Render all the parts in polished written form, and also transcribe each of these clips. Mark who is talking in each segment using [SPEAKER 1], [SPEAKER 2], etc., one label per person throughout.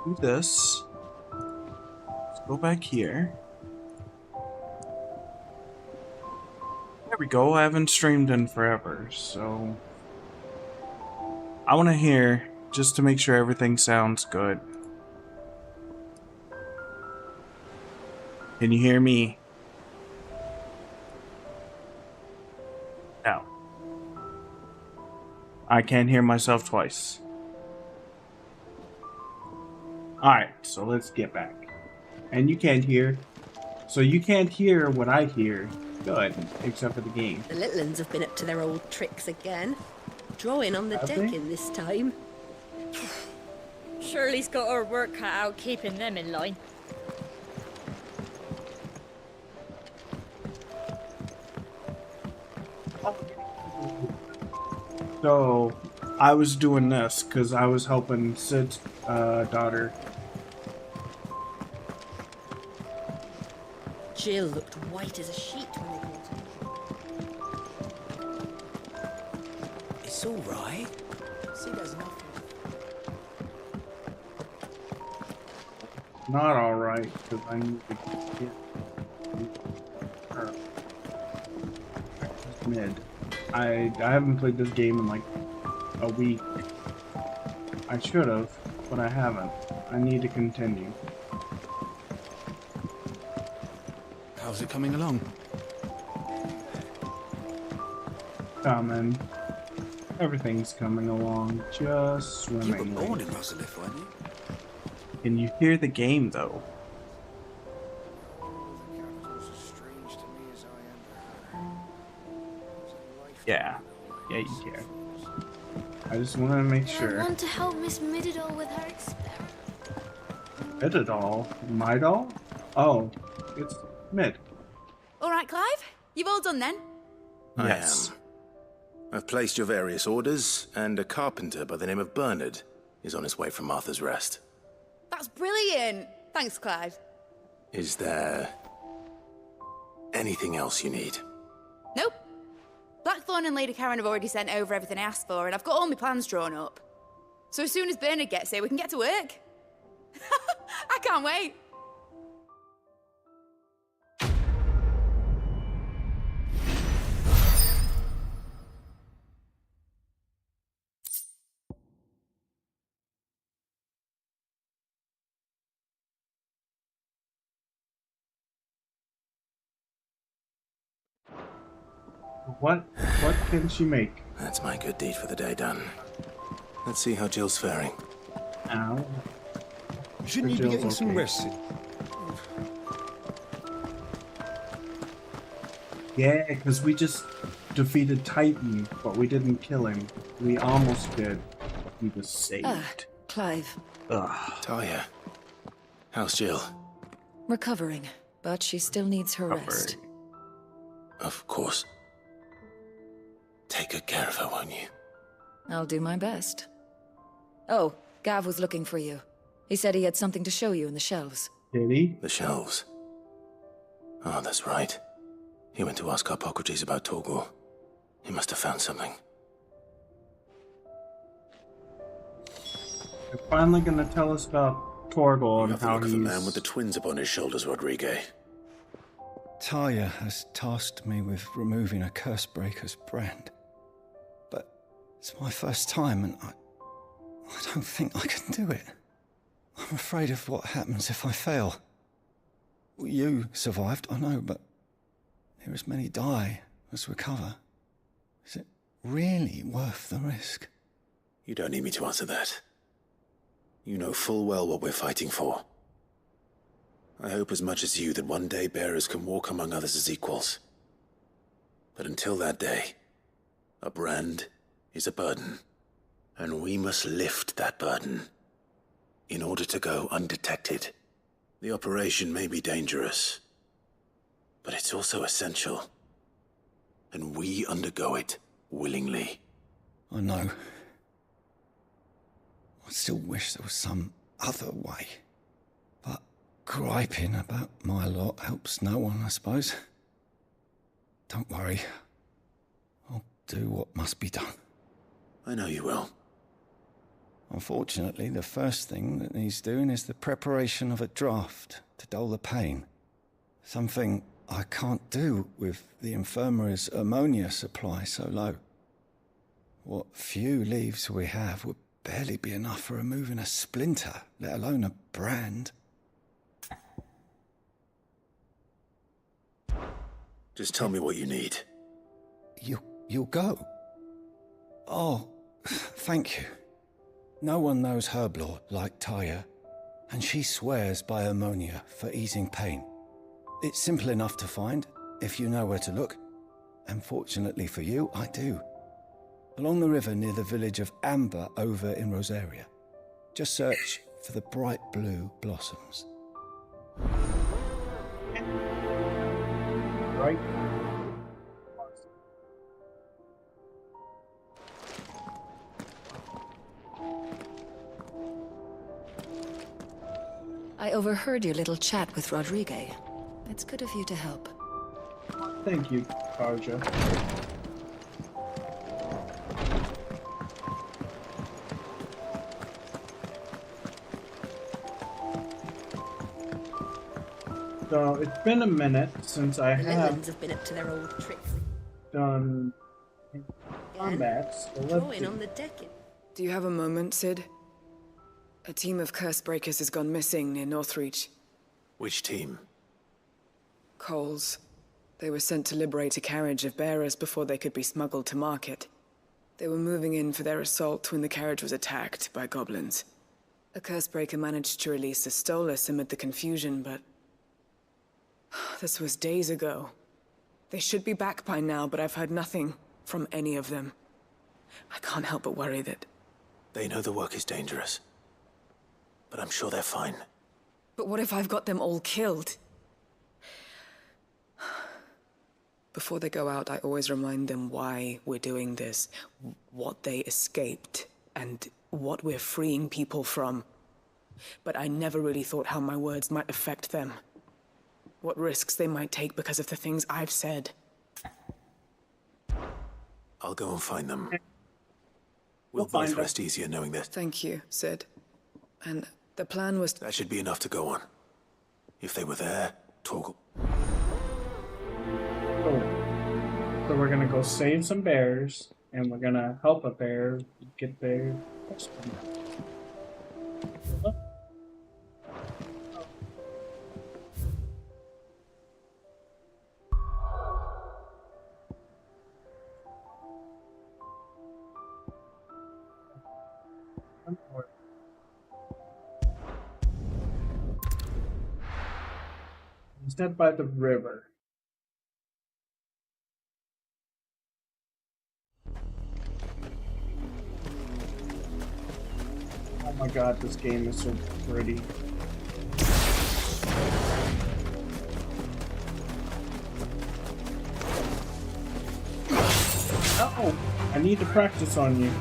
[SPEAKER 1] do this. Let's go back here. There we go. I haven't streamed in forever, so I want to hear just to make sure everything sounds good. Can you hear me? No. I can't hear myself twice. Alright, so let's get back. And you can't hear. So you can't hear what I hear. Good, except for the game.
[SPEAKER 2] The little uns have been up to their old tricks again. Drawing on the decking this time.
[SPEAKER 3] Shirley's got her work cut out keeping them in line.
[SPEAKER 1] So, I was doing this because I was helping Sid's daughter.
[SPEAKER 2] Jill looked white as a sheet when they called her.
[SPEAKER 4] It's all right. See, there's nothing.
[SPEAKER 1] Not alright, because I need to get her. Mid. I haven't played this game in like a week. I should have, but I haven't. I need to continue.
[SPEAKER 5] How's it coming along?
[SPEAKER 1] Coming. Everything's coming along just swimmingly.
[SPEAKER 4] You were born in Russellif, weren't you?
[SPEAKER 1] Can you hear the game though? Yeah. Yeah, you can. I just wanted to make sure.
[SPEAKER 6] I want to help Miss Middledore with her experiment.
[SPEAKER 1] Mid doll? My doll? Oh, it's Mid.
[SPEAKER 7] All right, Clive. You've all done then?
[SPEAKER 1] Yes.
[SPEAKER 5] I've placed your various orders, and a carpenter by the name of Bernard is on his way from Martha's Rest.
[SPEAKER 7] That's brilliant. Thanks, Clive.
[SPEAKER 5] Is there anything else you need?
[SPEAKER 7] Nope. Blackthorn and Lady Karen have already sent over everything I asked for, and I've got all my plans drawn up. So as soon as Bernard gets here, we can get to work. I can't wait.
[SPEAKER 1] What can she make?
[SPEAKER 5] That's my good deed for the day done. Let's see how Jill's faring.
[SPEAKER 1] Ow.
[SPEAKER 8] Shouldn't you be getting some rest?
[SPEAKER 1] Yeah, because we just defeated Titan, but we didn't kill him. We almost did. He was saved.
[SPEAKER 9] Clive.
[SPEAKER 1] Ugh.
[SPEAKER 5] Talia, how's Jill?
[SPEAKER 9] Recovering, but she still needs her rest.
[SPEAKER 5] Of course. Take good care of her, won't you?
[SPEAKER 9] I'll do my best. Oh, Gav was looking for you. He said he had something to show you in the shelves.
[SPEAKER 1] Did he?
[SPEAKER 5] The shelves. Oh, that's right. He went to ask Harpocrates about Torgor. He must have found something.
[SPEAKER 1] You're finally gonna tell us about Torgor and
[SPEAKER 5] Have a
[SPEAKER 1] how
[SPEAKER 5] look at
[SPEAKER 1] he's...
[SPEAKER 5] the man with the twins upon his shoulders, Rodrigue.
[SPEAKER 8] Talia has tasked me with removing a Cursebreaker's brand. But it's my first time, and I don't think I can do it. I'm afraid of what happens if I fail. You survived, I know, but there as many die as recover. Is it really worth the risk?
[SPEAKER 5] You don't need me to answer that. You know full well what we're fighting for. I hope as much as you that one day bearers can walk among others as equals. But until that day, a brand is a burden, and we must lift that burden in order to go undetected. The operation may be dangerous, but it's also essential, and we undergo it willingly.
[SPEAKER 8] I know. I still wish there was some other way. But griping about my lot helps no one, I suppose. Don't worry. I'll do what must be done.
[SPEAKER 5] I know you will.
[SPEAKER 8] Unfortunately, the first thing that needs doing is the preparation of a draft to dull the pain. Something I can't do with the infirmary's ammonia supply so low. What few leaves we have would barely be enough for removing a splinter, let alone a brand.
[SPEAKER 5] Just tell me what you need.
[SPEAKER 8] You'll go? Oh, thank you. No one knows Herblore like Taya, and she swears by ammonia for easing pain. It's simple enough to find, if you know where to look. And fortunately for you, I do. Along the river near the village of Amber over in Rosaria. Just search for the bright blue blossoms.
[SPEAKER 1] Right?
[SPEAKER 9] I overheard your little chat with Rodrigue. It's good of you to help.
[SPEAKER 1] Thank you, Karja. So it's been a minute since I
[SPEAKER 2] The
[SPEAKER 1] have
[SPEAKER 2] Litlands have been up to their old tricks
[SPEAKER 1] done
[SPEAKER 2] again.
[SPEAKER 1] combat. So let's
[SPEAKER 2] Drawing
[SPEAKER 1] see.
[SPEAKER 2] on the decking.
[SPEAKER 10] Do you have a moment, Sid? A team of curse breakers has gone missing near Northreach.
[SPEAKER 5] Which team?
[SPEAKER 10] Coles. They were sent to liberate a carriage of bearers before they could be smuggled to market. They were moving in for their assault when the carriage was attacked by goblins. A curse breaker managed to release a Stolas amid the confusion, but... this was days ago. They should be back by now, but I've heard nothing from any of them. I can't help but worry that...
[SPEAKER 5] They know the work is dangerous. But I'm sure they're fine.
[SPEAKER 10] But what if I've got them all killed? Before they go out, I always remind them why we're doing this, what they escaped, and what we're freeing people from. But I never really thought how my words might affect them. What risks they might take because of the things I've said.
[SPEAKER 5] I'll go and find them.
[SPEAKER 1] We'll
[SPEAKER 5] We'll
[SPEAKER 1] find
[SPEAKER 5] both
[SPEAKER 1] them.
[SPEAKER 5] rest easier knowing this.
[SPEAKER 10] Thank you, Sid. And the plan was...
[SPEAKER 5] That should be enough to go on. If they were there, talk.
[SPEAKER 1] So we're gonna go save some bears, and we're gonna help a bear get their custom. Instead by the river. Oh my god, this game is so pretty. Uh-oh, I need to practice on you.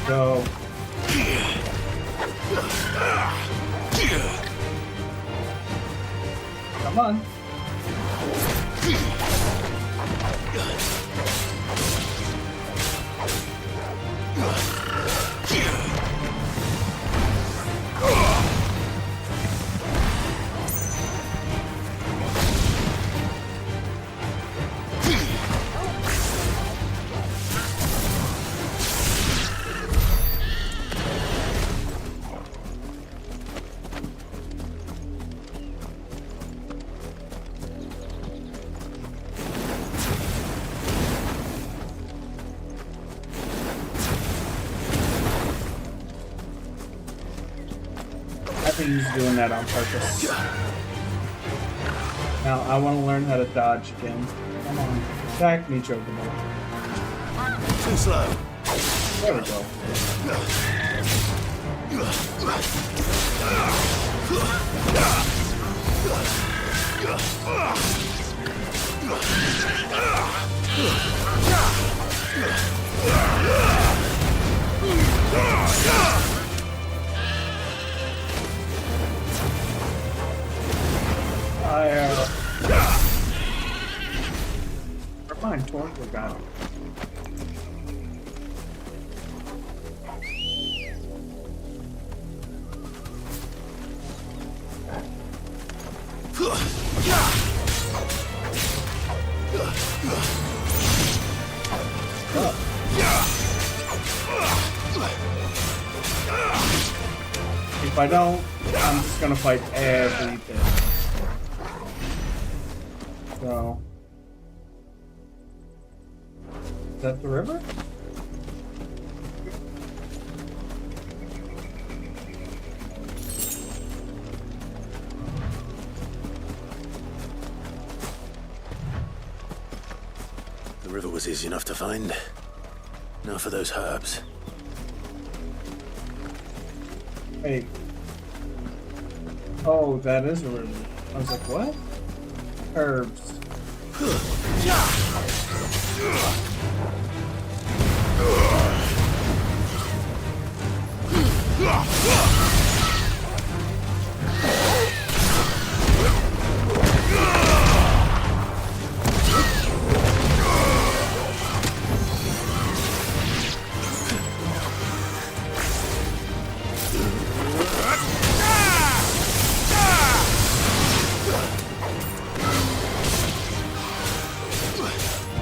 [SPEAKER 1] Go. Come on. I think he's doing that on purpose. Now I want to learn how to dodge again. Come on, attack me, Chocobo.
[SPEAKER 5] Too slow.
[SPEAKER 1] There we go. Fine, Torque got him. If I don't, I'm just gonna fight everything. So, is that the river?
[SPEAKER 5] The river was easy enough to find. Now for those herbs.
[SPEAKER 1] Hey. Oh, that is a river. I was like, what? Herbs.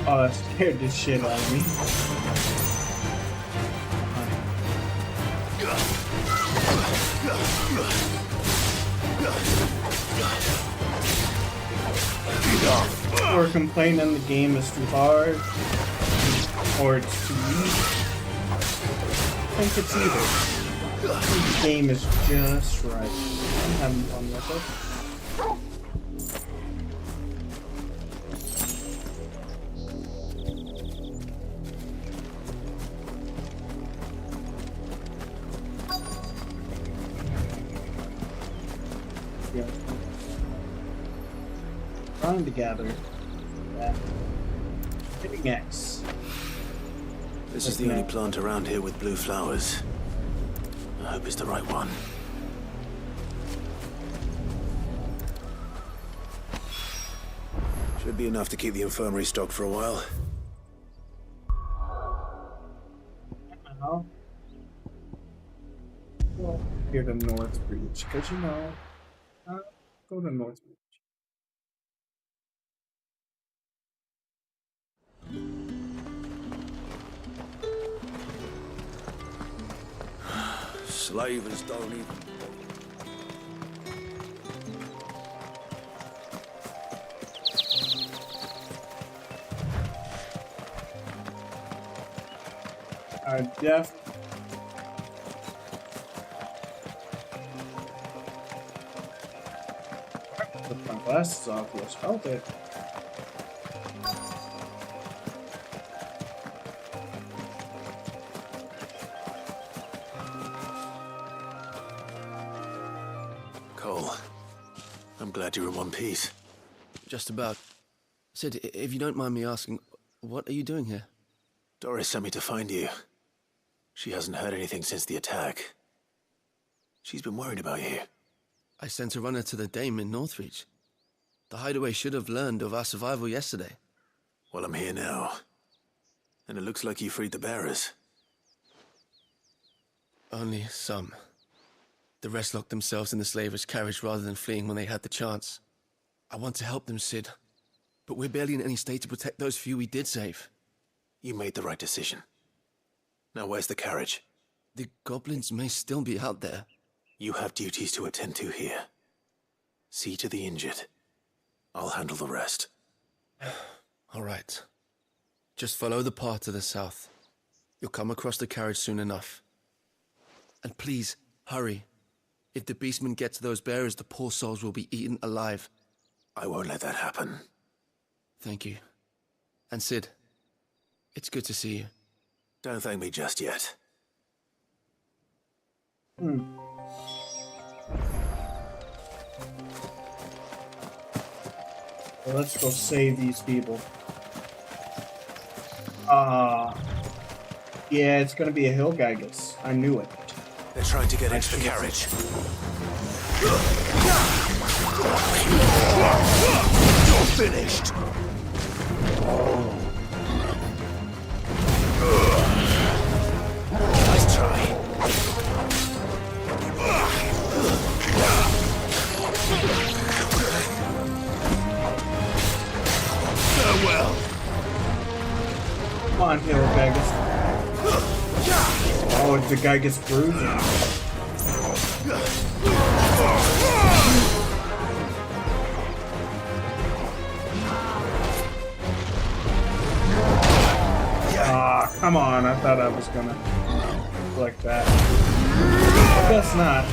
[SPEAKER 1] Oh, that scared the shit out of me. Or complaining the game is too hard, or it's too easy. I think it's either. I think the game is just right. I'm having fun with it. Yeah. Trying to gather that. Hitting X.
[SPEAKER 5] This is the only plant around here with blue flowers. I hope it's the right one. Should be enough to keep the infirmary stocked for a while.
[SPEAKER 1] Well, here to North Breach, because you know, go to North Breach.
[SPEAKER 5] Slavers don't even...
[SPEAKER 1] Jeff. Took my glasses off, let's help it.
[SPEAKER 5] Cole, I'm glad you're in one piece.
[SPEAKER 11] Just about. Sid, if you don't mind me asking, what are you doing here?
[SPEAKER 5] Doris sent me to find you. She hasn't heard anything since the attack. She's been worried about you.
[SPEAKER 11] I sent a runner to the Dame in Northreach. The hideaway should have learned of our survival yesterday.
[SPEAKER 5] Well, I'm here now. And it looks like you freed the bearers.
[SPEAKER 11] Only some. The rest locked themselves in the slavers' carriage rather than fleeing when they had the chance. I want to help them, Sid. But we're barely in any state to protect those few we did save.
[SPEAKER 5] You made the right decision. Now where's the carriage?
[SPEAKER 11] The goblins may still be out there.
[SPEAKER 5] You have duties to attend to here. See to the injured. I'll handle the rest.
[SPEAKER 11] All right. Just follow the path to the south. You'll come across the carriage soon enough. And please, hurry. If the beastmen get to those bearers, the poor souls will be eaten alive.
[SPEAKER 5] I won't let that happen.
[SPEAKER 11] Thank you. And Sid, it's good to see you.
[SPEAKER 5] Don't thank me just yet.
[SPEAKER 1] Well, let's go save these people. Yeah, it's gonna be a hill Gygus. I knew it.
[SPEAKER 5] They're trying to get into the carriage. You're finished!
[SPEAKER 1] on, Hill Vegas. Oh, the guy gets bruised. Ah, come on. I thought I was gonna like that. I guess not.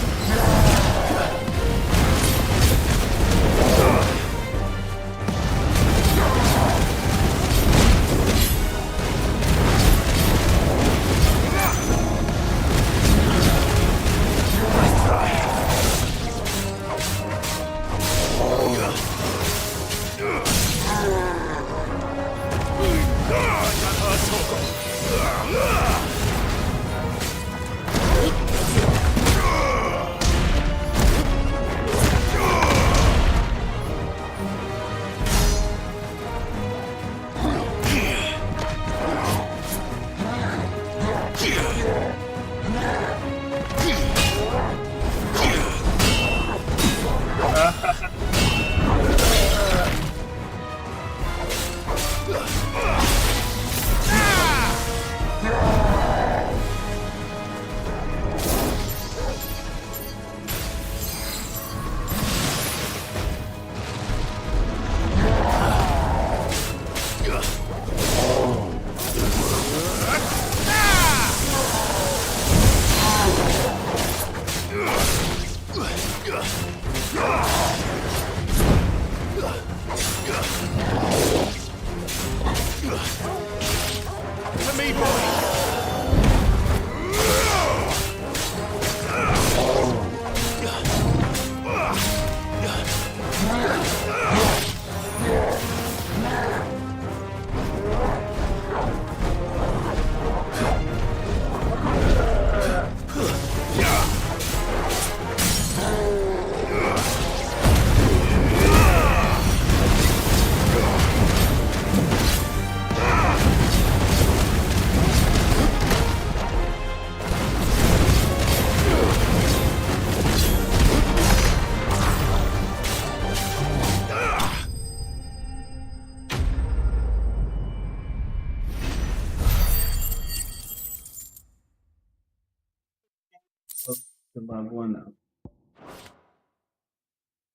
[SPEAKER 1] About one up.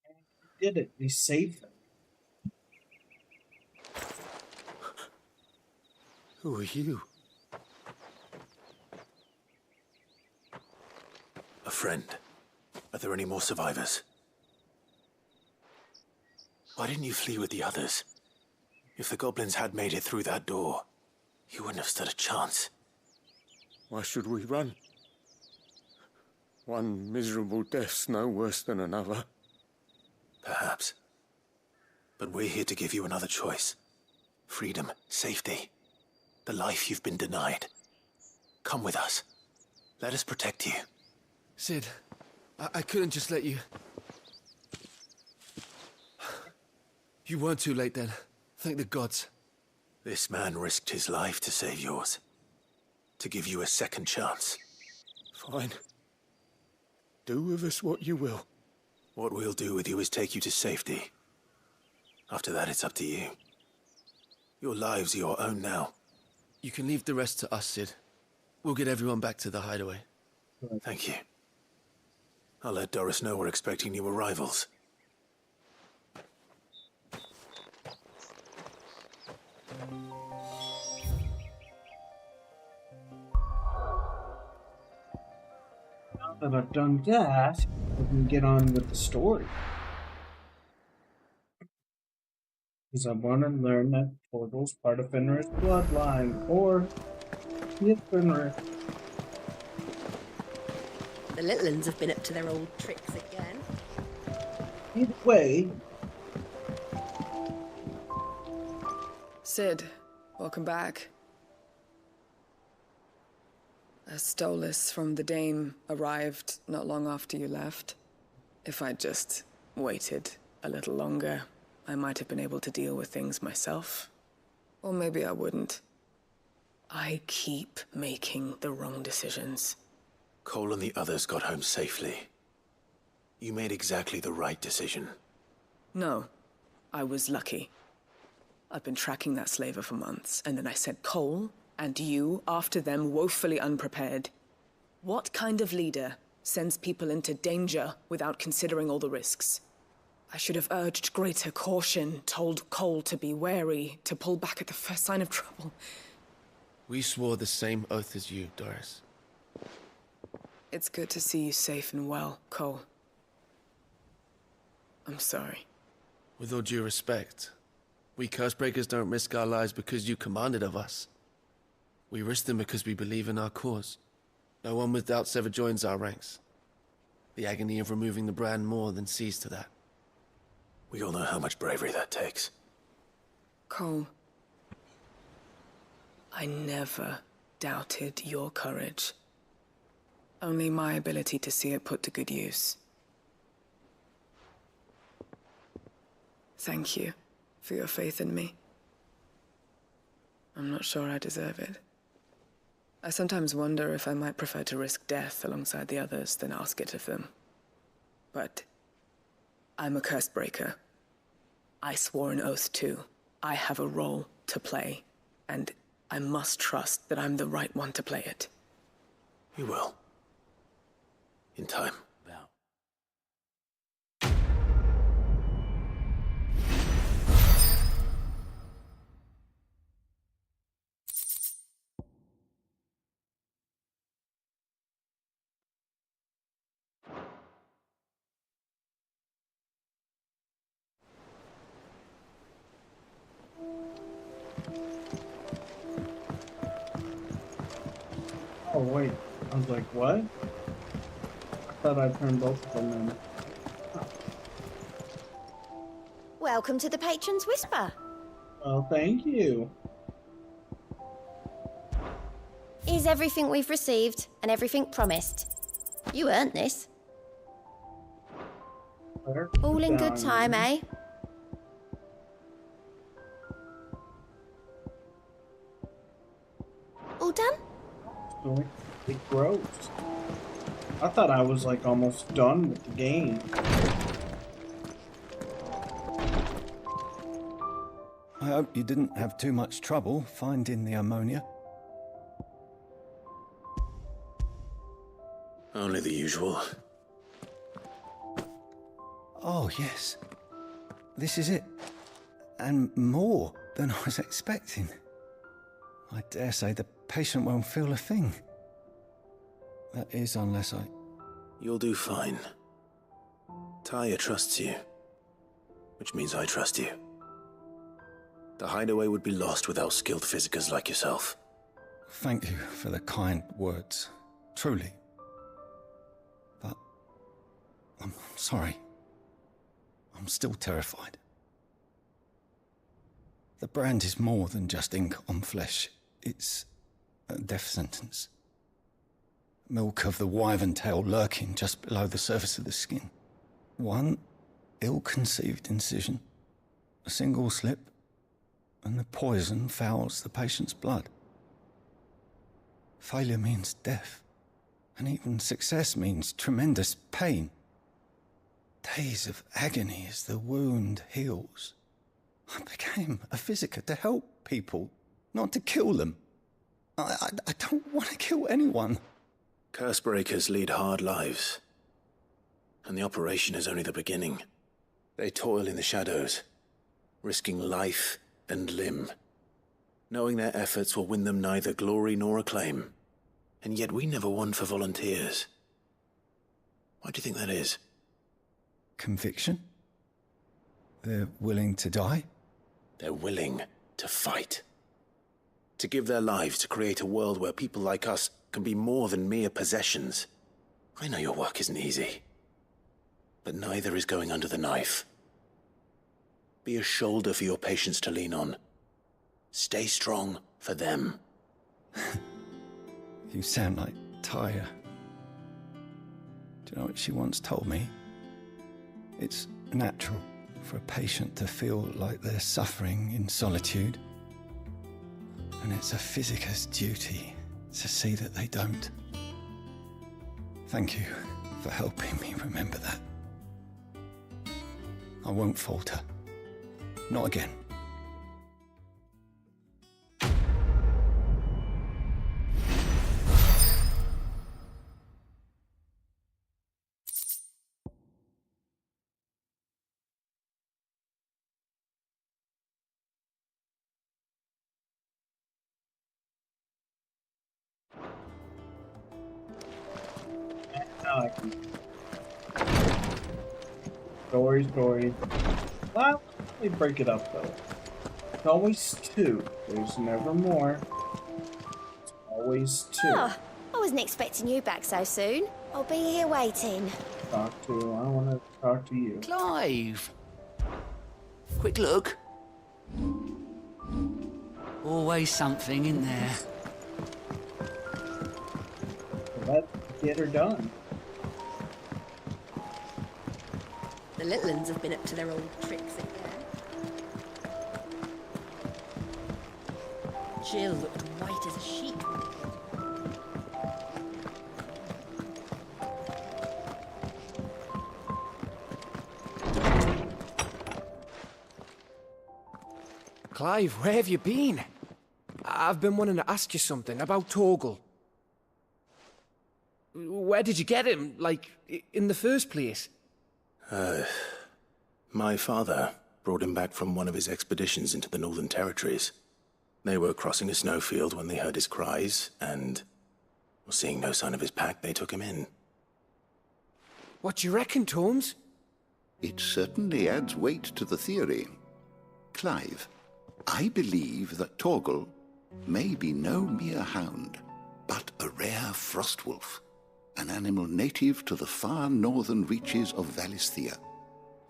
[SPEAKER 1] And we did it. We saved them.
[SPEAKER 11] Who are you?
[SPEAKER 5] A friend. Are there any more survivors? Why didn't you flee with the others? If the goblins had made it through that door, you wouldn't have stood a chance.
[SPEAKER 11] Why should we run? One miserable death's no worse than another.
[SPEAKER 5] Perhaps. But we're here to give you another choice. Freedom, safety, the life you've been denied. Come with us. Let us protect you.
[SPEAKER 11] Sid, I couldn't just let you... You weren't too late then. Thank the gods.
[SPEAKER 5] This man risked his life to save yours. To give you a second chance.
[SPEAKER 11] Fine. Do with us what you will.
[SPEAKER 5] What we'll do with you is take you to safety. After that, it's up to you. Your lives are your own now.
[SPEAKER 11] You can leave the rest to us, Sid. We'll get everyone back to the hideaway.
[SPEAKER 5] Thank you. I'll let Doris know we're expecting new arrivals.
[SPEAKER 1] Now that I've done that, we can get on with the story. Because I want to learn that Torgal's part of Fenrir's bloodline, or is Fenrir.
[SPEAKER 2] The little uns have been up to their old tricks again.
[SPEAKER 1] Either way.
[SPEAKER 10] Sid, welcome back. A Stolas from the Dame arrived not long after you left. If I'd just waited a little longer, I might have been able to deal with things myself. Or maybe I wouldn't. I keep making the wrong decisions.
[SPEAKER 5] Cole and the others got home safely. You made exactly the right decision.
[SPEAKER 10] No, I was lucky. I've been tracking that slaver for months, and then I sent Cole and you after them, woefully unprepared. What kind of leader sends people into danger without considering all the risks? I should have urged greater caution, told Cole to be wary, to pull back at the first sign of trouble.
[SPEAKER 11] We swore the same oath as you, Doris.
[SPEAKER 10] It's good to see you safe and well, Cole. I'm sorry.
[SPEAKER 11] With all due respect, we Cursebreakers don't risk our lives because you commanded of us. We risk them because we believe in our cause. No one with doubts ever joins our ranks. The agony of removing the brand more than sees to that.
[SPEAKER 5] We all know how much bravery that takes.
[SPEAKER 10] Cole, I never doubted your courage. Only my ability to see it put to good use. Thank you for your faith in me. I'm not sure I deserve it. I sometimes wonder if I might prefer to risk death alongside the others than ask it of them. But I'm a Cursebreaker. I swore an oath too. I have a role to play, and I must trust that I'm the right one to play it.
[SPEAKER 5] You will. In time.
[SPEAKER 1] Oh wait, I was like, what? I thought I turned both of them in.
[SPEAKER 12] Welcome to the Patron's Whisper.
[SPEAKER 1] Well, thank you.
[SPEAKER 12] Is everything we've received and everything promised? You earned this. All in good time, eh? All done?
[SPEAKER 1] It grows. I thought I was like almost done with the game.
[SPEAKER 8] I hope you didn't have too much trouble finding the ammonia.
[SPEAKER 5] Only the usual.
[SPEAKER 8] Oh, yes. This is it. And more than I was expecting. I dare say the patient won't feel a thing. That is, unless I...
[SPEAKER 5] You'll do fine. Taya trusts you, which means I trust you. The hideaway would be lost without skilled physicers like yourself.
[SPEAKER 8] Thank you for the kind words. Truly. But... I'm sorry. I'm still terrified. The brand is more than just ink on flesh. It's a death sentence. Milk of the wyvern tail lurking just below the surface of the skin. One ill-conceived incision, a single slip, and the poison fouls the patient's blood. Failure means death, and even success means tremendous pain. Days of agony as the wound heals. I became a physiker to help people, not to kill them. I don't want to kill anyone.
[SPEAKER 5] Cursebreakers lead hard lives, and the operation is only the beginning. They toil in the shadows, risking life and limb, knowing their efforts will win them neither glory nor acclaim. And yet we never won for volunteers. Why do you think that is?
[SPEAKER 8] Conviction? They're willing to die?
[SPEAKER 5] They're willing to fight. To give their lives to create a world where people like us can be more than mere possessions. I know your work isn't easy, but neither is going under the knife. Be a shoulder for your patients to lean on. Stay strong for them.
[SPEAKER 8] You sound like Taya. Do you know what she once told me? It's natural for a patient to feel like they're suffering in solitude. And it's a physiker's duty to see that they don't. Thank you for helping me remember that. I won't falter. Not again.
[SPEAKER 1] Now I can. Story. Well, let me break it up though. It's always two. There's never more. It's always two.
[SPEAKER 12] Oh, I wasn't expecting you back so soon. I'll be here waiting.
[SPEAKER 1] I want to talk to you.
[SPEAKER 4] Clive! Quick look. Always something in there.
[SPEAKER 1] Let's get her done.
[SPEAKER 2] The little uns have been up to their old tricks again. Jill looked white as a sheet.
[SPEAKER 13] Clive, where have you been? I've been wanting to ask you something about Torgal. Where did you get him, like, in the first place?
[SPEAKER 5] My father brought him back from one of his expeditions into the Northern Territories. They were crossing a snowfield when they heard his cries, and, seeing no sign of his pack, they took him in.
[SPEAKER 13] What do you reckon, Tomes?
[SPEAKER 14] It certainly adds weight to the theory. Clive, I believe that Torgal may be no mere hound, but a rare frostwolf, an animal native to the far northern reaches of Valisthea.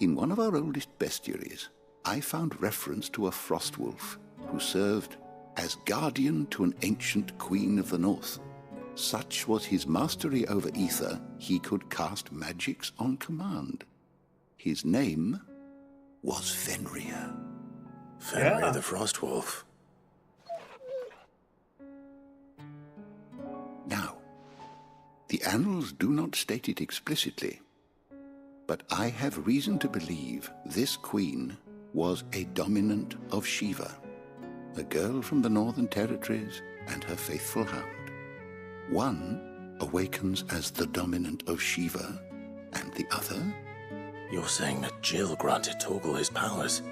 [SPEAKER 14] In one of our oldest bestiaries, I found reference to a frostwolf who served as guardian to an ancient queen of the north. Such was his mastery over ether, he could cast magics on command. His name was Fenrir.
[SPEAKER 5] Fenrir the Frostwolf.
[SPEAKER 14] Now, the annals do not state it explicitly, but I have reason to believe this queen was a dominant of Shiva, a girl from the Northern Territories and her faithful hound. One awakens as the dominant of Shiva, and the other...
[SPEAKER 5] You're saying that Jill granted Torgal his powers?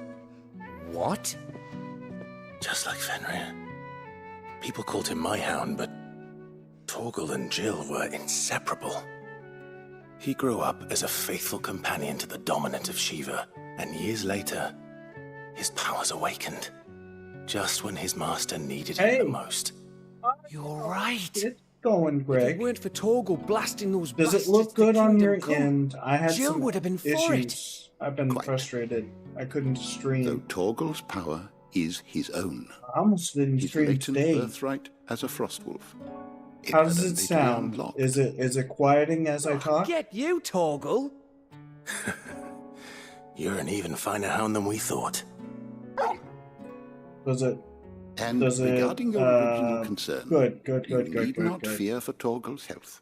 [SPEAKER 13] What?
[SPEAKER 5] Just like Fenrir. People called him my hound, but Torgal and Jill were inseparable. He grew up as a faithful companion to the dominant of Shiva, and years later, his powers awakened. Just when his master needed him the most.
[SPEAKER 13] You're right.
[SPEAKER 1] It's going, Greg.
[SPEAKER 13] If it weren't for Torgal blasting those
[SPEAKER 1] Does
[SPEAKER 13] bastards
[SPEAKER 1] it look good
[SPEAKER 13] to
[SPEAKER 1] on your
[SPEAKER 13] Kingdom Come,
[SPEAKER 1] end? I had
[SPEAKER 13] Jill
[SPEAKER 1] some
[SPEAKER 13] would have been for
[SPEAKER 1] issues. I've been frustrated. I couldn't stream.
[SPEAKER 14] Though Torgal's power is his own.
[SPEAKER 1] I almost didn't
[SPEAKER 14] His
[SPEAKER 1] stream
[SPEAKER 14] latent
[SPEAKER 1] today.
[SPEAKER 14] birthright as a frostwolf.
[SPEAKER 1] How does it sound? Is it quieting as I talk?
[SPEAKER 13] Get you, Torgal.
[SPEAKER 5] You're an even finer hound than we thought.
[SPEAKER 1] Does it?
[SPEAKER 14] And
[SPEAKER 1] does
[SPEAKER 14] regarding
[SPEAKER 1] it,
[SPEAKER 14] your original concern, you need not
[SPEAKER 1] good.
[SPEAKER 14] fear for Torgal's health.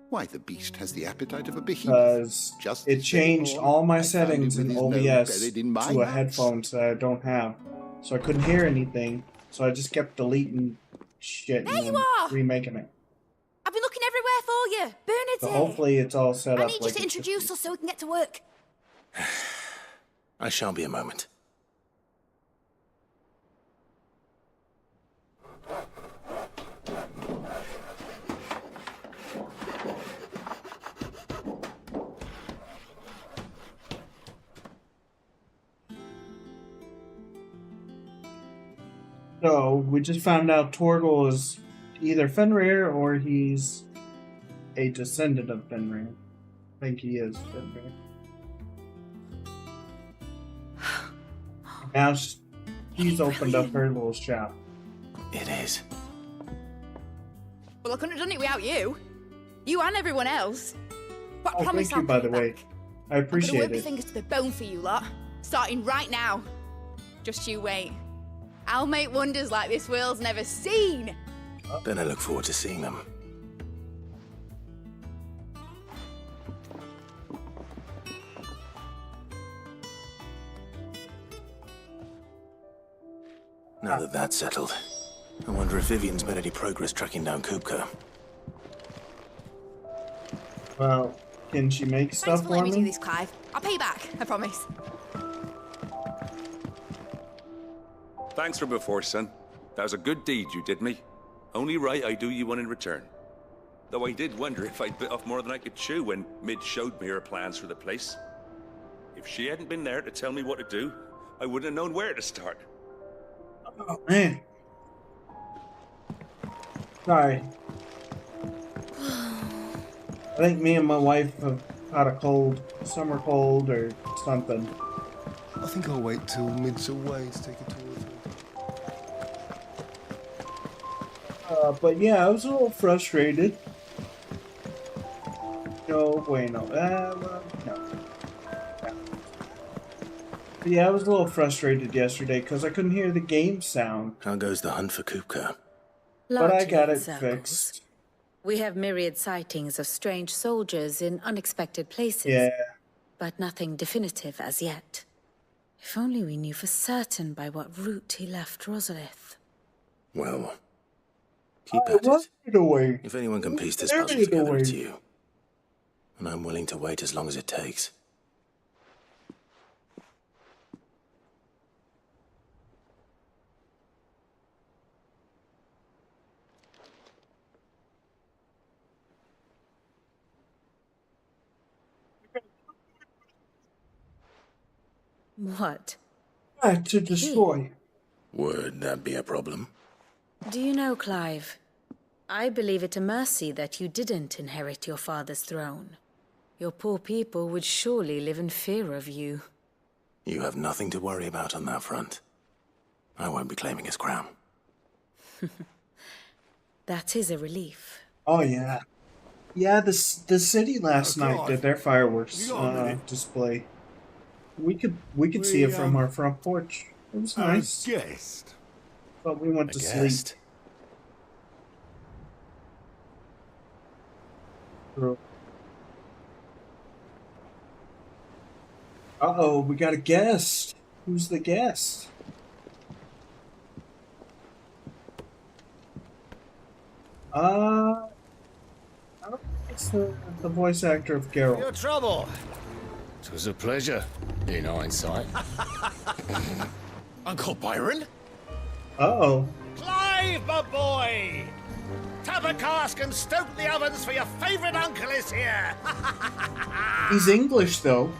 [SPEAKER 14] Why, the beast has the appetite of a behemoth.
[SPEAKER 1] Because it changed all my settings in
[SPEAKER 14] with his nose
[SPEAKER 1] OBS
[SPEAKER 14] buried in my
[SPEAKER 1] to a
[SPEAKER 14] nuts.
[SPEAKER 1] headphones that I don't have. So I couldn't hear anything, so I just kept deleting shit
[SPEAKER 7] There
[SPEAKER 1] and
[SPEAKER 7] you
[SPEAKER 1] then
[SPEAKER 7] are!
[SPEAKER 1] remaking it.
[SPEAKER 7] I've been looking everywhere for you. Bernard's
[SPEAKER 1] So
[SPEAKER 7] here.
[SPEAKER 1] hopefully it's all set
[SPEAKER 7] I
[SPEAKER 1] up
[SPEAKER 7] need you
[SPEAKER 1] like
[SPEAKER 7] to
[SPEAKER 1] it should
[SPEAKER 7] introduce us so we can get to work.
[SPEAKER 5] I shan't be a moment.
[SPEAKER 1] So we just found out Torgal is either Fenrir or he's a descendant of Fenrir. I think he is Fenrir. Now he's opened up her little shop.
[SPEAKER 5] It is.
[SPEAKER 7] Well, I couldn't have done it without you. You and everyone else. But I
[SPEAKER 1] Oh,
[SPEAKER 7] promise
[SPEAKER 1] thank you,
[SPEAKER 7] I'll
[SPEAKER 1] by the
[SPEAKER 7] pay
[SPEAKER 1] way.
[SPEAKER 7] back.
[SPEAKER 1] I appreciate
[SPEAKER 7] I'm gonna work my
[SPEAKER 1] it.
[SPEAKER 7] fingers to the bone for you lot. Starting right now. Just you wait. I'll make wonders like this world's never seen.
[SPEAKER 5] Then I look forward to seeing them. Now that that's settled, I wonder if Vivian's made any progress tracking down Kupka.
[SPEAKER 1] Well, can she make
[SPEAKER 7] Thanks
[SPEAKER 1] stuff
[SPEAKER 7] for
[SPEAKER 1] for
[SPEAKER 7] letting me do
[SPEAKER 1] me?
[SPEAKER 7] this, Clive. I'll pay you back, I promise.
[SPEAKER 15] Thanks for before, son. That was a good deed you did me. Only right I do you one in return. Though I did wonder if I'd bit off more than I could chew when Mid showed me her plans for the place. If she hadn't been there to tell me what to do, I wouldn't have known where to start.
[SPEAKER 1] Oh, man. Sorry. I think me and my wife have had a cold, summer cold or something.
[SPEAKER 16] I think I'll wait till Mid's away to take a tour of her.
[SPEAKER 1] But yeah, I was a little frustrated. No, wait, no. No. But yeah, I was a little frustrated yesterday because I couldn't hear the game sound.
[SPEAKER 5] How goes the hunt for Kupka?
[SPEAKER 1] But I got it
[SPEAKER 17] Largely in
[SPEAKER 1] fixed.
[SPEAKER 17] circles. We have myriad sightings of strange soldiers in unexpected places.
[SPEAKER 1] Yeah.
[SPEAKER 17] But nothing definitive as yet. If only we knew for certain by what route he left Rosalith.
[SPEAKER 5] Well, keep at it.
[SPEAKER 1] Away.
[SPEAKER 5] If anyone can piece this puzzle together, it's you. And I'm willing to wait as long as it takes.
[SPEAKER 17] What?
[SPEAKER 1] To destroy.
[SPEAKER 5] Would that be a problem?
[SPEAKER 17] Do you know, Clive? I believe it a mercy that you didn't inherit your father's throne. Your poor people would surely live in fear of you.
[SPEAKER 5] You have nothing to worry about on that front. I won't be claiming his crown.
[SPEAKER 17] That is a relief.
[SPEAKER 1] Oh yeah. Yeah, the city last night
[SPEAKER 16] God.
[SPEAKER 1] did their fireworks
[SPEAKER 16] You got a minute?
[SPEAKER 1] display. We could see it from our front porch. It was nice.
[SPEAKER 16] Guest.
[SPEAKER 1] But we went to sleep. Uh-oh, we got a guest. Who's the guest? I don't think it's the voice actor of Geralt.
[SPEAKER 18] Your trouble. It was a pleasure, in hindsight. Uncle Byron?
[SPEAKER 1] Uh-oh.
[SPEAKER 18] Clive, my boy! Tap a cask and stoke the ovens for your favourite uncle is here!
[SPEAKER 1] He's English, though.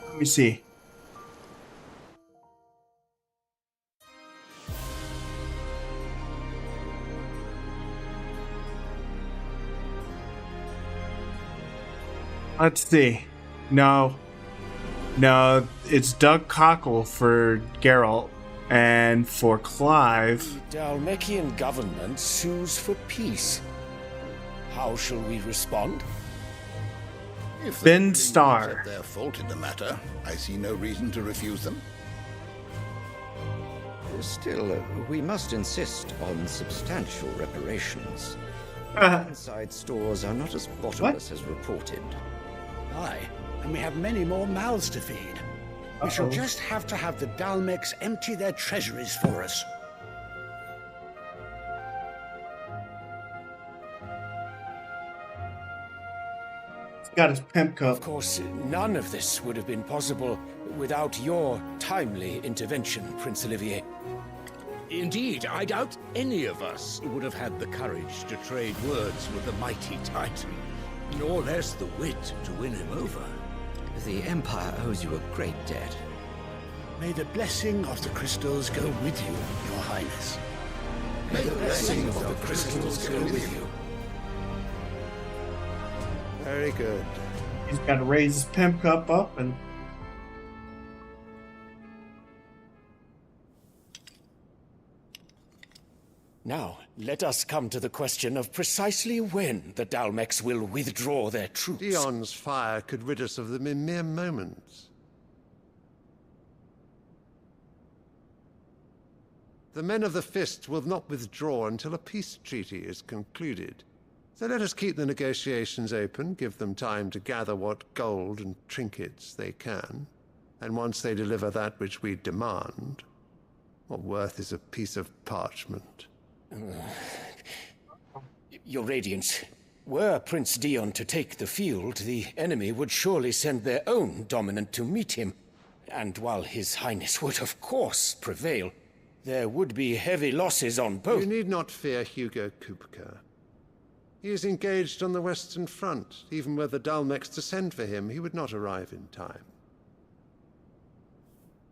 [SPEAKER 1] Let me see. Let's see. No, it's Doug Cockle for Geralt, and for Clive.
[SPEAKER 18] The Dalmekian government sues for peace. How shall we respond?
[SPEAKER 14] If the
[SPEAKER 1] Ben
[SPEAKER 14] Queen
[SPEAKER 1] Starr.
[SPEAKER 14] accept their fault in the matter, I see no reason to refuse them.
[SPEAKER 19] Still, we must insist on substantial reparations. Inside stores are not as bottomless as reported.
[SPEAKER 20] Aye, and we have many more mouths to feed. We shall
[SPEAKER 1] Uh-oh.
[SPEAKER 20] just have to have the Dalmecs empty their treasuries for us.
[SPEAKER 1] He's got his pimp cup.
[SPEAKER 18] Of course, none of this would have been possible without your timely intervention, Prince Olivier.
[SPEAKER 21] Indeed, I doubt any of us would have had the courage to trade words with the mighty Titan, nor less the wit to win him over.
[SPEAKER 19] The Empire owes you a great debt.
[SPEAKER 20] May the blessing of the crystals go with you, Your Highness.
[SPEAKER 18] May the blessing of the crystals go with you.
[SPEAKER 16] Very good.
[SPEAKER 1] He's got to raise his pimp cup up and...
[SPEAKER 18] Now, let us come to the question of precisely when the Dalmecs will withdraw their troops.
[SPEAKER 16] Dion's fire could rid us of them in mere moments. The men of the Fist will not withdraw until a peace treaty is concluded. So let us keep the negotiations open, give them time to gather what gold and trinkets they can. And once they deliver that which we demand, what worth is a piece of parchment?
[SPEAKER 18] Your Radiance, were Prince Dion to take the field, the enemy would surely send their own dominant to meet him.
[SPEAKER 21] And while His Highness would of course prevail, there would be heavy losses on both.
[SPEAKER 16] You need not fear Hugo Kupka. He is engaged on the Western Front. Even were the Dalmex to send for him, he would not arrive in time.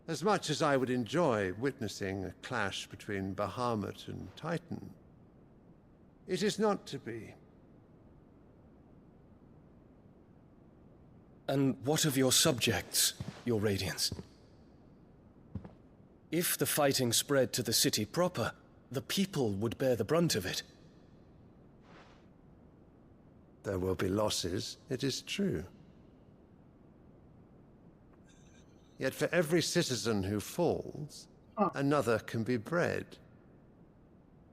[SPEAKER 16] As much as I would enjoy witnessing a clash between Bahamut and Titan, it is not to be.
[SPEAKER 3] And what of your subjects, Your Radiance? If the fighting spread to the city proper, the people would bear the brunt of it.
[SPEAKER 16] There will be losses, it is true. Yet for every citizen who falls, another can be bred.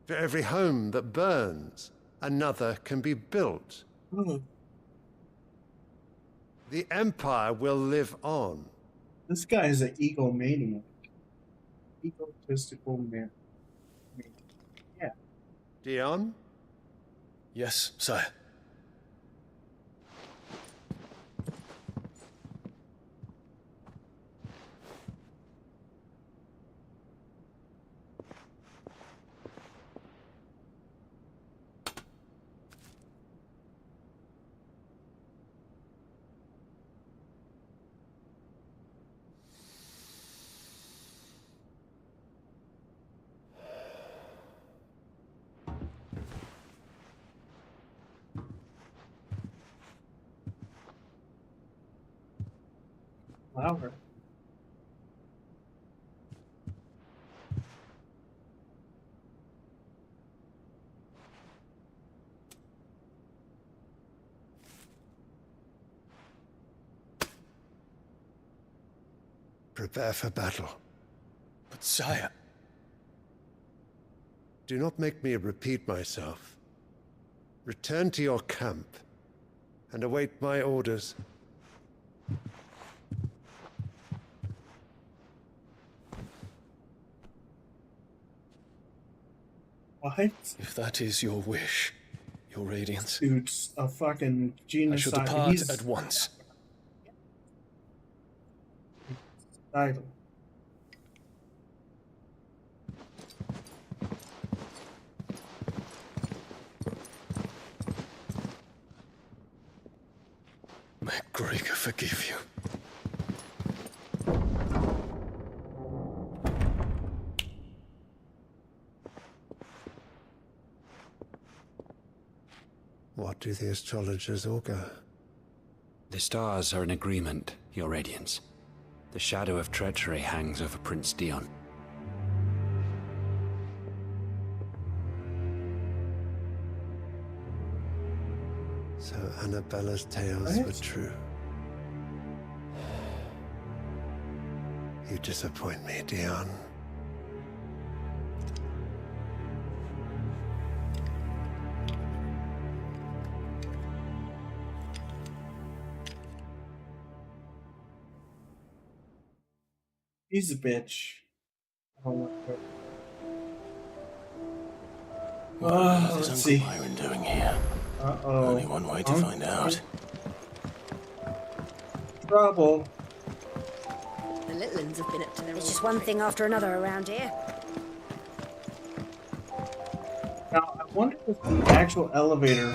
[SPEAKER 16] For every home that burns, another can be built. The Empire will live on.
[SPEAKER 1] This guy is an egomaniac. Egotistical man. Yeah.
[SPEAKER 16] Dion?
[SPEAKER 3] Yes, sire.
[SPEAKER 1] Flower.
[SPEAKER 16] Prepare for battle.
[SPEAKER 3] But sire...
[SPEAKER 16] Do not make me repeat myself. Return to your camp and await my orders.
[SPEAKER 1] What?
[SPEAKER 3] If that is your wish, Your Radiance.
[SPEAKER 1] Dude's a fucking genocide.
[SPEAKER 3] I shall depart at once.
[SPEAKER 1] Title.
[SPEAKER 3] May Gregor forgive you.
[SPEAKER 16] What do the astrologers augur?
[SPEAKER 22] The stars are in agreement, Your Radiance. The shadow of treachery hangs over Prince Dion.
[SPEAKER 16] So Annabella's tales were true. You disappoint me, Dion.
[SPEAKER 1] He's a bitch. I don't want her.
[SPEAKER 5] What is
[SPEAKER 1] let's
[SPEAKER 5] Uncle
[SPEAKER 1] see.
[SPEAKER 5] Byron doing here?
[SPEAKER 1] Uh-oh.
[SPEAKER 5] Only one way to find out.
[SPEAKER 1] Trouble.
[SPEAKER 2] The little ones have been up to their
[SPEAKER 12] It's
[SPEAKER 2] old
[SPEAKER 12] just one thing after another around here.
[SPEAKER 1] Now, I wonder if the actual elevator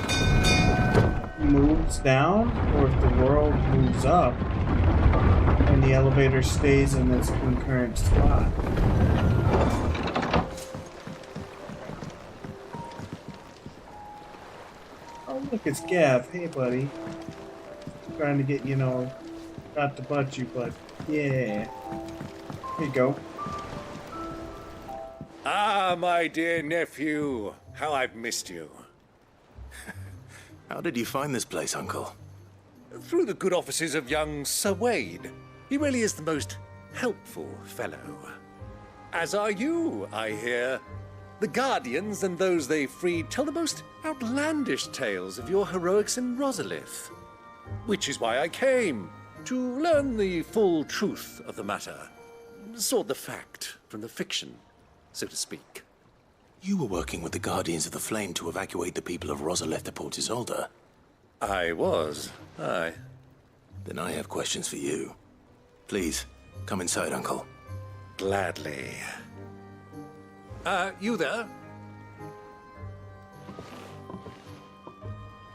[SPEAKER 1] moves down or if the world moves up and the elevator stays in its concurrent spot. Oh, look, it's Gav. Hey, buddy. Trying to get, you know, not to butt you, but yeah. Here you go.
[SPEAKER 18] Ah, my dear nephew. How I've missed you.
[SPEAKER 5] How did you find this place, Uncle?
[SPEAKER 18] Through the good offices of young Sir Wade. He really is the most helpful fellow. As are you, I hear. The Guardians and those they freed tell the most outlandish tales of your heroics in Rosalith. Which is why I came, to learn the full truth of the matter. Sort the fact from the fiction, so to speak.
[SPEAKER 5] You were working with the Guardians of the Flame to evacuate the people of Rosalith to Port Isolde.
[SPEAKER 18] I was, aye.
[SPEAKER 5] Then I have questions for you. Please, Come inside, Uncle.
[SPEAKER 18] Gladly. You there?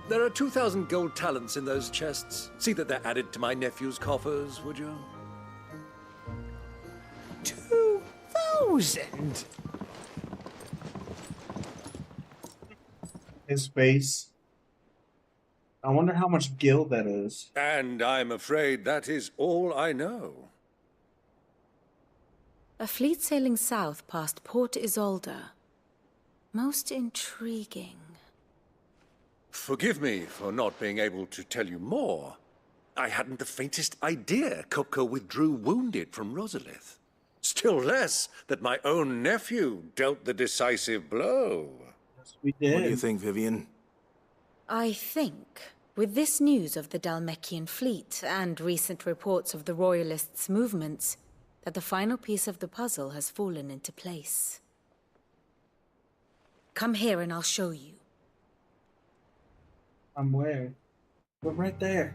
[SPEAKER 18] There are 2,000 gold talents in those chests. See that they're added to my nephew's coffers, would you?
[SPEAKER 13] 2,000?
[SPEAKER 1] His face. I wonder how much gil that is.
[SPEAKER 18] And I'm afraid that is all I know.
[SPEAKER 17] A fleet sailing south past Port Isolde. Most intriguing.
[SPEAKER 18] Forgive me for not being able to tell you more. I hadn't the faintest idea Kupka withdrew wounded from Rosalith. Still less that my own nephew dealt the decisive blow.
[SPEAKER 1] Yes, we did.
[SPEAKER 5] What do you think, Vivian?
[SPEAKER 17] I think, with this news of the Dalmekian fleet and recent reports of the Royalists' movements, that the final piece of the puzzle has fallen into place. Come here and I'll show you.
[SPEAKER 1] I'm where? We're right there.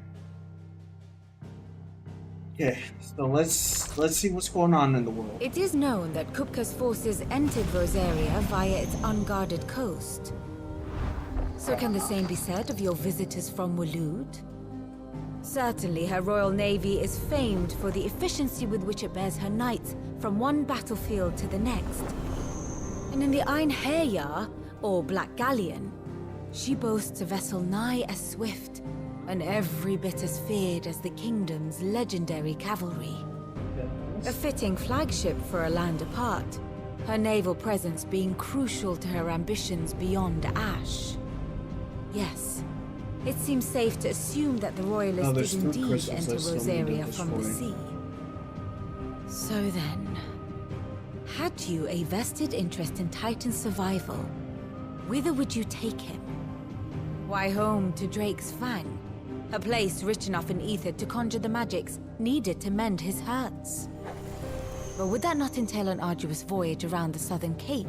[SPEAKER 1] Okay, so let's see what's going on in the world.
[SPEAKER 17] It is known that Kupka's forces entered Rosaria via its unguarded coast. So can the same be said of your visitors from Waloed? Certainly her royal navy is famed for the efficiency with which it bears her knights from one battlefield to the next. And in the Einherjar, or Black Galleon, she boasts a vessel nigh as swift and every bit as feared as the kingdom's legendary cavalry. A fitting flagship for a land apart, her naval presence being crucial to her ambitions beyond Ash. Yes, it seems safe to assume that the Royalists did indeed enter Rosaria from the sea. So then, had you a vested interest in Titan's survival, whither would you take him? Why, home to Drake's Fang, a place rich enough in ether to conjure the magics needed to mend his hurts. But would that not entail an arduous voyage around the southern cape?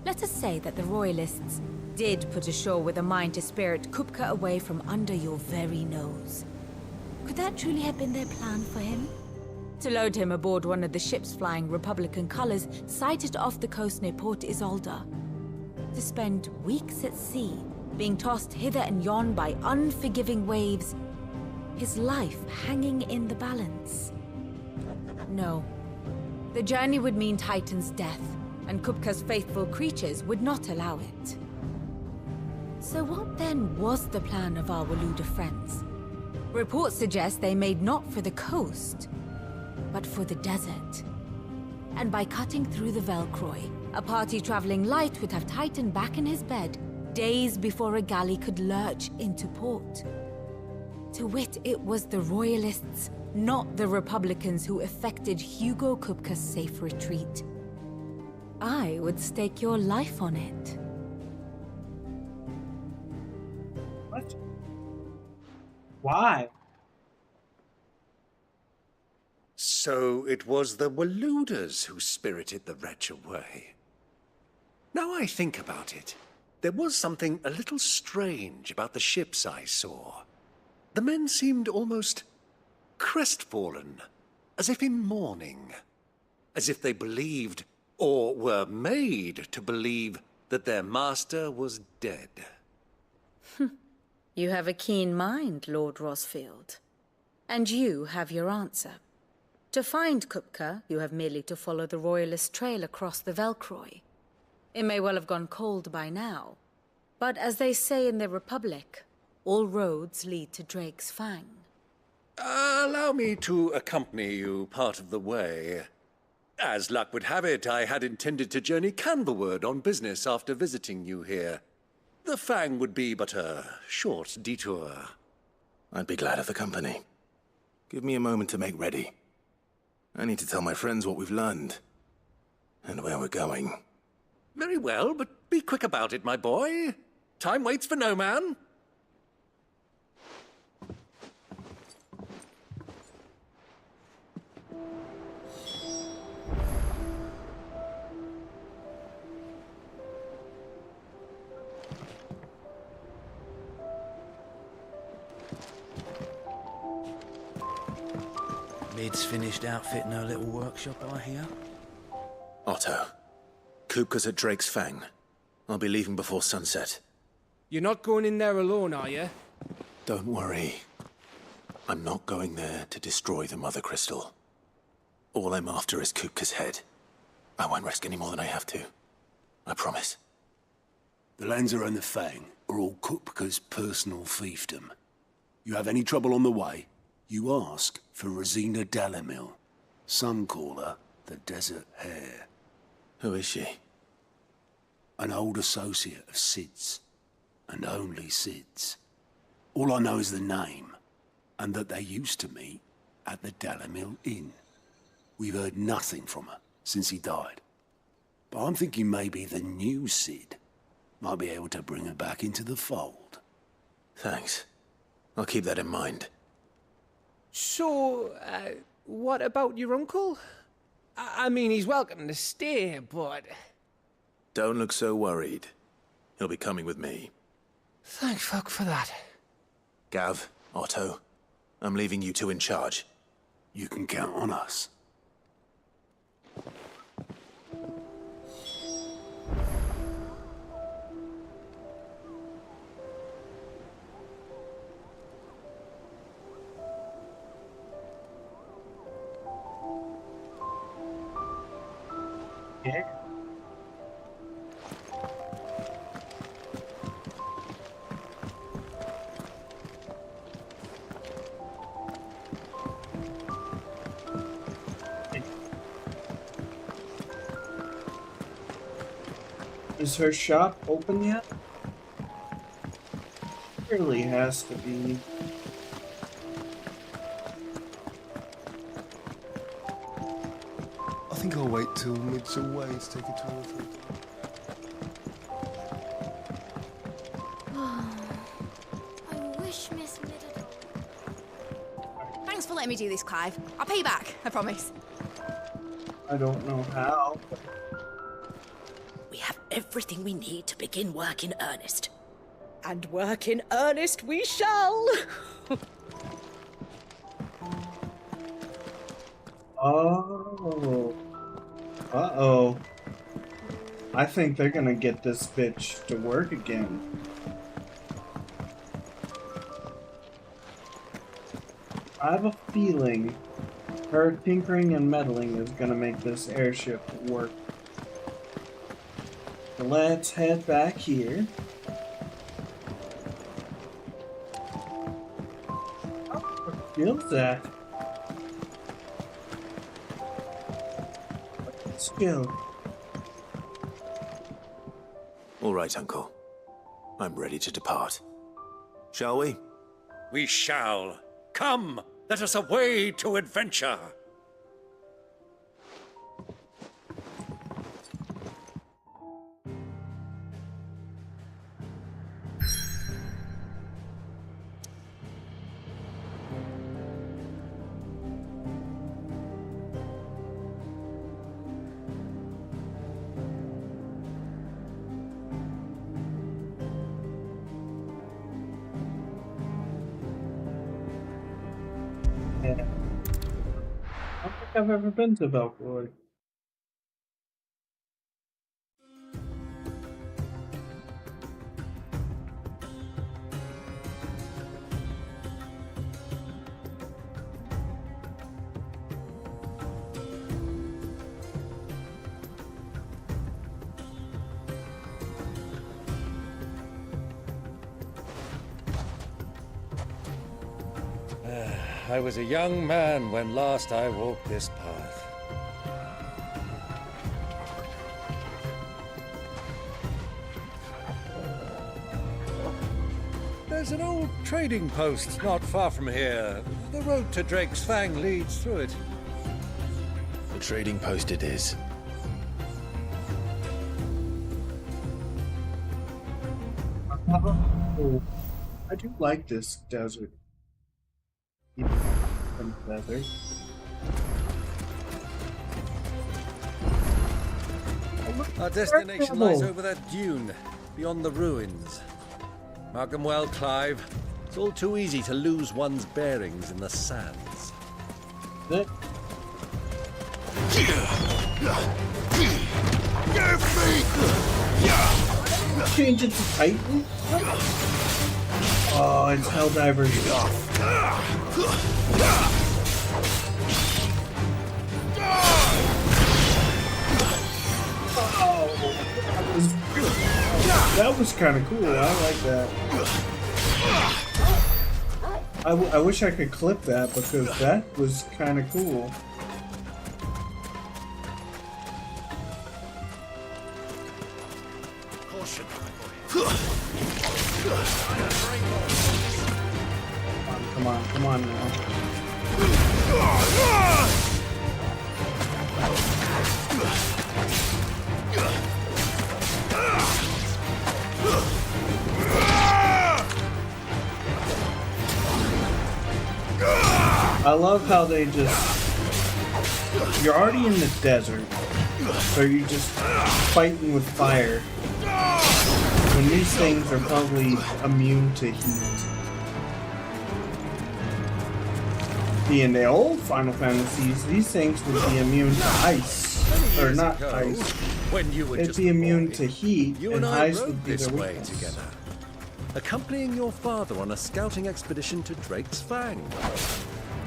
[SPEAKER 17] Let us say that the Royalists did put ashore with a mind to spirit Kupka away from under your very nose. Could that truly have been their plan for him? To load him aboard one of the ships flying Republican colors sighted off the coast near Port Isolde? To spend weeks at sea, being tossed hither and yon by unforgiving waves, his life hanging in the balance? No. The journey would mean Titan's death, and Kupka's faithful creatures would not allow it. So what then was the plan of our Waluda friends? Reports suggest they made not for the coast, but for the desert. And by cutting through the Velcroy, a party traveling light would have Titan back in his bed days before a galley could lurch into port. To wit, it was the Royalists, not the Republicans, who effected Hugo Kupka's safe retreat. I would stake your life on it.
[SPEAKER 1] What? Why?
[SPEAKER 18] So it was the Waludas who spirited the wretch away. Now I think about it, there was something a little strange about the ships I saw. The men seemed almost crestfallen, as if in mourning, as if they believed, or were made to believe, that their master was dead.
[SPEAKER 17] You have a keen mind, Lord Rosfield. And you have your answer. To find Kupka, you have merely to follow the Royalist trail across the Velcroy. It may well have gone cold by now, but as they say in the Republic, all roads lead to Drake's Fang.
[SPEAKER 18] Allow me to accompany you part of the way. As luck would have it, I had intended to journey Canberward on business after visiting you here. The Fang would be but a short detour.
[SPEAKER 5] I'd be glad of the company. Give me a moment to make ready. I need to tell my friends what we've learned, and where we're going.
[SPEAKER 18] Very well, but be quick about it, my boy. Time waits for no man.
[SPEAKER 4] Mid's finished outfitting her little workshop, I hear.
[SPEAKER 5] Otto, Kupka's at Drake's Fang. I'll be leaving before sunset.
[SPEAKER 13] You're not going in there alone, are you?
[SPEAKER 5] Don't worry. I'm not going there to destroy the Mother Crystal. All I'm after is Kupka's head. I won't risk any more than I have to. I promise.
[SPEAKER 20] The Lanza and the Fang are all Kupka's personal fiefdom. You have any trouble on the way, you ask for Rosina Dalamil. Some call her the Desert Hare.
[SPEAKER 5] Who is she?
[SPEAKER 20] An old associate of Sid's, and only Sid's. All I know is the name, and that they used to meet at the Dalamil Inn. We've heard nothing from her since he died. But I'm thinking maybe the new Sid might be able to bring her back into the fold.
[SPEAKER 5] Thanks. I'll keep that in mind.
[SPEAKER 13] So, what about your uncle? I mean, he's welcome to stay, but...
[SPEAKER 5] Don't look so worried. He'll be coming with me.
[SPEAKER 13] Thank fuck for that.
[SPEAKER 5] Gav, Otto, I'm leaving you two in charge.
[SPEAKER 20] You can count on us.
[SPEAKER 1] Yeah. Is her shop open yet? Surely has to be.
[SPEAKER 6] I think I'll wait till Mid's away to take it to her.
[SPEAKER 7] I wish Miss Mid had... Thanks for letting me do this, Clive. I'll pay you back, I promise.
[SPEAKER 1] I don't know how.
[SPEAKER 2] We have everything we need to begin work in earnest. And work in earnest we shall!
[SPEAKER 1] Oh. Uh-oh. I think they're gonna get this bitch to work again. I have a feeling her tinkering and meddling is gonna make this airship work. So let's head back here. What feels that? Still.
[SPEAKER 5] All right, Uncle. I'm ready to depart. Shall we?
[SPEAKER 18] We shall. Come, let us away to adventure.
[SPEAKER 1] Yeah. I don't think I've ever been to Valkyrie.
[SPEAKER 18] I was a young man when last I walked this path. There's an old trading post not far from here. The road to Drake's Fang leads through it.
[SPEAKER 5] The trading post it is.
[SPEAKER 1] Oh, I do like this desert. From desert.
[SPEAKER 18] Our destination lies over that dune, beyond the ruins. Mark them well, Clive. It's all too easy to lose one's bearings in the sands.
[SPEAKER 1] That change it to Titan? Oh, it's Helldivers. That was kind of cool. I like that. I wish I could clip that because that was kind of cool. Come on now. I love how they you're already in the desert, so you're just fighting with fire. When these things are probably immune to heat. In the old Final Fantasies, these things would be immune to ice. Or not ice.
[SPEAKER 18] When you were
[SPEAKER 1] They'd be immune to heat, and ice would be
[SPEAKER 18] this
[SPEAKER 1] their
[SPEAKER 18] way
[SPEAKER 1] weakness.
[SPEAKER 18] together, accompanying your father on a scouting expedition to Drake's Fang.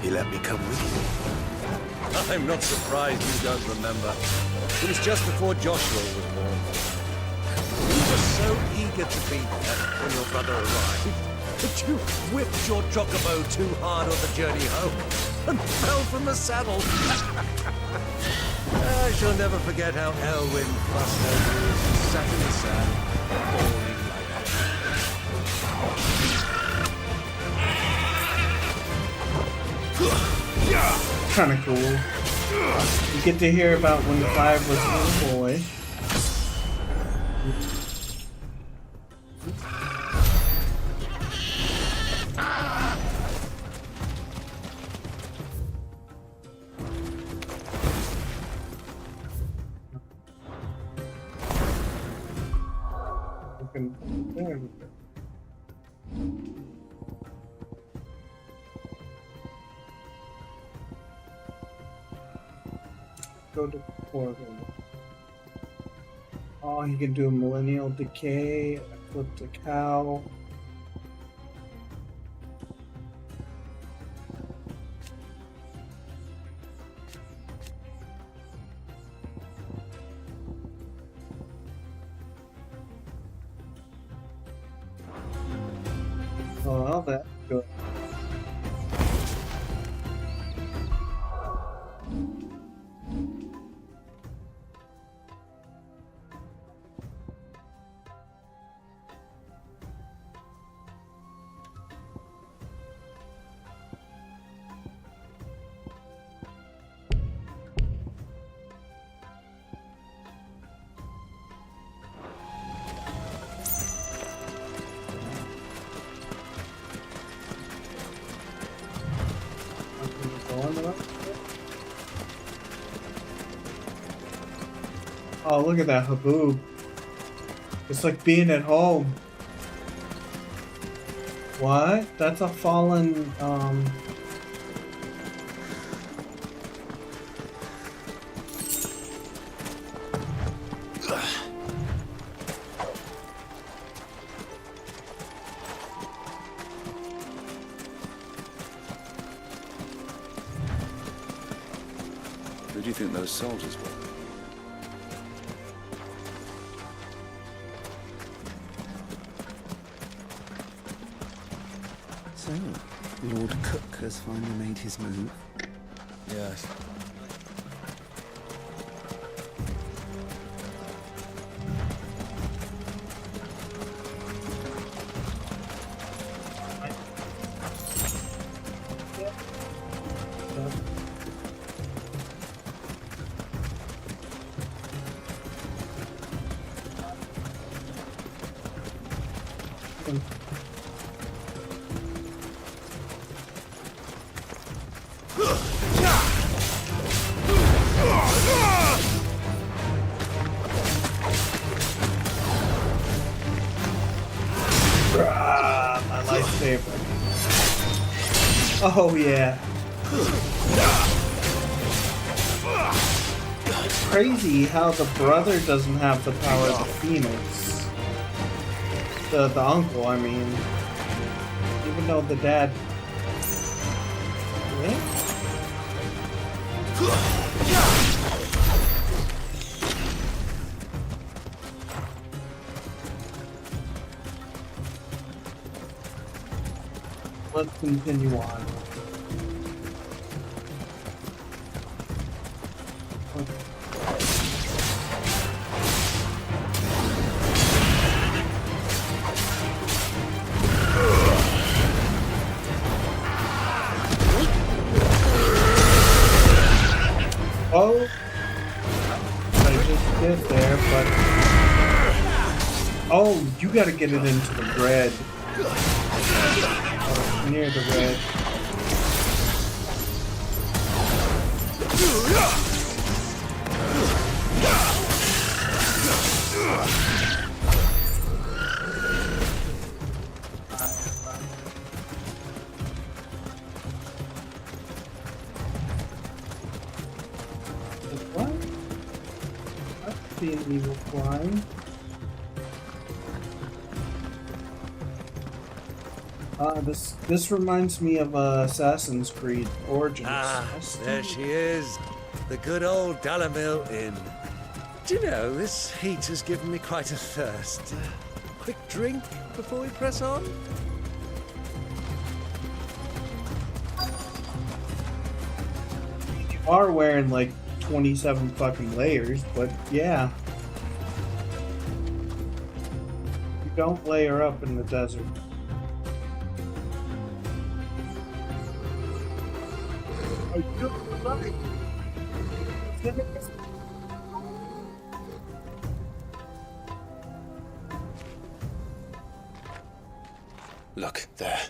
[SPEAKER 20] He let me come with you.
[SPEAKER 18] I'm not surprised you don't remember. It was just before Joshua was born. You were so eager to be there when your brother arrived that you whipped your chocobo too hard on the journey home and fell from the saddle. I shall never forget how Elwyn fussed over you and sat in the sand, bawling like that.
[SPEAKER 1] Kind of cool. You get to hear about when Clive was a little boy. There we go. Go to portal. Oh, he can do a millennial decay, flip the cow. Oh, that's good. Oh, look at that haboob. It's like being at home. What? That's a fallen,
[SPEAKER 5] Who do you think those soldiers were?
[SPEAKER 4] So, Lord Cook has finally made his move.
[SPEAKER 3] Yes.
[SPEAKER 1] my lifesaver. Oh yeah. crazy how the brother doesn't have the power of the Phoenix. The uncle, I mean. Even though the dad... What? Let's continue on. Oh, I just did there, but... Oh, you gotta get it into the red. Near the red. What? That's the evil flying. This reminds me of Assassin's Creed Origins.
[SPEAKER 18] There she is. The good old Dalamil Inn. Do you know, this heat has given me quite a thirst. Quick drink before we press on?
[SPEAKER 1] You are wearing like 27 fucking layers, but yeah. You don't layer up in the desert.
[SPEAKER 5] Look, there.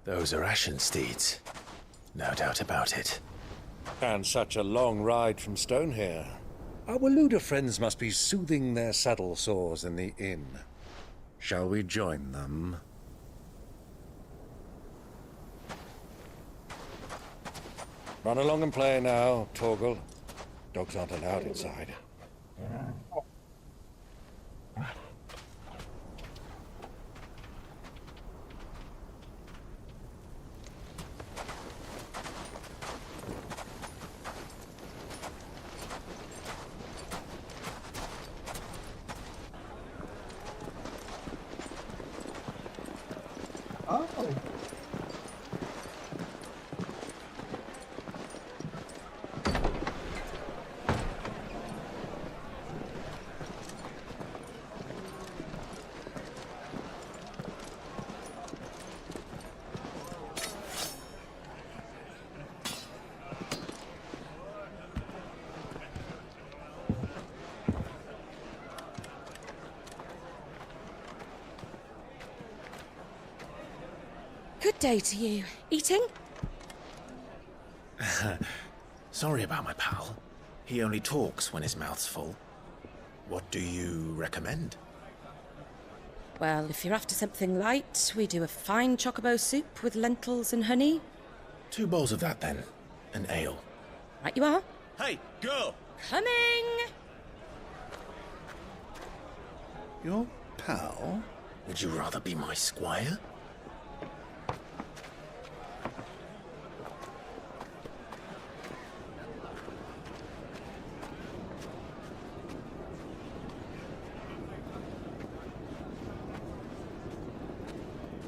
[SPEAKER 5] Those are Ashen steeds. No doubt about it.
[SPEAKER 18] And such a long ride from Stonehair. Our Waluda friends must be soothing their saddle sores in the inn. Shall we join them? Run along and play now, Torgal. Dogs aren't allowed inside.
[SPEAKER 1] Oh.
[SPEAKER 2] Good day to you. Eating?
[SPEAKER 5] Sorry about my pal. He only talks when his mouth's full. What do you recommend?
[SPEAKER 2] Well, if you're after something light, we do a fine chocobo soup with lentils and honey.
[SPEAKER 5] 2 bowls of that, then. An ale.
[SPEAKER 2] Right you are.
[SPEAKER 18] Hey, girl!
[SPEAKER 2] Coming!
[SPEAKER 5] Your pal? Would you rather be my squire?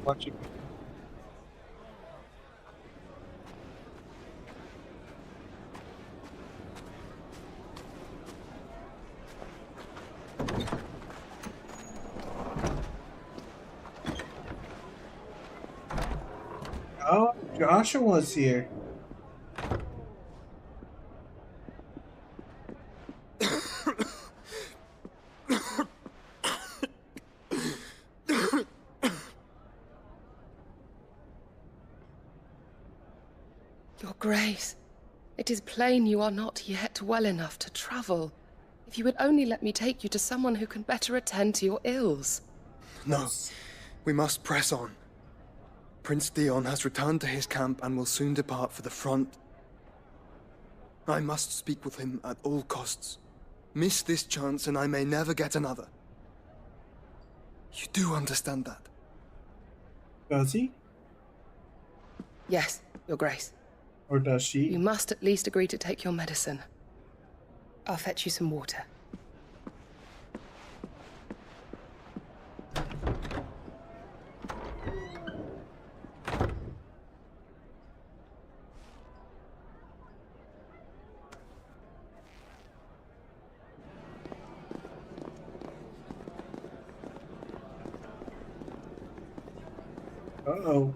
[SPEAKER 1] Watching. Oh, Joshua's here.
[SPEAKER 9] Your Grace, it is plain you are not yet well enough to travel. If you would only let me take you to someone who can better attend to your ills.
[SPEAKER 11] No, we must press on. Prince Theon has returned to his camp and will soon depart for the front. I must speak with him at all costs. Miss this chance and I may never get another. You do understand that?
[SPEAKER 1] Does he?
[SPEAKER 9] Yes, Your Grace.
[SPEAKER 1] Or does she?
[SPEAKER 9] You must at least agree to take your medicine. I'll fetch you some water.
[SPEAKER 1] Uh-oh.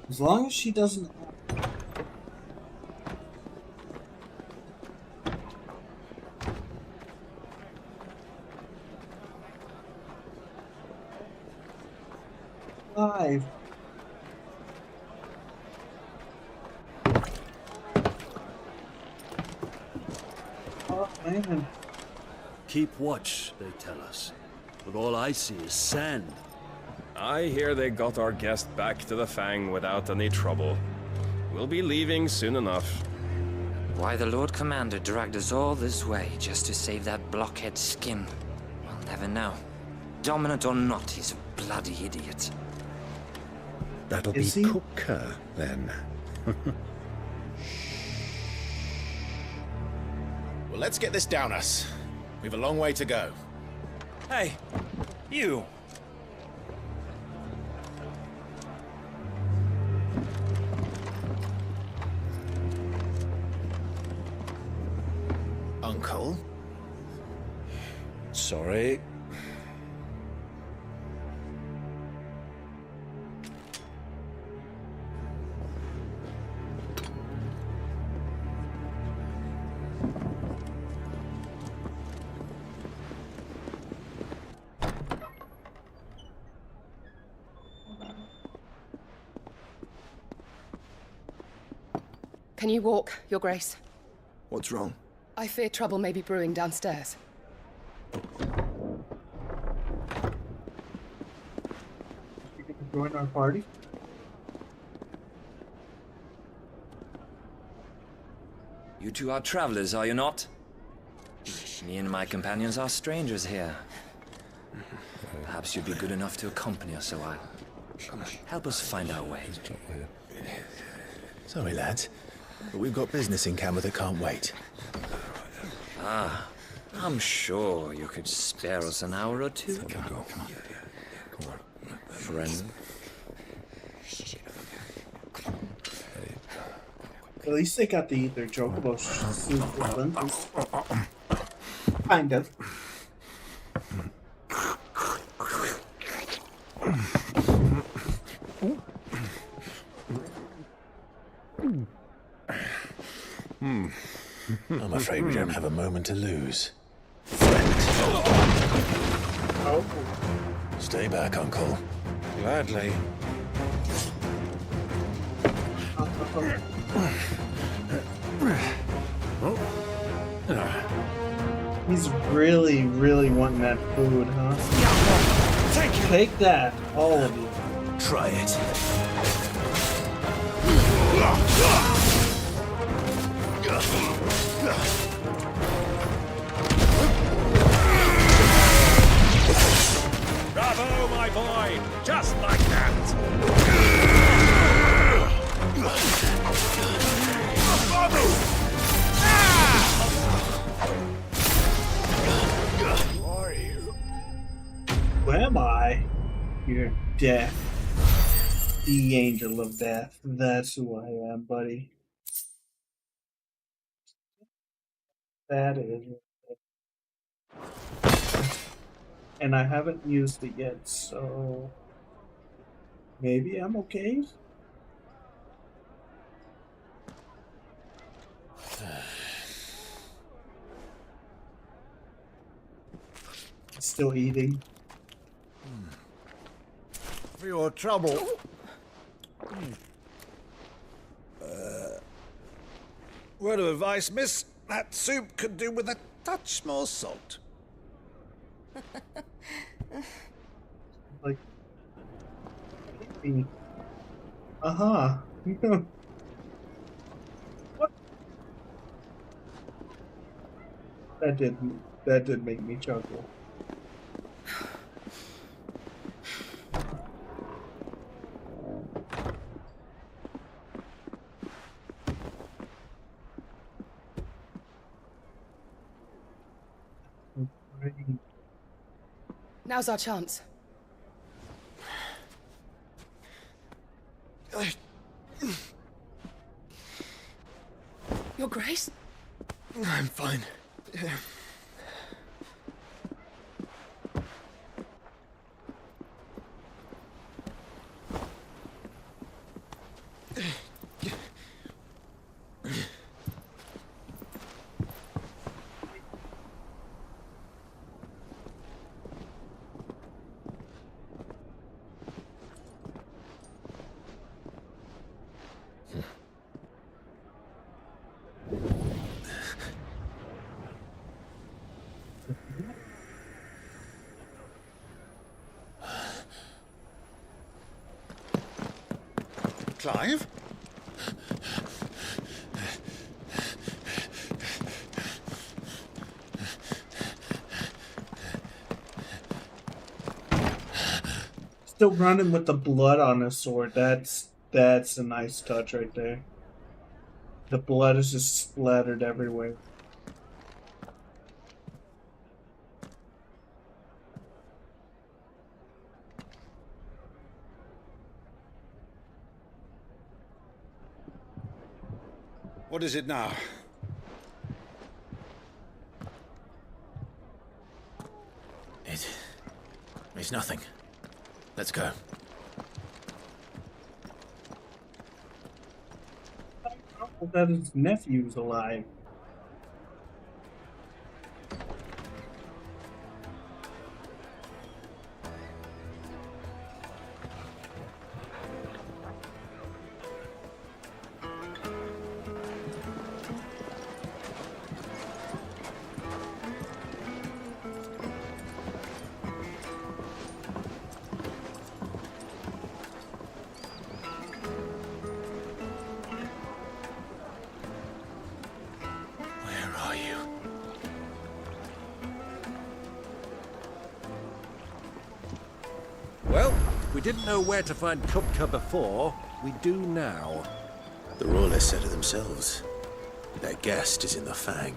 [SPEAKER 1] As long as she doesn't... Live. Oh, man.
[SPEAKER 8] Keep watch, they tell us. But all I see is sand.
[SPEAKER 10] I hear they got our guest back to the Fang without any trouble. We'll be leaving soon enough.
[SPEAKER 23] Why the Lord Commander dragged us all this way just to save that blockhead skin, we'll never know. Dominant or not, he's a bloody idiot.
[SPEAKER 22] That'll be Cooker, then.
[SPEAKER 24] Well, let's get this down us. We've a long way to go.
[SPEAKER 4] Hey, you!
[SPEAKER 24] Uncle?
[SPEAKER 22] Sorry.
[SPEAKER 9] Can you walk, Your Grace?
[SPEAKER 11] What's wrong?
[SPEAKER 9] I fear trouble may be brewing downstairs.
[SPEAKER 1] You can join our party.
[SPEAKER 23] You two are travelers, are you not? Me and my companions are strangers here. Perhaps you'd be good enough to accompany us a while. Help us find our way.
[SPEAKER 5] Sorry, lads, but we've got business in camera that can't wait.
[SPEAKER 23] Ah, I'm sure you could spare us an hour or two. Friend.
[SPEAKER 1] At least they got to eat their chocobo soup with lentils. Kind of.
[SPEAKER 5] I'm afraid we don't have a moment to lose.
[SPEAKER 1] Oh.
[SPEAKER 5] Stay back, Uncle.
[SPEAKER 22] Gladly.
[SPEAKER 1] He's really, really wanting that food, huh? Take that, all of you.
[SPEAKER 24] Try it.
[SPEAKER 10] Bravo, my boy! Just like that!
[SPEAKER 24] Who are you?
[SPEAKER 1] Who am I? You're death. The angel of death. That's who I am, buddy. That is. And I haven't used it yet, so maybe I'm okay. Still eating.
[SPEAKER 24] For your trouble. Word of advice, miss. That soup could do with a touch more salt.
[SPEAKER 1] Like, uh-huh. What? That did make me chuckle.
[SPEAKER 9] Now's our chance. Your Grace?
[SPEAKER 11] I'm fine.
[SPEAKER 24] Clive?
[SPEAKER 1] Still running with the blood on his sword. That's a nice touch right there. The blood is just splattered everywhere.
[SPEAKER 24] What is it now?
[SPEAKER 5] It's nothing. Let's go.
[SPEAKER 1] That his nephew's alive.
[SPEAKER 18] Well, we didn't know where to find Kupka before. We do now.
[SPEAKER 5] The Royalists said it themselves. Their guest is in the Fang.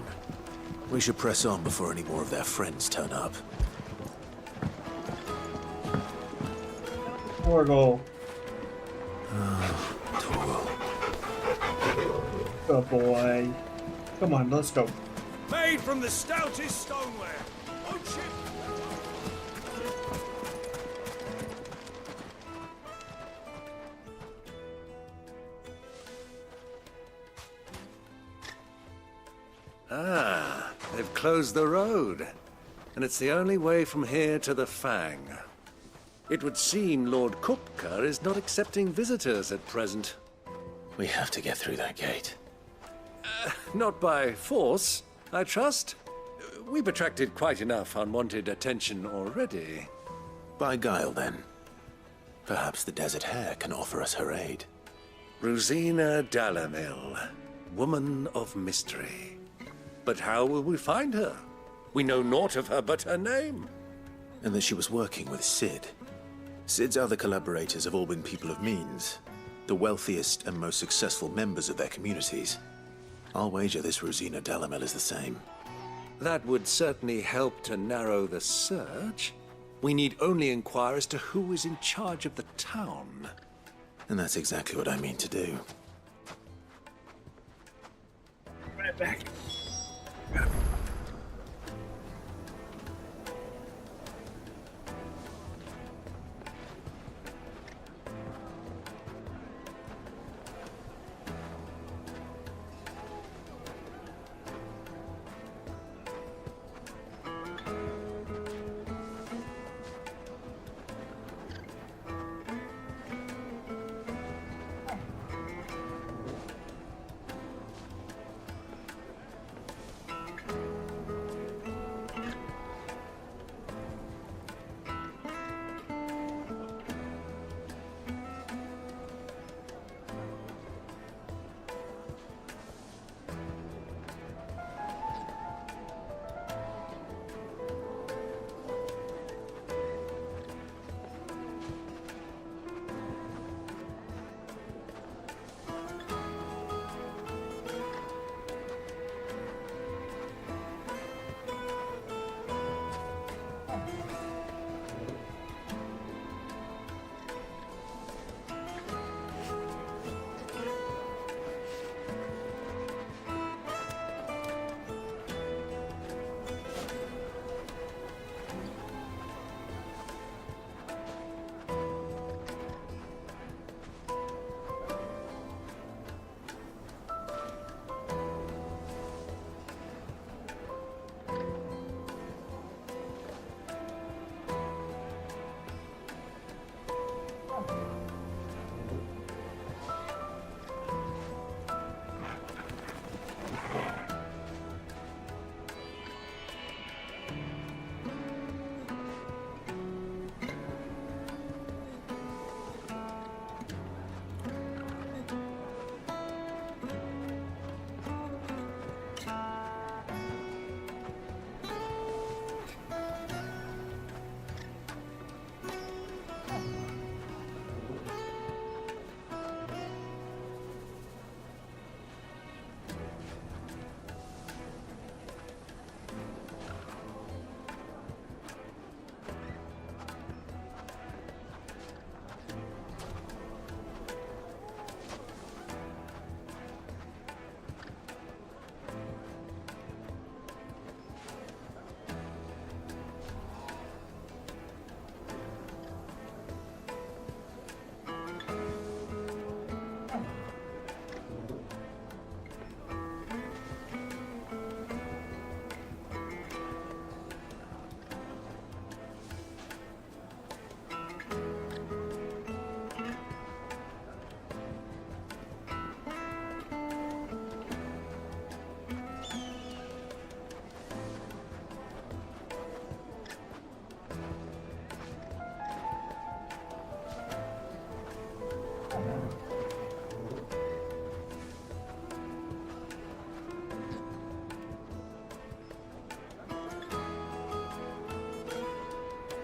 [SPEAKER 5] We should press on before any more of their friends turn up.
[SPEAKER 1] Torgal.
[SPEAKER 5] Torgal.
[SPEAKER 1] Good boy. Come on, let's go.
[SPEAKER 8] Made from the stoutest stoneware. Oh shit!
[SPEAKER 18] Ah, they've closed the road. And it's the only way from here to the Fang. It would seem Lord Kupka is not accepting visitors at present.
[SPEAKER 5] We have to get through that gate.
[SPEAKER 18] Not by force, I trust. We've attracted quite enough unwanted attention already.
[SPEAKER 5] By guile, then. Perhaps the Desert Hare can offer us her aid.
[SPEAKER 18] Rosina Dalamil, woman of mystery. But how will we find her? We know naught of her but her name.
[SPEAKER 5] And that she was working with Sid. Sid's other collaborators have all been people of means, the wealthiest and most successful members of their communities. I'll wager this Rosina Dalamil is the same.
[SPEAKER 18] That would certainly help to narrow the search. We need only inquire as to who is in charge of the town.
[SPEAKER 5] And that's exactly what I mean to do.
[SPEAKER 1] Right back.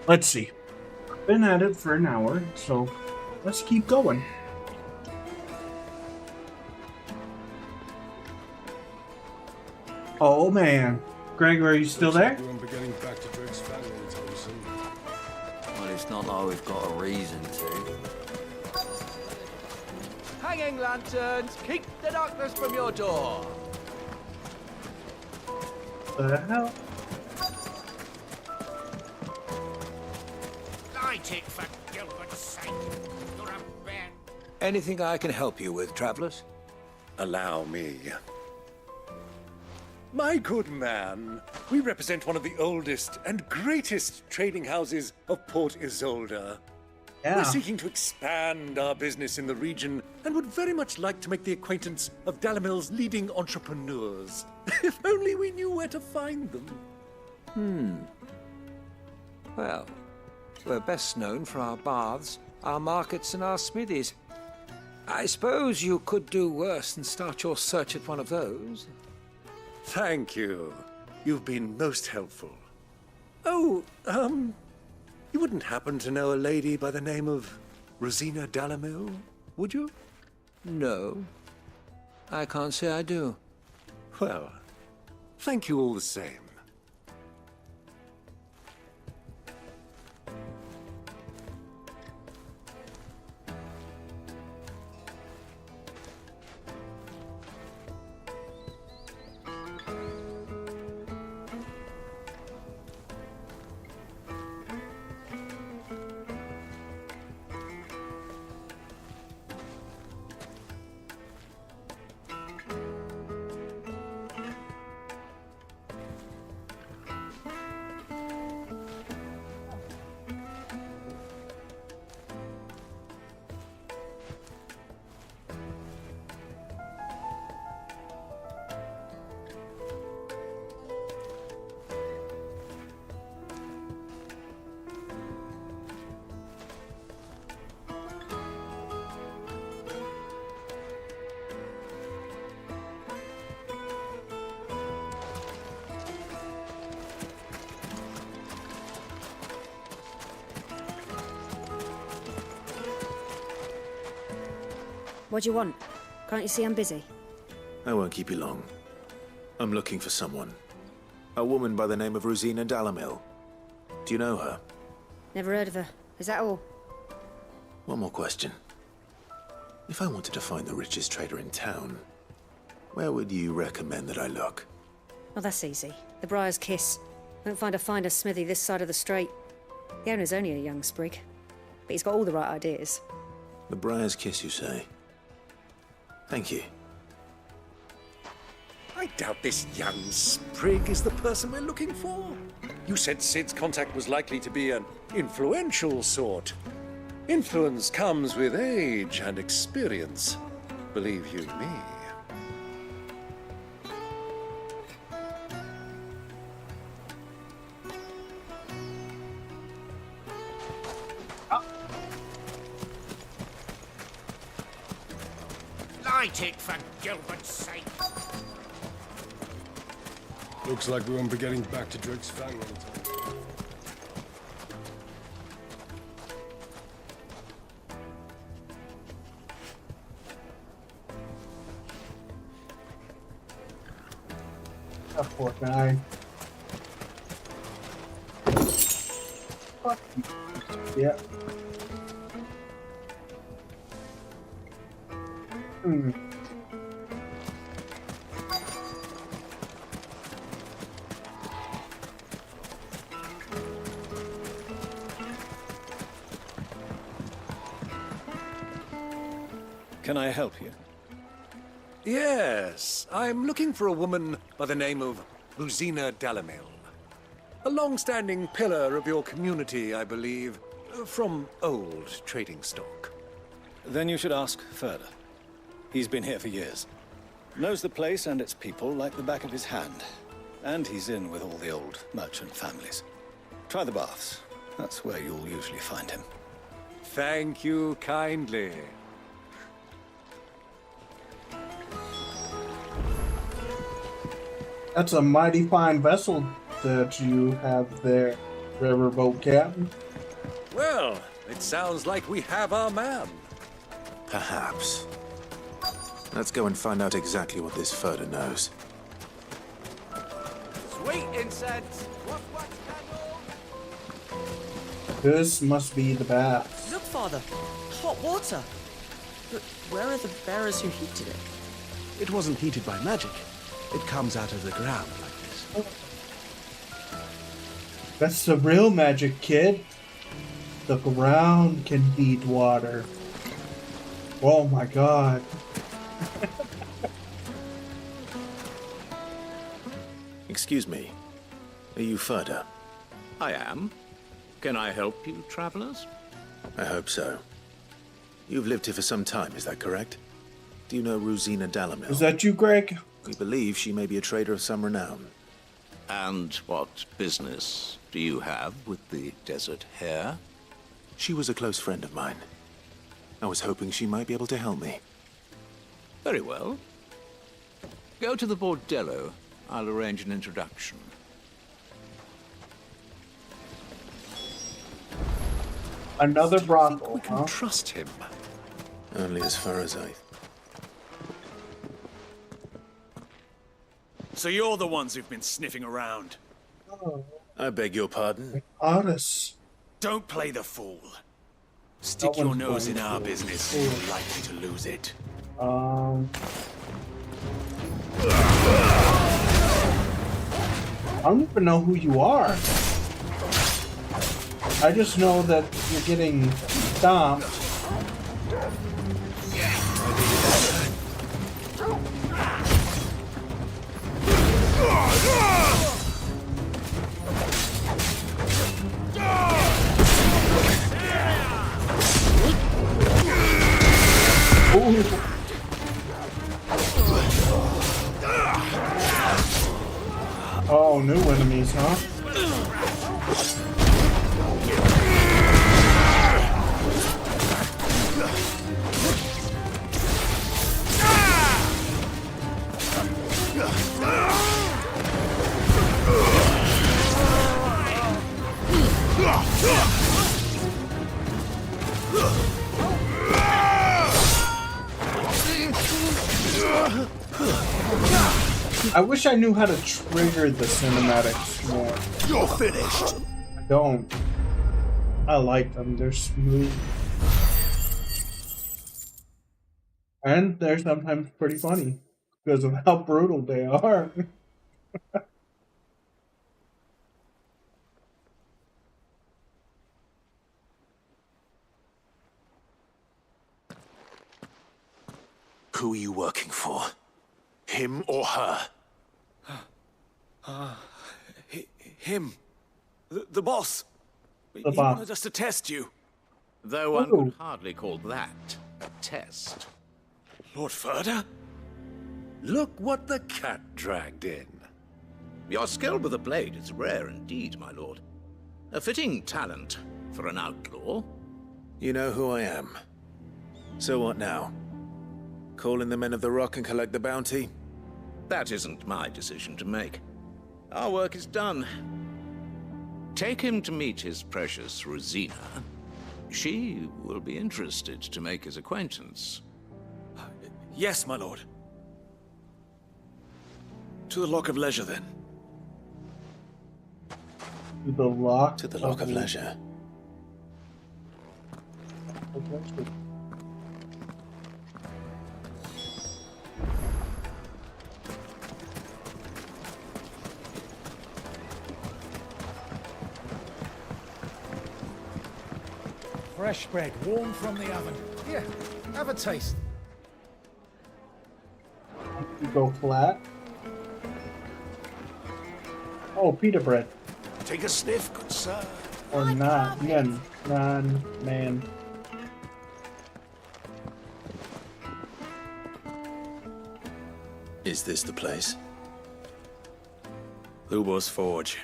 [SPEAKER 1] Let's see. Been at it for an hour, so let's keep going. Oh man. Greg, are you still there?
[SPEAKER 8] We won't be getting back to Drake's family anytime soon.
[SPEAKER 4] Well, it's not like we've got a reason to.
[SPEAKER 13] Hanging lanterns, keep the darkness from your door.
[SPEAKER 1] The hell?
[SPEAKER 14] Light it, for Gilbert's sake. You're a man.
[SPEAKER 20] Anything I can help you with, travelers?
[SPEAKER 18] Allow me. My good man, we represent one of the oldest and greatest trading houses of Port Isolde.
[SPEAKER 1] Yeah.
[SPEAKER 18] We're seeking to expand our business in the region and would very much like to make the acquaintance of Dalamil's leading entrepreneurs. If only we knew where to find them.
[SPEAKER 4] Well, we're best known for our baths, our markets, and our smithies. I suppose you could do worse than start your search at one of those.
[SPEAKER 18] Thank you. You've been most helpful. Oh, you wouldn't happen to know a lady by the name of Rosina Dalamil, would you?
[SPEAKER 4] No. I can't say I do.
[SPEAKER 18] Well, thank you all the same.
[SPEAKER 2] What do you want? Can't you see I'm busy?
[SPEAKER 5] I won't keep you long. I'm looking for someone. A woman by the name of Rosina Dalamil. Do you know her?
[SPEAKER 2] Never heard of her. Is that all?
[SPEAKER 5] One more question. If I wanted to find the richest trader in town, where would you recommend that I look?
[SPEAKER 2] Oh, that's easy. The Briar's Kiss. Won't find a finer smithy this side of the strait. The owner's only a young sprig, but he's got all the right ideas.
[SPEAKER 5] The Briar's Kiss, you say? Thank you.
[SPEAKER 18] I doubt this young sprig is the person we're looking for. You said Sid's contact was likely to be an influential sort. Influence comes with age and experience, believe you me.
[SPEAKER 14] Light it, for Gilbert's sake.
[SPEAKER 6] Looks like we won't be getting back to Drake's Fang anytime.
[SPEAKER 1] That poor guy. Fuck you. Yeah. Hmm.
[SPEAKER 3] Can I help you?
[SPEAKER 18] Yes, I'm looking for a woman by the name of Rosina Dalamil. A long-standing pillar of your community, I believe, from old trading stock.
[SPEAKER 3] Then you should ask further. He's been here for years. Knows the place and its people like the back of his hand. And he's in with all the old merchant families. Try the baths. That's where you'll usually find him.
[SPEAKER 18] Thank you kindly.
[SPEAKER 1] That's a mighty fine vessel that you have there, riverboat captain.
[SPEAKER 18] Well, it sounds like we have our man.
[SPEAKER 5] Perhaps. Let's go and find out exactly what this Furder knows.
[SPEAKER 13] Sweet incense!
[SPEAKER 1] This must be the bath.
[SPEAKER 15] Look, Father. Hot water. But where are the bearers who heated it?
[SPEAKER 16] It wasn't heated by magic. It comes out of the ground like this.
[SPEAKER 1] That's the real magic, kid. The ground can heat water. Oh my god.
[SPEAKER 5] Excuse me. Are you Furder?
[SPEAKER 19] I am. Can I help you, travelers?
[SPEAKER 5] I hope so. You've lived here for some time, is that correct? Do you know Rosina Dalamil?
[SPEAKER 1] Is that you, Greg?
[SPEAKER 5] We believe she may be a trader of some renown.
[SPEAKER 19] And what business do you have with the desert hare?
[SPEAKER 5] She was a close friend of mine. I was hoping she might be able to help me.
[SPEAKER 19] Very well. Go to the bordello. I'll arrange an introduction.
[SPEAKER 1] Another brothel,
[SPEAKER 5] we can trust him. Only as far as I...
[SPEAKER 8] So you're the ones who've been sniffing around.
[SPEAKER 5] I beg your pardon?
[SPEAKER 1] Honest.
[SPEAKER 8] Don't play the fool. Stick your nose in our business, and you're likely to lose it.
[SPEAKER 1] I don't even know who you are. I just know that you're getting stomped. Oh, new enemies, huh? I wish I knew how to trigger the cinematics more.
[SPEAKER 8] You're finished.
[SPEAKER 1] I don't. I like them. They're smooth. And they're sometimes pretty funny because of how brutal they are.
[SPEAKER 5] Who are you working for? Him or her?
[SPEAKER 8] Him. The boss.
[SPEAKER 1] The
[SPEAKER 8] He
[SPEAKER 1] boss.
[SPEAKER 8] wanted us to test you.
[SPEAKER 19] Though one could hardly call that a test.
[SPEAKER 24] Lord Ferda?
[SPEAKER 19] Look what the cat dragged in. Your skill with the blade is rare indeed, my lord. A fitting talent for an outlaw.
[SPEAKER 5] You know who I am. So what now? Call in the Men of the Rock and collect the bounty?
[SPEAKER 19] That isn't my decision to make. Our work is done. Take him to meet his precious Rosina. She will be interested to make his acquaintance.
[SPEAKER 24] Yes, my lord. To the Lock of Leisure, then.
[SPEAKER 1] To the Lock?
[SPEAKER 5] To the Lock of Leisure.
[SPEAKER 8] Fresh bread, warm from the oven. Here, have a taste.
[SPEAKER 1] You go flat. Oh, pita bread.
[SPEAKER 24] Take a sniff, good sir.
[SPEAKER 1] Or not. Man.
[SPEAKER 5] Is this the place?
[SPEAKER 24] Lubor's Forge.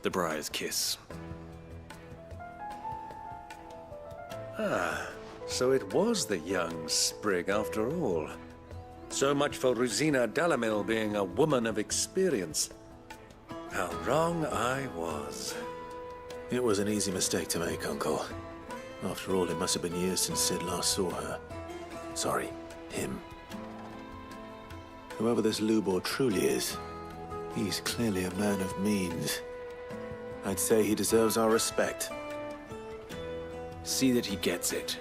[SPEAKER 24] The Briar's Kiss.
[SPEAKER 18] Ah, so it was the young sprig after all. So much for Rosina Dalamil being a woman of experience. How wrong I was.
[SPEAKER 5] It was an easy mistake to make, Uncle. After all, it must have been years since Sid last saw her. Sorry, him. Whoever this Lubor truly is, he's clearly a man of means. I'd say he deserves our respect.
[SPEAKER 24] See that he gets it.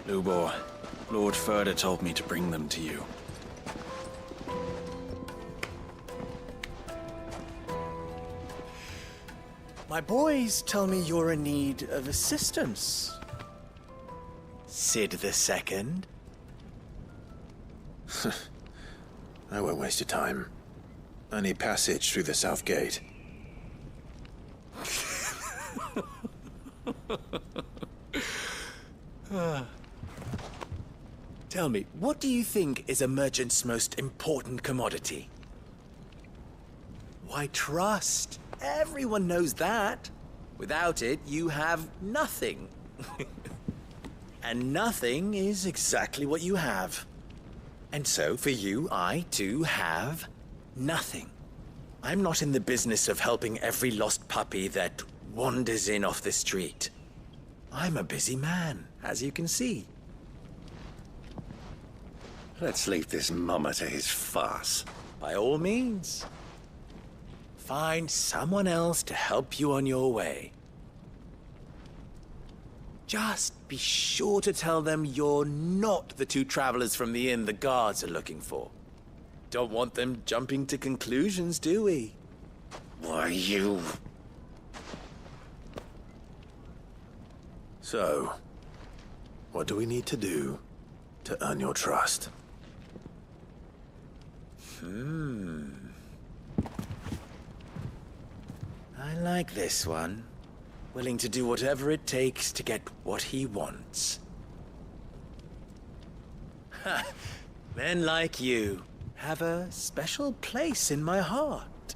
[SPEAKER 24] Lubor, Lord Ferda told me to bring them to you.
[SPEAKER 15] My boys tell me you're in need of assistance. Sid the Second?
[SPEAKER 5] I won't waste your time. I need passage through the south gate.
[SPEAKER 15] Tell me, what do you think is a merchant's most important commodity? Why, trust. Everyone knows that. Without it, you have nothing. And nothing is exactly what you have. And so, for you, I, too, have nothing. I'm not in the business of helping every lost puppy that wanders in off the street. I'm a busy man, as you can see.
[SPEAKER 18] Let's leave this mummer to his farce.
[SPEAKER 15] By all means. Find someone else to help you on your way. Just be sure to tell them you're not the two travelers from the inn the guards are looking for. Don't want them jumping to conclusions, do we?
[SPEAKER 18] Why, you...
[SPEAKER 5] So, what do we need to do to earn your trust?
[SPEAKER 15] I like this one. Willing to do whatever it takes to get what he wants. Ha! Men like you have a special place in my heart.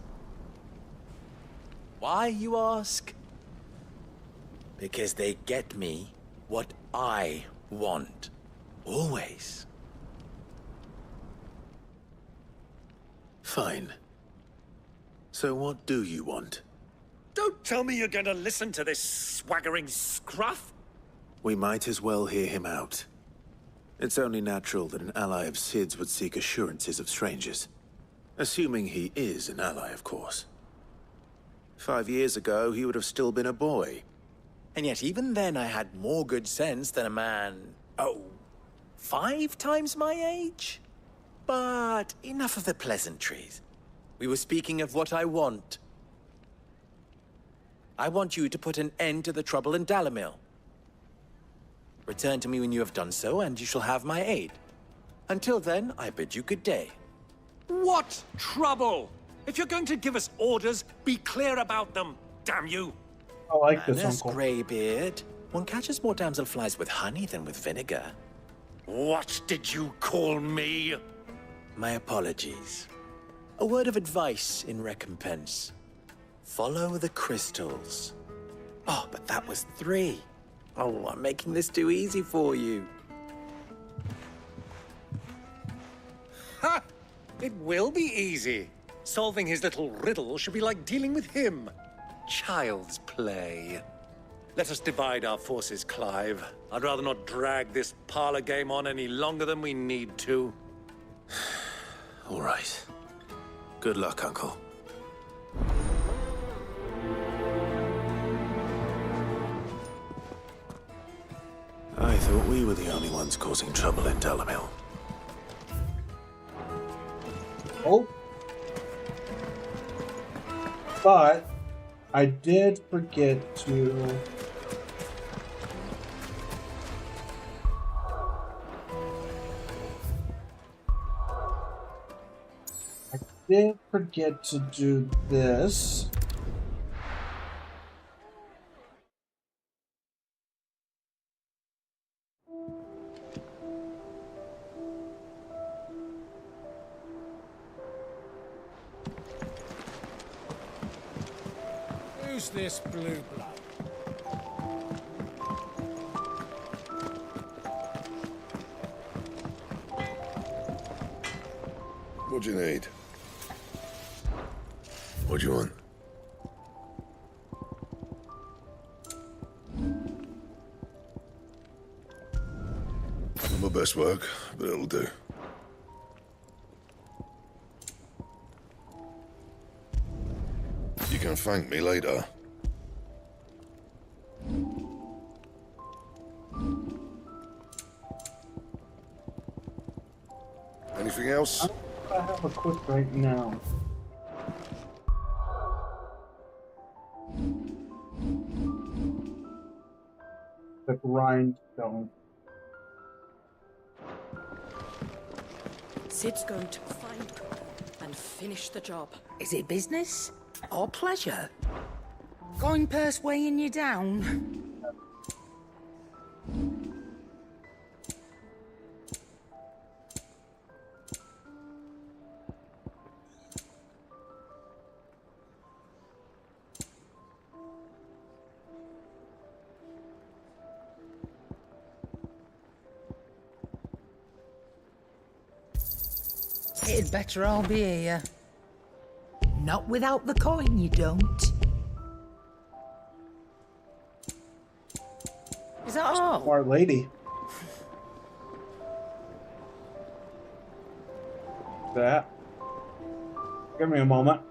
[SPEAKER 15] Why, you ask? Because they get me what I want. Always.
[SPEAKER 5] Fine. So what do you want?
[SPEAKER 18] Don't tell me you're going to listen to this swaggering scruff!
[SPEAKER 5] We might as well hear him out. It's only natural that an ally of Sid's would seek assurances of strangers. Assuming he is an ally, of course. 5 years ago, he would have still been a boy.
[SPEAKER 15] And yet even then I had more good sense than a man, 5 times my age? But enough of the pleasantries. We were speaking of what I want. I want you to put an end to the trouble in Dalamil. Return to me when you have done so, and you shall have my aid. Until then, I bid you good day.
[SPEAKER 18] What trouble? If you're going to give us orders, be clear about them, damn you.
[SPEAKER 1] I like this,
[SPEAKER 15] Manners,
[SPEAKER 1] Uncle.
[SPEAKER 15] Greybeard. One catches more damselflies with honey than with vinegar.
[SPEAKER 18] What did you call me?
[SPEAKER 15] My apologies. A word of advice in recompense. Follow the crystals. Oh, but that was 3. Oh, I'm making this too easy for you.
[SPEAKER 18] Ha! It will be easy. Solving his little riddle should be like dealing with him. Child's play. Let us divide our forces, Clive. I'd rather not drag this parlor game on any longer than we need to.
[SPEAKER 5] All right. Good luck, Uncle. I thought we were the only ones causing trouble in Delamil.
[SPEAKER 1] Oh. But I did forget to... did forget to do this.
[SPEAKER 14] Who's this blue blood?
[SPEAKER 6] What do you need? What do you want? Not my best work, but it'll do. You can thank me later. Anything else?
[SPEAKER 1] I have a quick right now. The grindstone.
[SPEAKER 7] Sid's going to find Cooper and finish the job.
[SPEAKER 12] Is it business or pleasure? Coin purse weighing you down? It'd better all be here. Not without the coin, you don't. Is that all?
[SPEAKER 1] Smart lady. That. Give me a moment.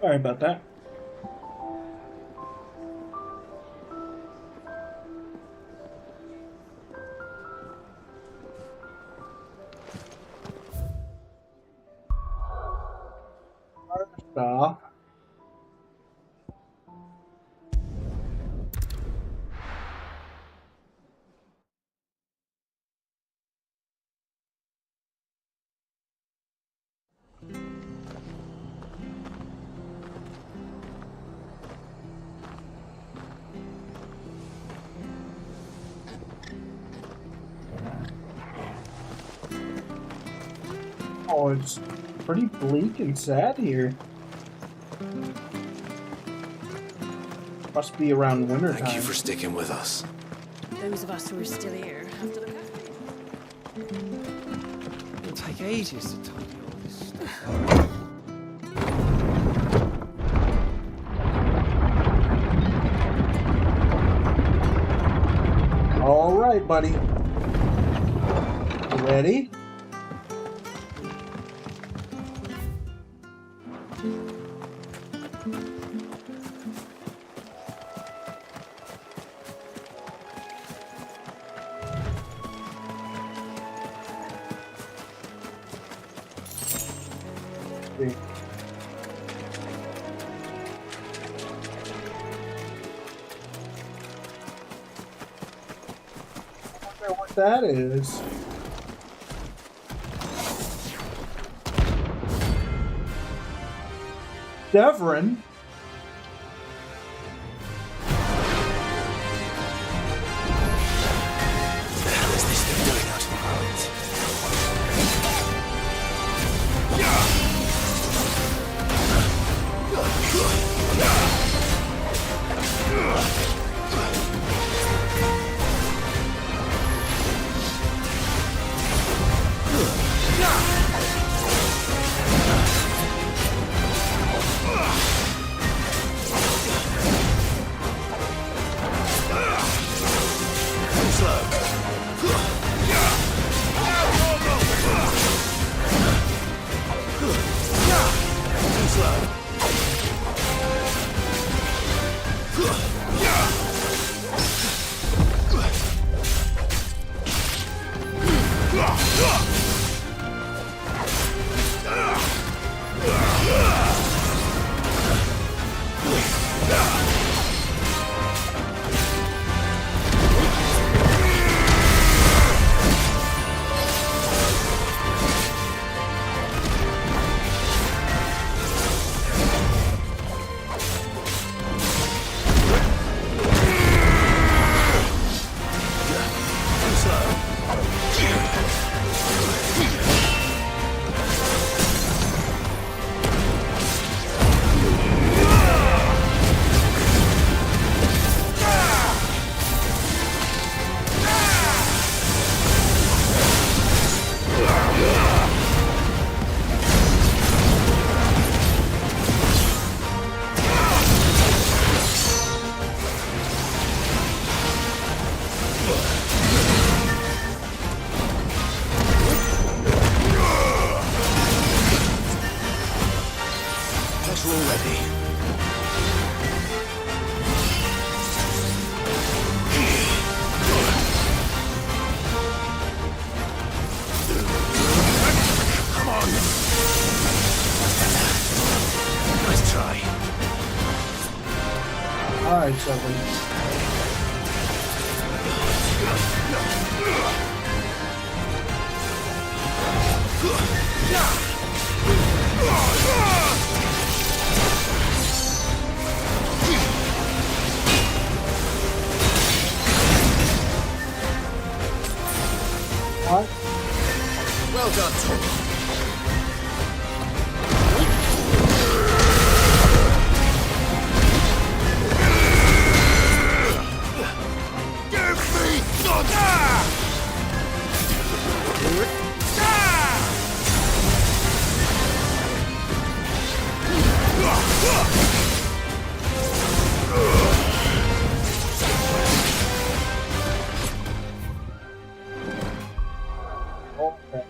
[SPEAKER 1] Sorry about that. First off, oh, it's pretty bleak and sad here. Must be around winter time.
[SPEAKER 5] Thank you for sticking with us.
[SPEAKER 2] Those of us who are still here have to look after you.
[SPEAKER 13] It'll take ages to tidy all this stuff.
[SPEAKER 1] All right, buddy. You ready? wonder what that is. Devrin? Alright, Shelby. What?
[SPEAKER 15] Well done.
[SPEAKER 1] Okay.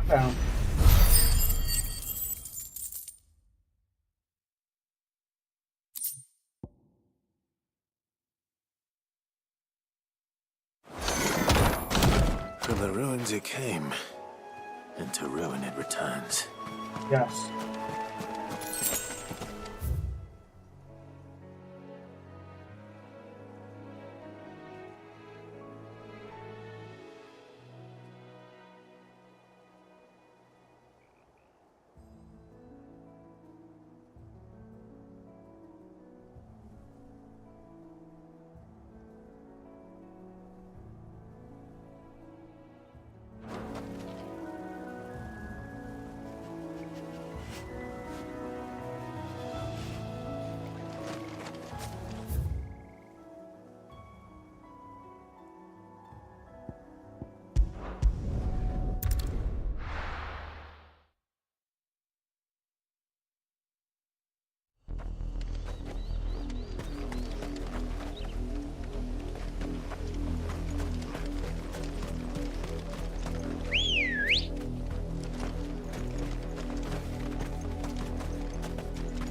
[SPEAKER 1] Down.
[SPEAKER 5] From the ruins it came, and to ruin it returns.
[SPEAKER 1] Yes.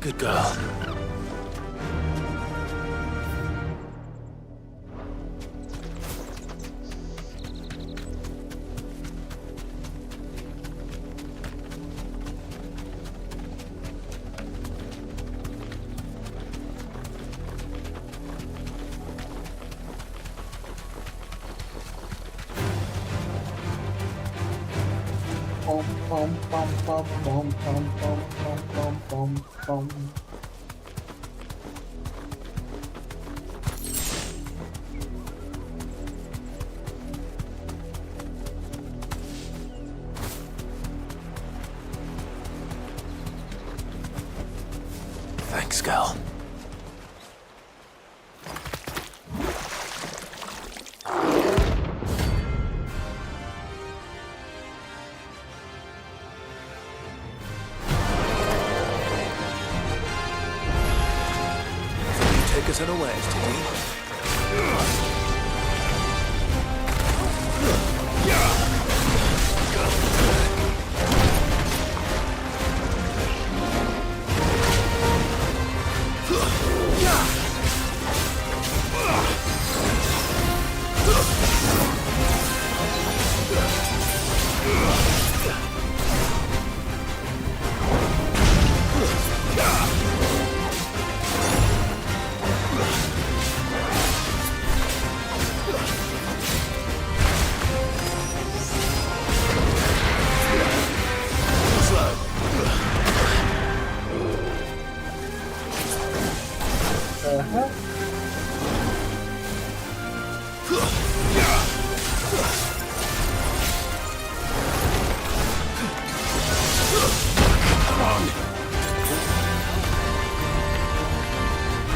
[SPEAKER 5] Good girl.
[SPEAKER 1] Bum, bum, bum, bum, bum, bum, bum, bum, bum, bum.
[SPEAKER 5] Thanks, girl. Take us unawares, did he?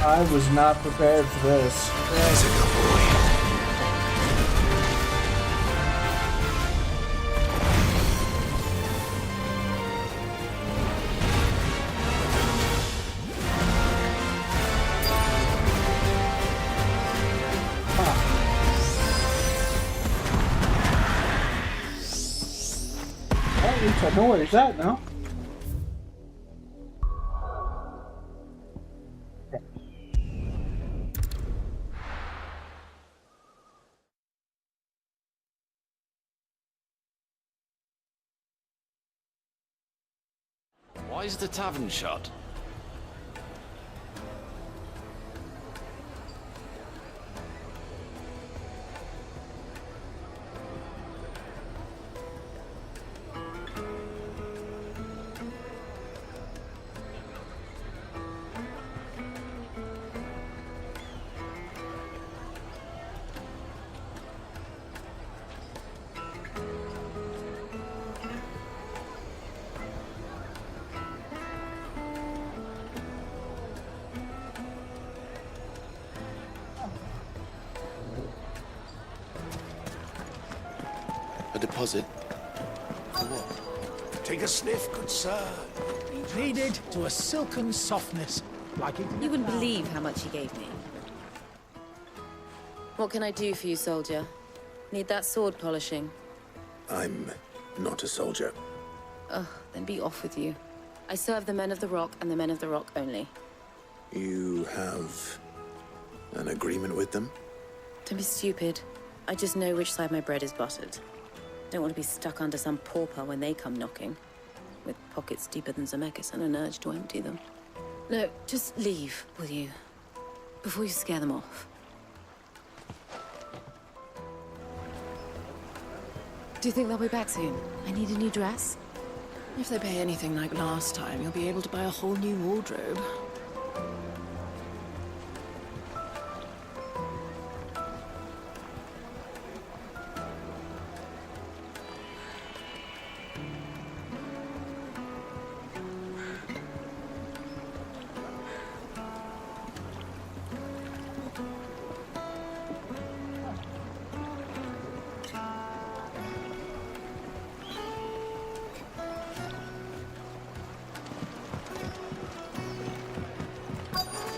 [SPEAKER 1] I was not prepared for this.
[SPEAKER 5] There's a good boy.
[SPEAKER 1] At least I know where he's at now.
[SPEAKER 17] Why is the tavern shut?
[SPEAKER 5] A deposit? For what?
[SPEAKER 14] Take a sniff, good sir. Kneaded to a silken softness, like it.
[SPEAKER 21] You wouldn't believe how much he gave me. What can I do for you, soldier? Need that sword polishing?
[SPEAKER 5] I'm not a soldier.
[SPEAKER 21] Ugh, then be off with you. I serve the men of the Rock and the men of the Rock only.
[SPEAKER 5] You have an agreement with them?
[SPEAKER 21] Don't be stupid. I just know which side my bread is buttered. Don't want to be stuck under some pauper when they come knocking. With pockets deeper than Zemeckis and an urge to empty them. No, just leave, will you? Before you scare them off. Do you think they'll be back soon? I need a new dress.
[SPEAKER 7] If they pay anything like last time, you'll be able to buy a whole new wardrobe.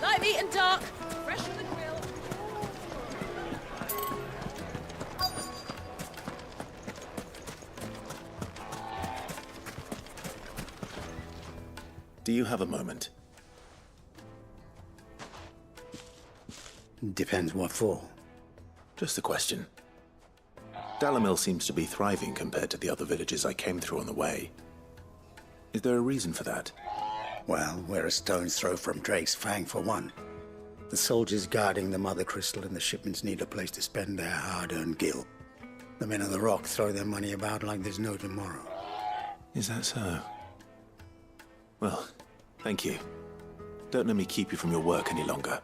[SPEAKER 21] Light, meat and dark. Fresh from the grill.
[SPEAKER 5] Do you have a moment?
[SPEAKER 10] Depends what for.
[SPEAKER 5] Just a question. Dalamil seems to be thriving compared to the other villages I came through on the way. Is there a reason for that?
[SPEAKER 10] Well, we're a stone's throw from Drake's Fang, for one. The soldiers guarding the Mother Crystal and the shipments need a place to spend their hard-earned gil. The men of the Rock throw their money about like there's no tomorrow.
[SPEAKER 5] Is that so? Well, thank you. Don't let me keep you from your work any longer.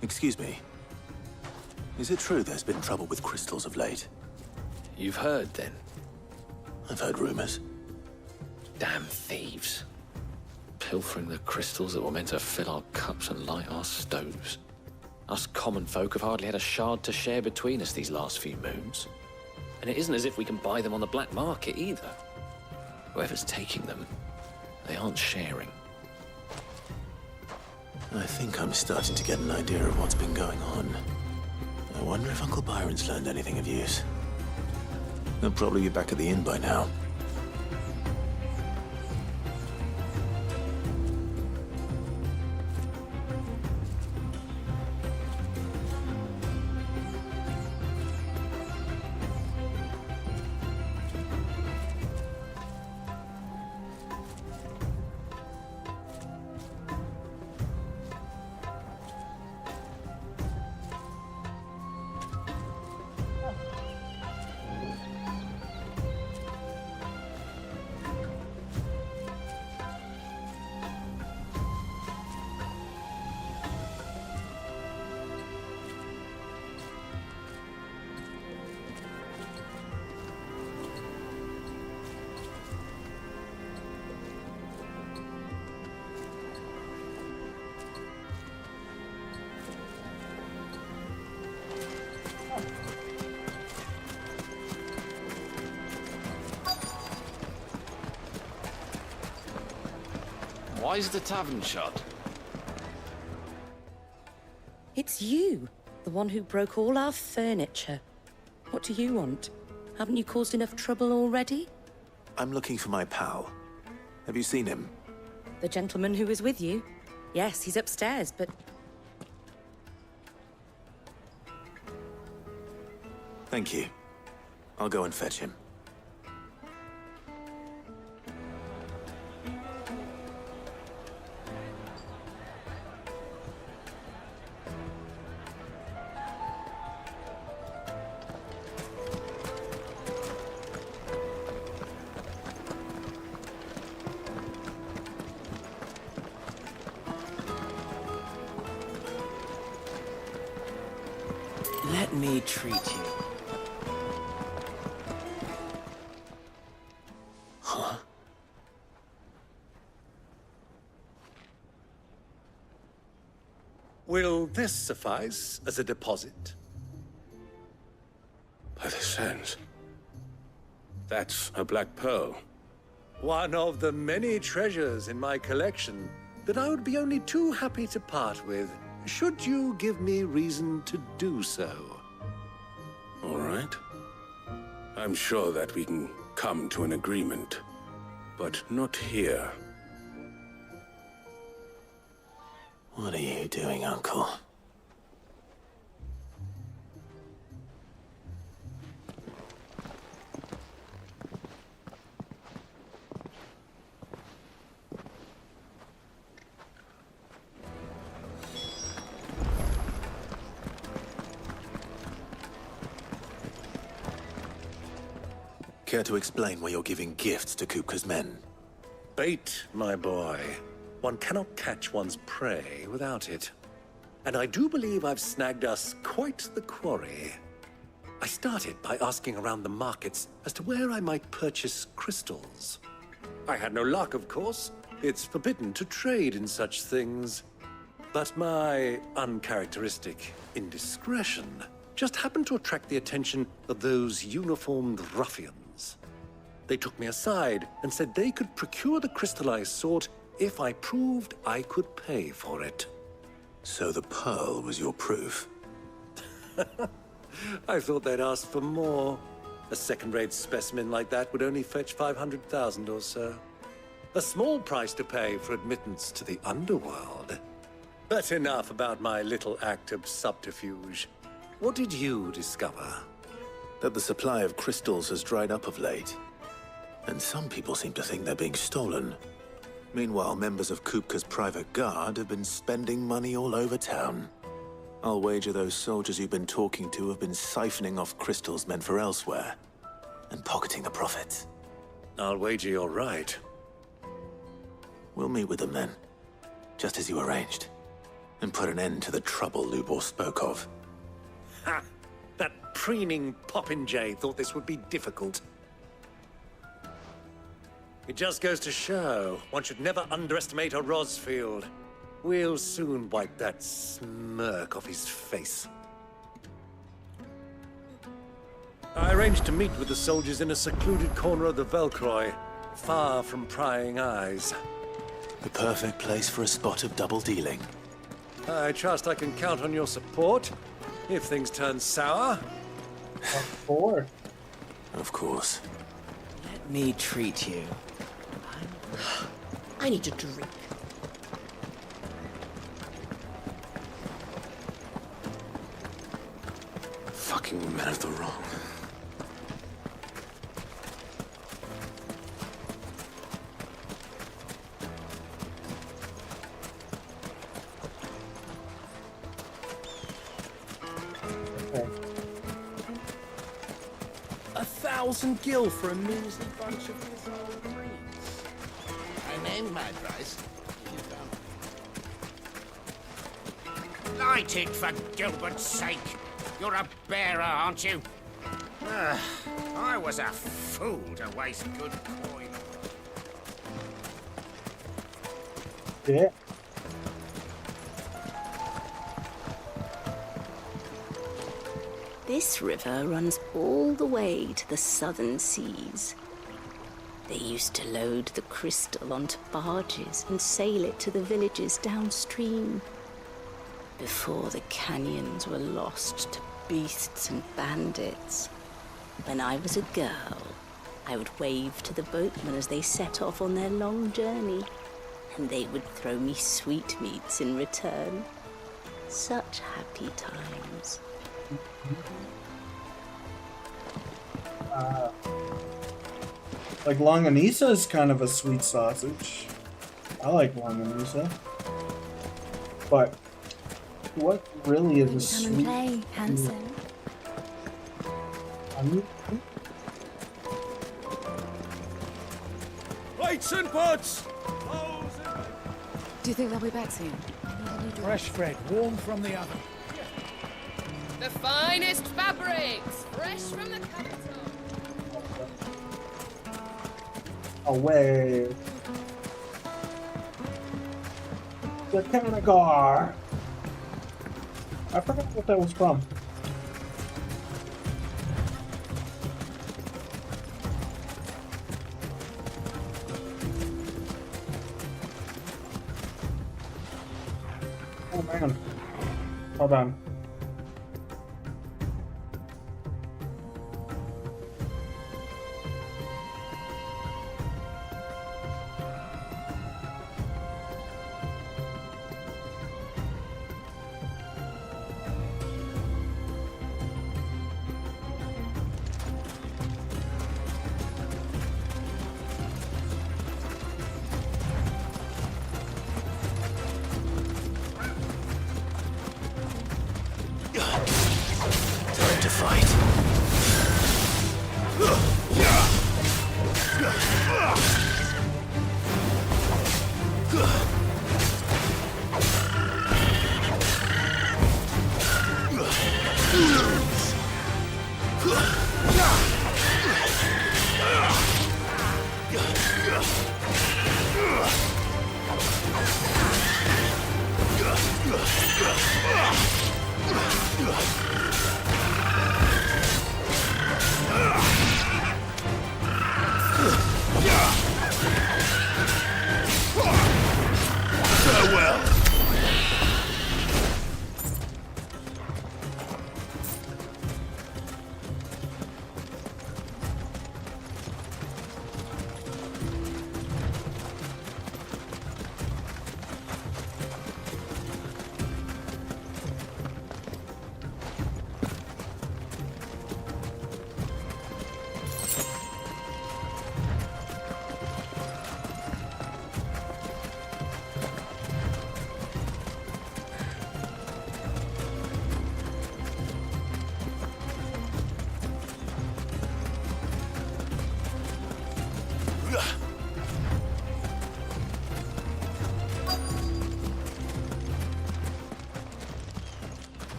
[SPEAKER 5] Excuse me. Is it true there's been trouble with crystals of late?
[SPEAKER 17] You've heard, then?
[SPEAKER 5] I've heard rumors.
[SPEAKER 17] Damn thieves. Pilfering the crystals that were meant to fill our cups and light our stoves. Us common folk have hardly had a shard to share between us these last few moons. And it isn't as if we can buy them on the black market, either. Whoever's taking them, they aren't sharing.
[SPEAKER 5] I think I'm starting to get an idea of what's been going on. I wonder if Uncle Byron's learned anything of use. They'll probably be back at the inn by now.
[SPEAKER 17] Why is the tavern shut?
[SPEAKER 2] It's you, the one who broke all our furniture. What do you want? Haven't you caused enough trouble already?
[SPEAKER 5] I'm looking for my pal. Have you seen him?
[SPEAKER 2] The gentleman who was with you? Yes, he's upstairs, but...
[SPEAKER 5] Thank you. I'll go and fetch him.
[SPEAKER 12] Let me treat you.
[SPEAKER 5] Huh?
[SPEAKER 18] Will this suffice as a deposit?
[SPEAKER 6] By the sands. That's a black pearl.
[SPEAKER 18] One of the many treasures in my collection that I would be only too happy to part with, should you give me reason to do so.
[SPEAKER 6] All right. I'm sure that we can come to an agreement, but not here.
[SPEAKER 5] What are you doing, Uncle? Care to explain why you're giving gifts to Kupka's men?
[SPEAKER 18] Bait, my boy. One cannot catch one's prey without it. And I do believe I've snagged us quite the quarry. I started by asking around the markets as to where I might purchase crystals. I had no luck, of course. It's forbidden to trade in such things. But my uncharacteristic indiscretion just happened to attract the attention of those uniformed ruffians. They took me aside and said they could procure the crystal I sought if I proved I could pay for it.
[SPEAKER 5] So the pearl was your proof?
[SPEAKER 18] I thought they'd ask for more. A second-rate specimen like that would only fetch 500,000 or so. A small price to pay for admittance to the underworld. But enough about my little act of subterfuge. What did you discover?
[SPEAKER 5] That the supply of crystals has dried up of late. And some people seem to think they're being stolen. Meanwhile, members of Kupka's private guard have been spending money all over town. I'll wager those soldiers you've been talking to have been siphoning off crystals meant for elsewhere, and pocketing the profits.
[SPEAKER 18] I'll wager you're right.
[SPEAKER 5] We'll meet with them then, just as you arranged, and put an end to the trouble Lubor spoke of.
[SPEAKER 18] Ha! That preening popinjay thought this would be difficult. It just goes to show, one should never underestimate a Rosfield. We'll soon wipe that smirk off his face. I arranged to meet with the soldiers in a secluded corner of the Velcroy, far from prying eyes.
[SPEAKER 5] The perfect place for a spot of double dealing.
[SPEAKER 18] I trust I can count on your support, if things turn sour.
[SPEAKER 5] Of course.
[SPEAKER 12] Let me treat you. I need a drink.
[SPEAKER 6] Fucking men of the wrong.
[SPEAKER 1] Okay.
[SPEAKER 14] 1,000 gil for a measly bunch of his old greens.
[SPEAKER 8] I named my price. Light it, for Gilbert's sake. You're a bearer, aren't you? I was a fool to waste good coin.
[SPEAKER 1] Yeah.
[SPEAKER 9] This river runs all the way to the southern seas. They used to load the crystal onto barges and sail it to the villages downstream. Before the canyons were lost to beasts and bandits. When I was a girl, I would wave to the boatmen as they set off on their long journey, and they would throw me sweetmeats in return. Such happy times.
[SPEAKER 1] Like longanisa is kind of a sweet sausage. I like longanisa. But what really is a
[SPEAKER 9] Come
[SPEAKER 1] sweet?
[SPEAKER 9] and play, handsome.
[SPEAKER 8] Plates and pots!
[SPEAKER 7] Do you think they'll be back soon?
[SPEAKER 14] Fresh bread, warm from the oven.
[SPEAKER 11] The finest fabrics, fresh from the capital.
[SPEAKER 1] Away. The Kanagar. I forgot what that was from. Oh man. Hold on.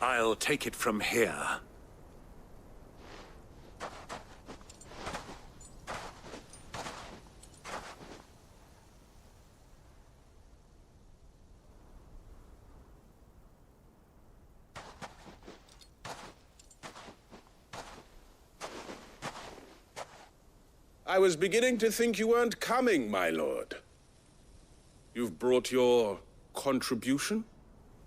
[SPEAKER 18] I'll take it from here.
[SPEAKER 6] I was beginning to think you weren't coming, my lord. You've brought your contribution?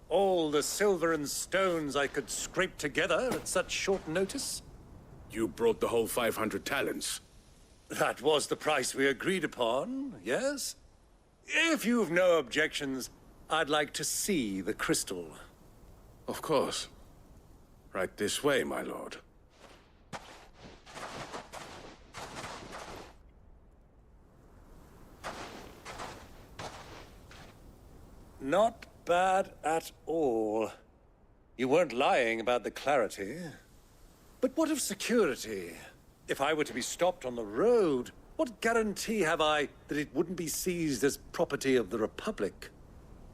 [SPEAKER 18] All the silver and stones I could scrape together at such short notice?
[SPEAKER 6] You brought the whole 500 talents.
[SPEAKER 18] That was the price we agreed upon, yes? If you've no objections, I'd like to see the crystal.
[SPEAKER 6] Of course. Right this way, my lord.
[SPEAKER 18] Not bad at all. You weren't lying about the clarity. But what of security? If I were to be stopped on the road, what guarantee have I that it wouldn't be seized as property of the Republic?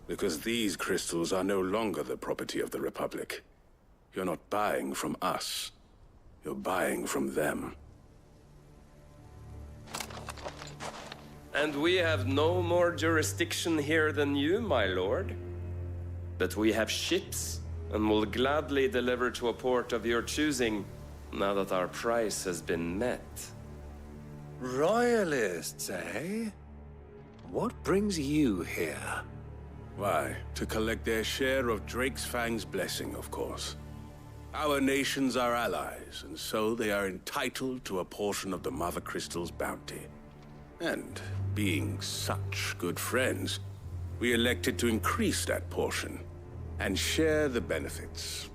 [SPEAKER 6] Because these crystals are no longer the property of the Republic. You're not buying from us. You're buying from them.
[SPEAKER 4] And we have no more jurisdiction here than you, my lord. But we have ships, and will gladly deliver to a port of your choosing, now that our price has been met.
[SPEAKER 18] Royalists, eh? What brings you here?
[SPEAKER 6] Why, to collect their share of Drake's Fang's blessing, of course. Our nations are allies, and so they are entitled to a portion of the Mother Crystal's bounty. And being such good friends, we elected to increase that portion and share the benefits.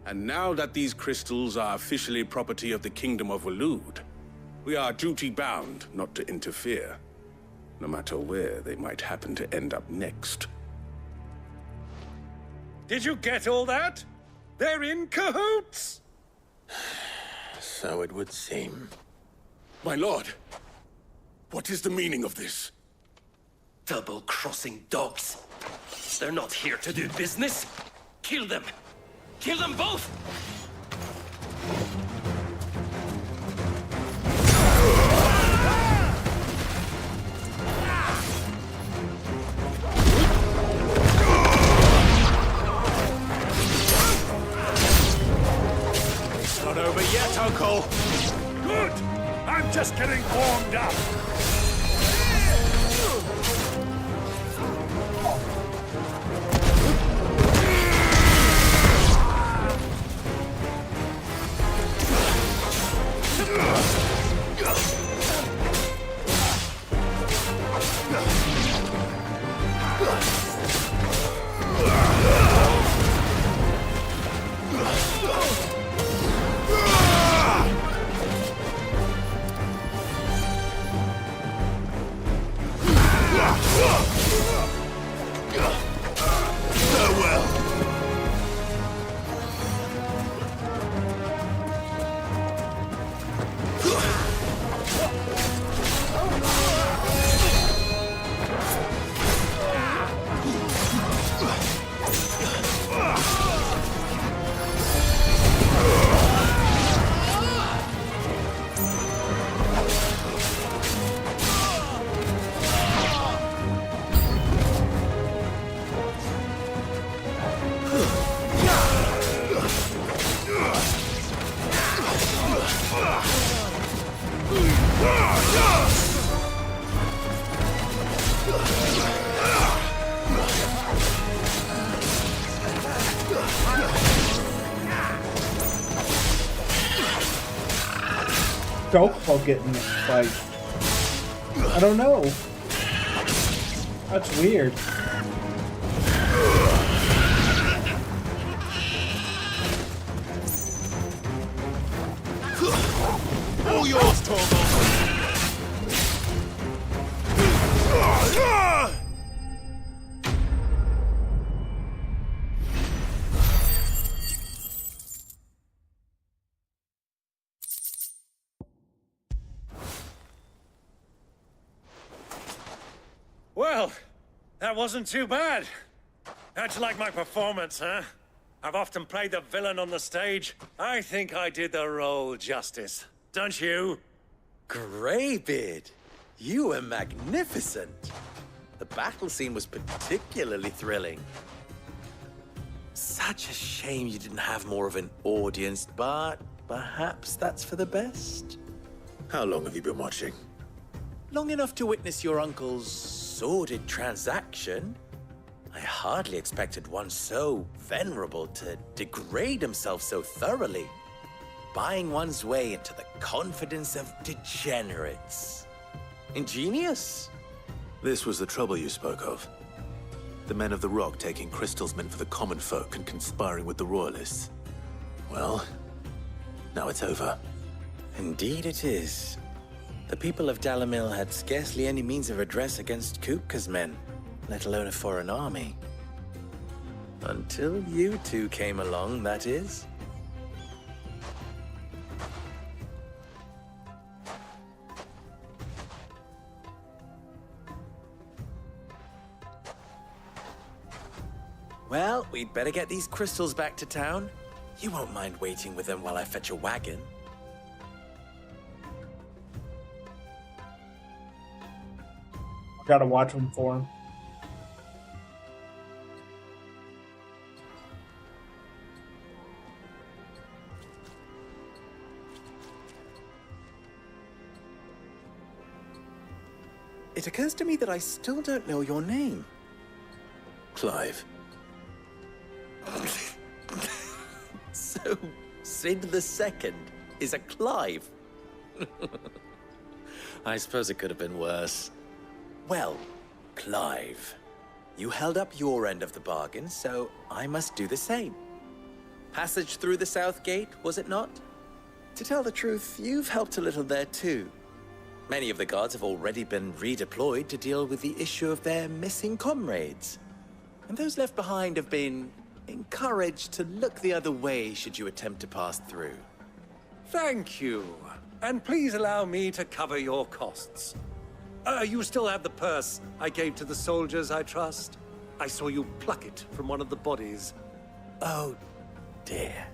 [SPEAKER 6] And now that these crystals are officially property of the Kingdom of Waloed, we are duty-bound not to interfere, no matter where they might happen to end up next.
[SPEAKER 18] Did you get all that? They're in cahoots!
[SPEAKER 5] So it would seem.
[SPEAKER 6] My lord! What is the meaning of this?
[SPEAKER 4] Double-crossing dogs. They're not here to do business. Kill them. Kill them both!
[SPEAKER 18] It's not over yet, Uncle. Good! I'm just getting warmed up.
[SPEAKER 1] I'll get in this fight. I don't know. That's weird.
[SPEAKER 20] All yours, Torgal.
[SPEAKER 18] Well, that wasn't too bad. How'd you like my performance, huh? I've often played the villain on the stage. I think I did the role justice. Don't you?
[SPEAKER 15] Greybeard, you were magnificent. The battle scene was particularly thrilling. Such a shame you didn't have more of an audience, but perhaps that's for the best.
[SPEAKER 5] How long have you been watching?
[SPEAKER 15] Long enough to witness your uncle's sordid transaction. I hardly expected one so venerable to degrade himself so thoroughly, buying one's way into the confidence of degenerates. Ingenious.
[SPEAKER 5] This was the trouble you spoke of. The men of the Rock taking crystals meant for the common folk and conspiring with the Royalists. Well, now it's over.
[SPEAKER 15] Indeed it is. The people of Dalamil had scarcely any means of redress against Kupka's men, let alone a foreign army. Until you two came along, that is. Well, we'd better get these crystals back to town. You won't mind waiting with them while I fetch a wagon.
[SPEAKER 1] Gotta watch them for him.
[SPEAKER 15] It occurs to me that I still don't know your name.
[SPEAKER 5] Clive.
[SPEAKER 15] So, Sid the Second is a Clive. I suppose it could have been worse. Well, Clive, you held up your end of the bargain, so I must do the same. Passage through the South Gate, was it not? To tell the truth, you've helped a little there too. Many of the guards have already been redeployed to deal with the issue of their missing comrades. And those left behind have been encouraged to look the other way should you attempt to pass through.
[SPEAKER 18] Thank you. And please allow me to cover your costs. You still have the purse I gave to the soldiers, I trust? I saw you pluck it from one of the bodies.
[SPEAKER 15] Oh, dear.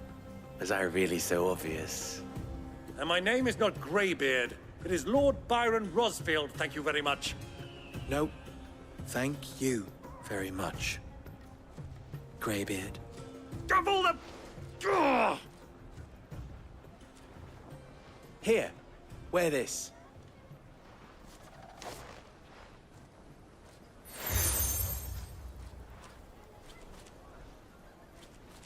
[SPEAKER 15] Was I really so obvious?
[SPEAKER 18] And my name is not Greybeard. It is Lord Byron Rosfield, thank you very much.
[SPEAKER 15] No, thank you very much, Greybeard.
[SPEAKER 18] Of all the... Ugh!
[SPEAKER 15] Here, wear this.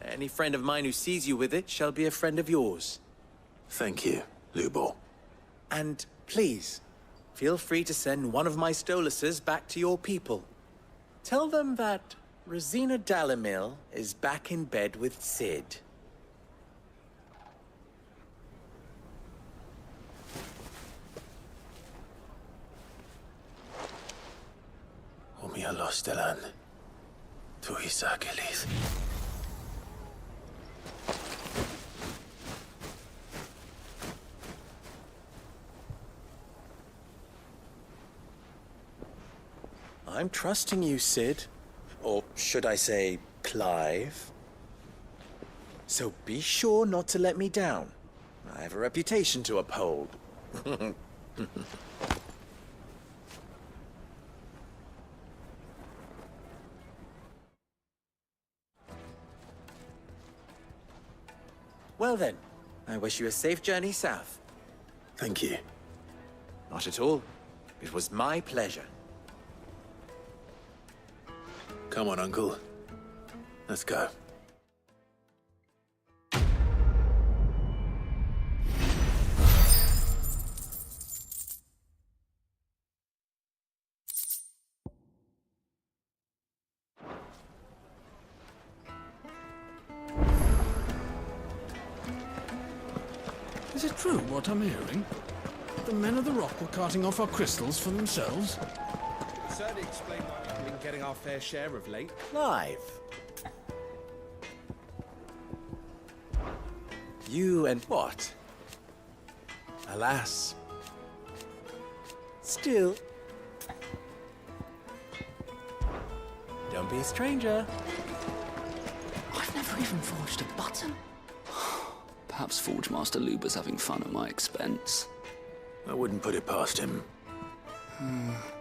[SPEAKER 15] Any friend of mine who sees you with it shall be a friend of yours.
[SPEAKER 5] Thank you, Lubor.
[SPEAKER 15] And please, feel free to send one of my Stoluses back to your people. Tell them that Rosina Dalamil is back in bed with Sid.
[SPEAKER 5] Umia Lostelan. Tuisa Achilles.
[SPEAKER 15] I'm trusting you, Sid. Or should I say, Clive. So be sure not to let me down. I have a reputation to uphold. Well then, I wish you a safe journey south.
[SPEAKER 5] Thank you.
[SPEAKER 15] Not at all. It was my pleasure.
[SPEAKER 5] Come on, Uncle. Let's go.
[SPEAKER 14] Is it true what I'm hearing? The men of the Rock were carting off our crystals for themselves?
[SPEAKER 13] Certainly explain why we haven't been getting our fair share of late.
[SPEAKER 15] Clive. You and what? Alas. Still. Don't be a stranger.
[SPEAKER 10] I've never
[SPEAKER 3] never even forged a button. Perhaps Forge Master Luber's having fun at my expense.
[SPEAKER 5] I wouldn't put it past him.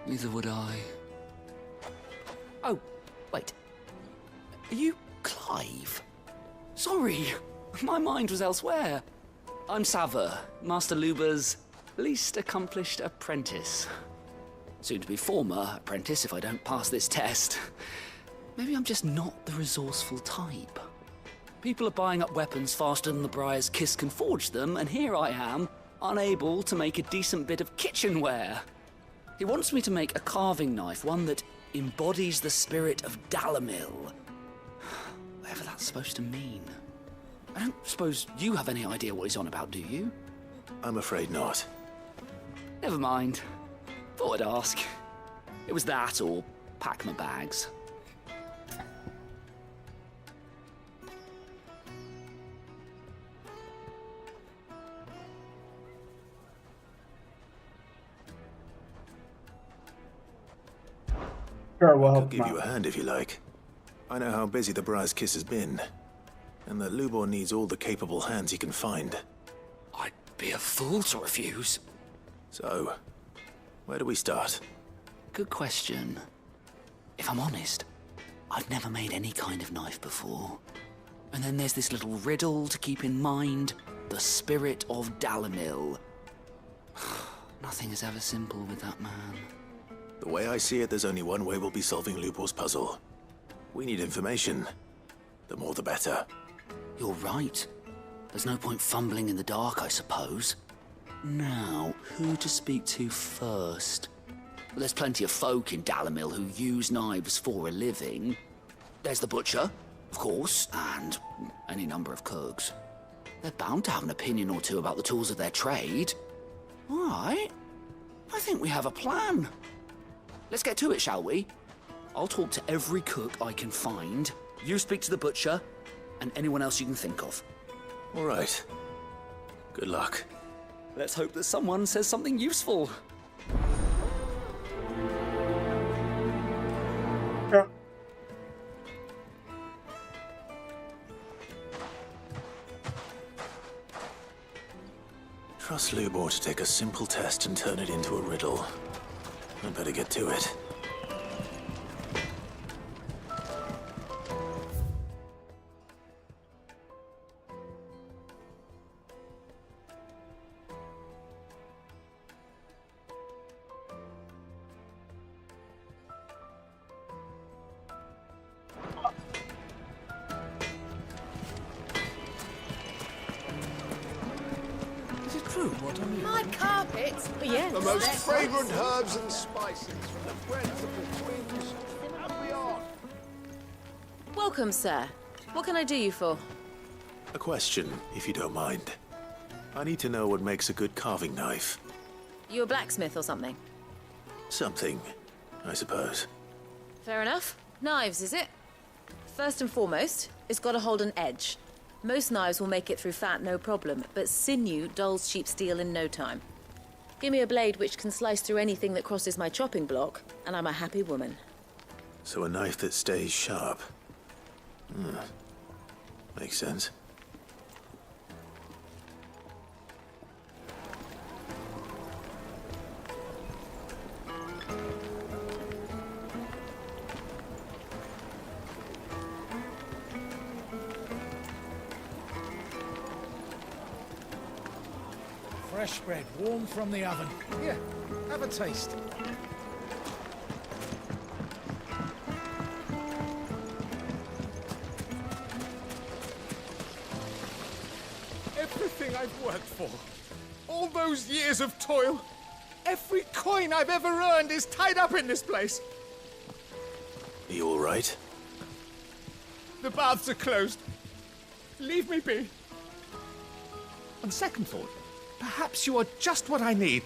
[SPEAKER 3] Neither would I. Oh, wait. Are you Clive? Sorry, my mind was elsewhere. I'm Sava, Master Luber's least accomplished apprentice. Soon to be former apprentice if I don't pass this test. Maybe I'm just not the resourceful type. People are buying up weapons faster than the Briar's Kiss can forge them, and here I am, unable to make a decent bit of kitchenware. He wants me to make a carving knife, one that embodies the spirit of Dalamil. Whatever that's supposed to mean. I don't suppose you have any idea what he's on about, do you?
[SPEAKER 5] I'm afraid not.
[SPEAKER 3] Never mind. Thought I'd ask. It was that or pack my bags.
[SPEAKER 1] Sure, we'll
[SPEAKER 5] I
[SPEAKER 1] help
[SPEAKER 5] could give
[SPEAKER 1] him
[SPEAKER 5] you a
[SPEAKER 1] out.
[SPEAKER 5] hand if you like. I know how busy the Briar's Kiss has been, and that Lubor needs all the capable hands he can find.
[SPEAKER 3] I'd be a fool to refuse.
[SPEAKER 5] So, where do we start?
[SPEAKER 3] Good question. If I'm honest, I've never made any kind of knife before. And then there's this little riddle to keep in mind. The spirit of Dalamil. Nothing is ever simple with that man.
[SPEAKER 5] The way I see it, there's only one way we'll be solving Lubor's puzzle. We need information. The more the better.
[SPEAKER 3] You're right. There's no point fumbling in the dark, I suppose. Now, who to speak to first? There's plenty of folk in Dalamil who use knives for a living. There's the butcher, of course, and any number of cooks. They're bound to have an opinion or two about the tools of their trade. All right. I think we have a plan. Let's get to it, shall we? I'll talk to every cook I can find. You speak to the butcher, and anyone else you can think of.
[SPEAKER 5] All right. Good luck.
[SPEAKER 3] Let's hope that someone says something useful.
[SPEAKER 1] Yeah.
[SPEAKER 5] Trust Lubor to take a simple test and turn it into a riddle. I better get to it.
[SPEAKER 14] Is it true what I'm hearing?
[SPEAKER 11] My carpets? Yes.
[SPEAKER 20] The most fragrant herbs and spices from the friends of the twins and beyond.
[SPEAKER 21] Welcome, sir. What can I do you for?
[SPEAKER 5] A question, if you don't mind. I need to know what makes a good carving knife.
[SPEAKER 21] You a blacksmith or something?
[SPEAKER 5] Something, I suppose.
[SPEAKER 21] Fair enough. Knives, is it? First and foremost, it's got to hold an edge. Most knives will make it through fat, no problem, but sinew dulls cheap steel in no time. Give me a blade which can slice through anything that crosses my chopping block, and I'm a happy woman.
[SPEAKER 5] So a knife that stays sharp. Makes sense.
[SPEAKER 14] Fresh bread, warm from the oven. Here, have a taste.
[SPEAKER 20] Everything I've worked for, all those years of toil, every coin I've ever earned is tied up in this place.
[SPEAKER 5] Are you all right?
[SPEAKER 20] The baths are closed. Leave me be. On second thought, perhaps you are just what I need.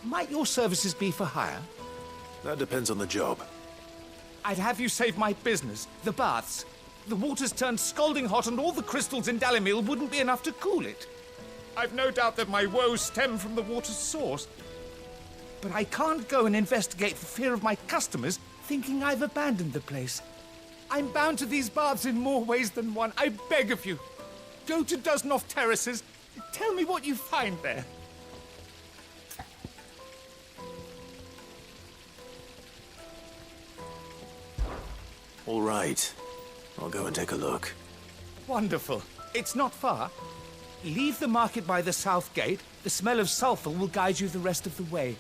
[SPEAKER 20] Might your services be for hire?
[SPEAKER 5] That depends on the job.
[SPEAKER 20] I'd have you save my business, the baths. The water's turned scalding hot and all the crystals in Dalamil wouldn't be enough to cool it. I've no doubt that my woes stem from the water's source. But I can't go and investigate for fear of my customers thinking I've abandoned the place. I'm bound to these baths in more ways than one. I beg of you. Go to Dusnoff Terraces. Tell me what you find there.
[SPEAKER 5] All right. I'll go and take a look.
[SPEAKER 20] Wonderful. It's not far. Leave the market by the south gate. The smell of sulphur will guide you the rest of the way.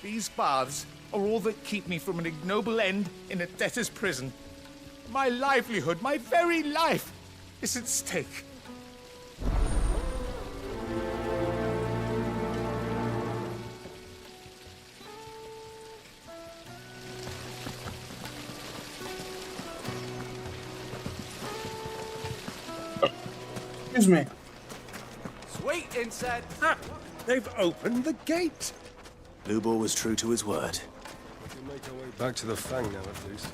[SPEAKER 20] These baths are all that keep me from an ignoble end in a debtor's prison. My livelihood, my very life, is at stake.
[SPEAKER 1] Excuse me.
[SPEAKER 20] Sweet inside.
[SPEAKER 24] They've opened the gate.
[SPEAKER 5] Lubor was true to his word.
[SPEAKER 16] We can make our way back to the Fang now, at least.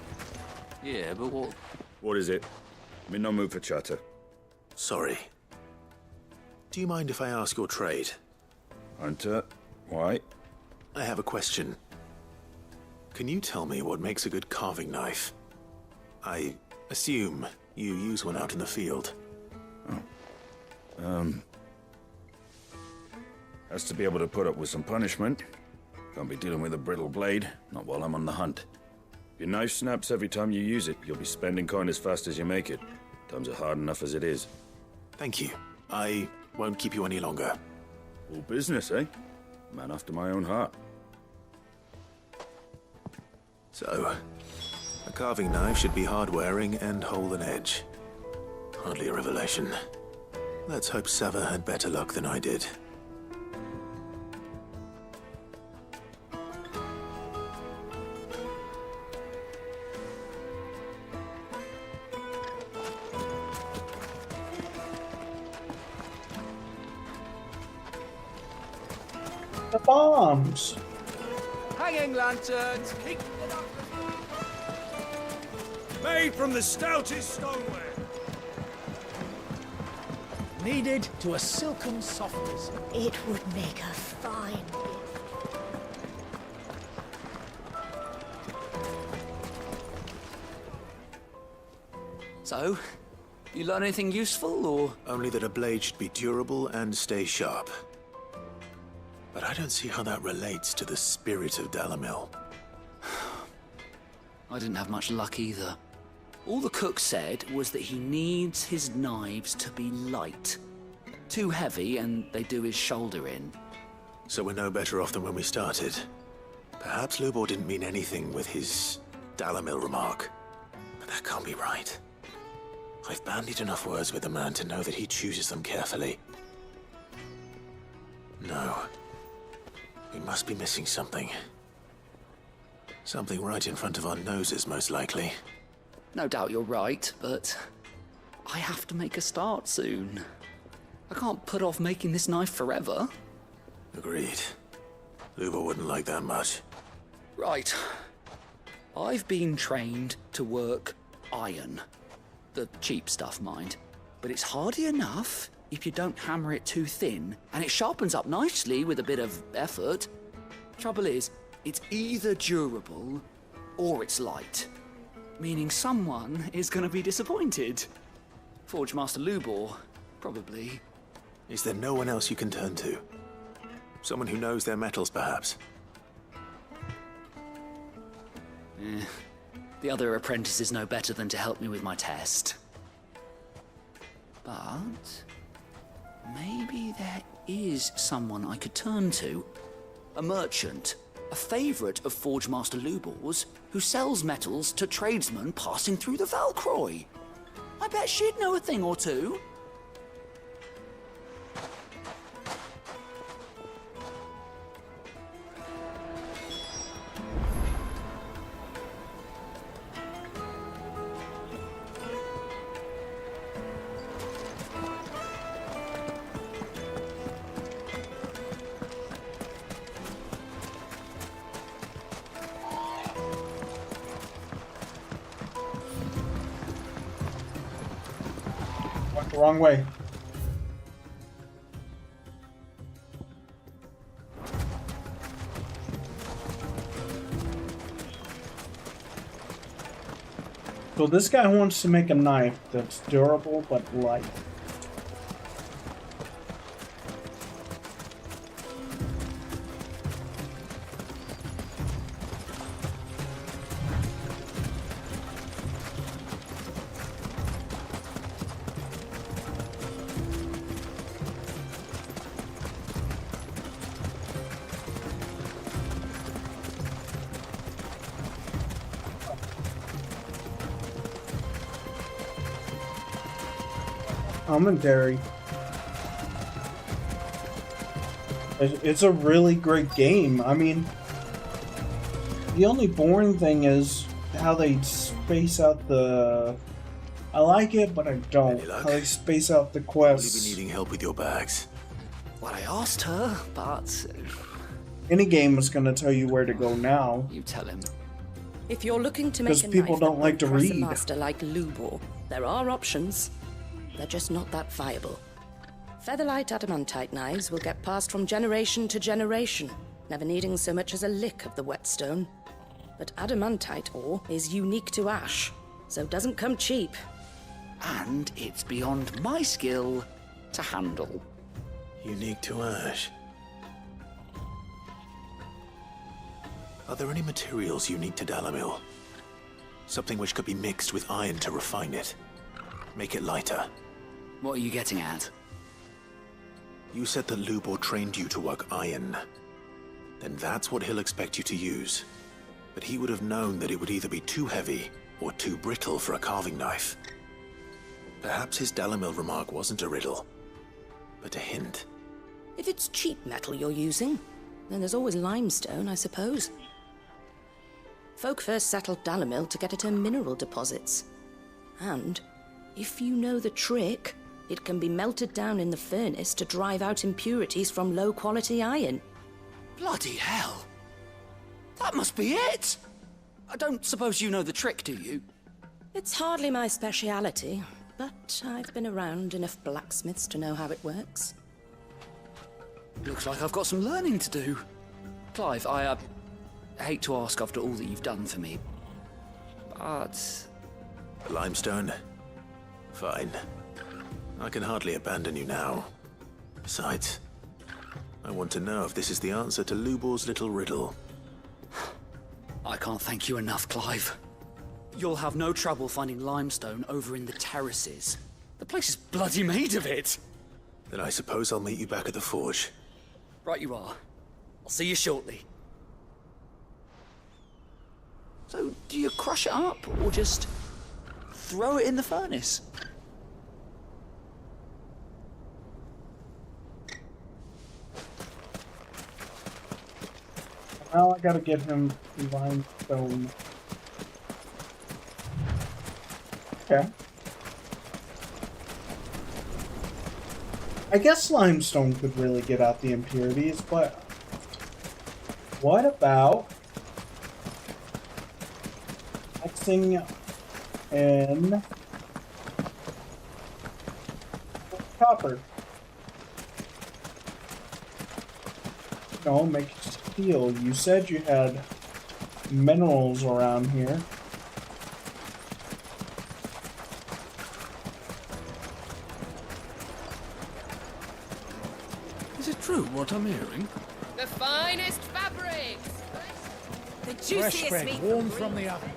[SPEAKER 3] Yeah, but what?
[SPEAKER 24] What is it? I'm in no mood for chatter.
[SPEAKER 5] Sorry. Do you mind if I ask your trade?
[SPEAKER 24] Hunter, why?
[SPEAKER 5] I have a question. Can you tell me what makes a good carving knife? I assume you use one out in the field.
[SPEAKER 24] Has to be able to put up with some punishment. Can't be dealing with a brittle blade, not while I'm on the hunt. If your knife snaps every time you use it, you'll be spending coin as fast as you make it. Times are hard enough as it is.
[SPEAKER 5] Thank you. I won't keep you any longer.
[SPEAKER 24] All business, eh? Man after my own heart.
[SPEAKER 5] So, a carving knife should be hard-wearing and hold an edge. Hardly a revelation. Let's hope Sava had better luck than I did.
[SPEAKER 1] The bombs.
[SPEAKER 20] Hanging lanterns. Keep it up.
[SPEAKER 24] Made from the stoutest stoneware.
[SPEAKER 13] Kneaded to a silken softness.
[SPEAKER 9] It would make a fine gift.
[SPEAKER 3] So, you learn anything useful, or?
[SPEAKER 5] Only that a blade should be durable and stay sharp. But I don't see how that relates to the spirit of Dalamil.
[SPEAKER 3] I didn't have much luck either. All the cook said was that he needs his knives to be light. Too heavy and they do his shoulder in.
[SPEAKER 5] So we're no better off than when we started. Perhaps Lubor didn't mean anything with his Dalamil remark. But that can't be right. I've bandied enough words with the man to know that he chooses them carefully. No. We must be missing something. Something right in front of our noses, most likely.
[SPEAKER 3] No doubt you're right, but I have to make a start soon. I can't put off making this knife forever.
[SPEAKER 5] Agreed. Lubor wouldn't like that much.
[SPEAKER 3] Right. I've been trained to work iron. The cheap stuff, mind. But it's hardy enough if you don't hammer it too thin, and it sharpens up nicely with a bit of effort. Trouble is, it's either durable or it's light. Meaning someone is going to be disappointed. Forge Master Lubor, probably.
[SPEAKER 5] Is there no one else you can turn to? Someone who knows their metals, perhaps?
[SPEAKER 3] The other apprentices know better than to help me with my test. But maybe there is someone I could turn to. A merchant, a favourite of Forge Master Lubor's, who sells metals to tradesmen passing through the Valcroy. I bet she'd know a thing or two.
[SPEAKER 1] Went the wrong way. So this guy wants to make a knife that's durable but light. Commentary. It's a really great game. I mean, the only boring thing is how they space out the... I like it, but I don't. How they space out the quests.
[SPEAKER 5] Will you be needing help with your bags?
[SPEAKER 3] Well, I asked her, but...
[SPEAKER 1] Any game is going to tell you where to go now.
[SPEAKER 3] You tell him.
[SPEAKER 7] If you're looking to make a
[SPEAKER 1] people
[SPEAKER 7] knife
[SPEAKER 1] don't
[SPEAKER 7] that
[SPEAKER 1] like to
[SPEAKER 7] won't press a
[SPEAKER 1] read.
[SPEAKER 7] master like Lubor, there are options. They're just not that viable. Featherlight adamantite knives will get passed from generation to generation, never needing so much as a lick of the whetstone. But adamantite ore is unique to ash, so it doesn't come cheap.
[SPEAKER 3] And it's beyond my skill to handle.
[SPEAKER 5] Unique to ash. Are there any materials unique to Dalamil? Something which could be mixed with iron to refine it. Make it lighter.
[SPEAKER 3] What are you getting at?
[SPEAKER 5] You said that Lubor trained you to work iron. Then that's what he'll expect you to use. But he would have known that it would either be too heavy or too brittle for a carving knife. Perhaps his Dalamil remark wasn't a riddle, but a hint.
[SPEAKER 7] If it's cheap metal you're using, then there's always limestone, I suppose. Folk first settled Dalamil to get at her mineral deposits. And if you know the trick, it can be melted down in the furnace to drive out impurities from low-quality iron.
[SPEAKER 3] Bloody hell! That must be it! I don't suppose you know the trick, do you?
[SPEAKER 7] It's hardly my speciality, but I've been around enough blacksmiths to know how it works.
[SPEAKER 3] Looks like I've got some learning to do. Clive, I hate to ask after all that you've done for me, but...
[SPEAKER 5] Limestone? Fine. I can hardly abandon you now. Besides, I want to know if this is the answer to Lubor's little riddle.
[SPEAKER 3] I can't thank you enough, Clive. You'll have no trouble finding limestone over in the terraces. The place is bloody made of it.
[SPEAKER 5] Then I suppose I'll meet you back at the forge.
[SPEAKER 3] Right you are. I'll see you shortly. So, do you crush it up, or just throw it in the furnace?
[SPEAKER 1] Now I gotta get him limestone. Okay. I guess limestone could really get out the impurities, but what about mixing in copper? No, make steel. You said you had minerals around here.
[SPEAKER 14] Is it true what I'm hearing?
[SPEAKER 11] The finest fabrics!
[SPEAKER 12] The
[SPEAKER 14] Fresh
[SPEAKER 12] juiciest
[SPEAKER 14] bread,
[SPEAKER 12] meat
[SPEAKER 14] warm from the oven.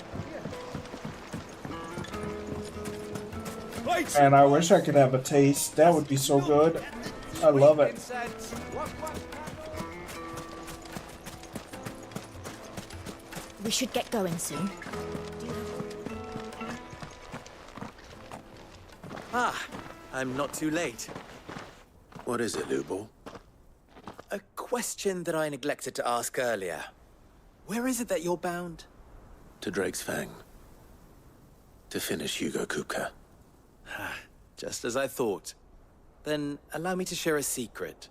[SPEAKER 1] And I wish I could have a taste. That would be so good. I love it.
[SPEAKER 17] We should get going soon.
[SPEAKER 15] Ah, I'm not too late.
[SPEAKER 5] What is it, Lubor?
[SPEAKER 15] A question that I neglected to ask earlier. Where is it that you're bound?
[SPEAKER 5] To Drake's Fang. To finish Hugo Kupka.
[SPEAKER 15] Just as I thought. Then allow me to share a secret.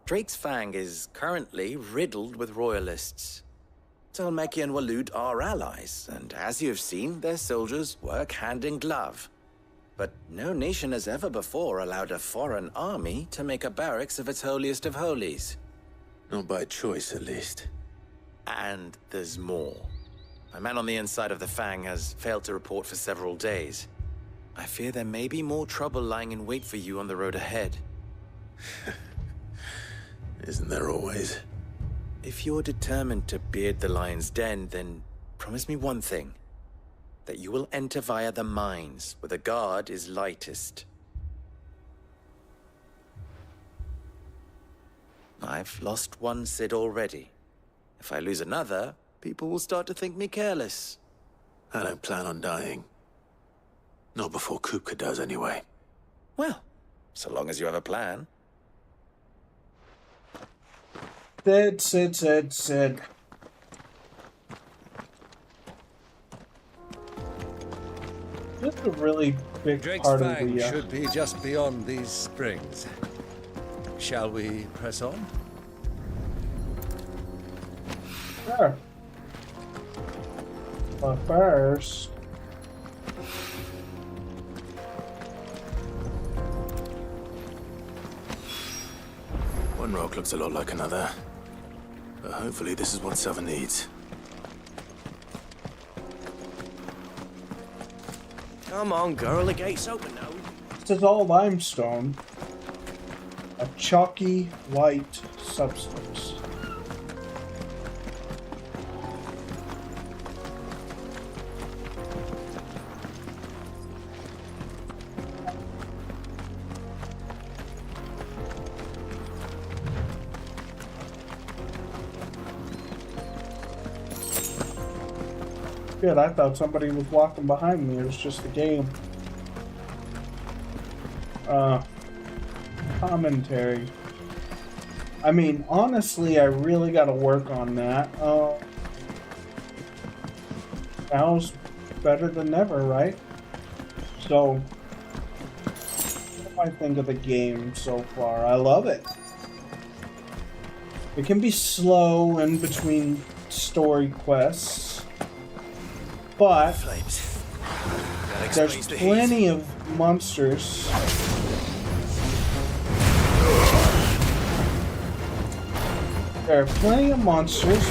[SPEAKER 15] Drake's Fang is currently riddled with royalists. Tolmeki and Walud are allies, and as you have seen, their soldiers work hand in glove. But no nation has ever before allowed a foreign army to make a barracks of its holiest of holies.
[SPEAKER 5] Not by choice, at least.
[SPEAKER 15] And there's more. My man on the inside of the Fang has failed to report for several days. I fear there may be more trouble lying in wait for you on the road ahead.
[SPEAKER 5] Isn't there always?
[SPEAKER 15] If you're determined to beard the lion's den, then promise me one thing. That you will enter via the mines, where the guard is lightest. I've lost one Cid already. If I lose another, people will start to think me careless.
[SPEAKER 5] I don't plan on dying. Not before Kupka does, anyway.
[SPEAKER 15] Well, so long as you have a plan.
[SPEAKER 1] Sid. This is a really big
[SPEAKER 18] Drake's
[SPEAKER 1] part of
[SPEAKER 18] Fang
[SPEAKER 1] the...
[SPEAKER 18] should be just beyond these springs. Shall we press on?
[SPEAKER 1] Sure. But first...
[SPEAKER 5] One rock looks a lot like another. But hopefully this is what Southern needs.
[SPEAKER 2] Come on, girl, the gate's open now.
[SPEAKER 1] This is all limestone. A chalky white substance. Good, I thought somebody was walking behind me. It was just the game. Commentary. I mean, honestly, I really gotta work on that. Now's better than never, right? So, what do I think of the game so far? I love it. It can be slow in between story quests, but there's plenty of monsters. There are plenty of monsters.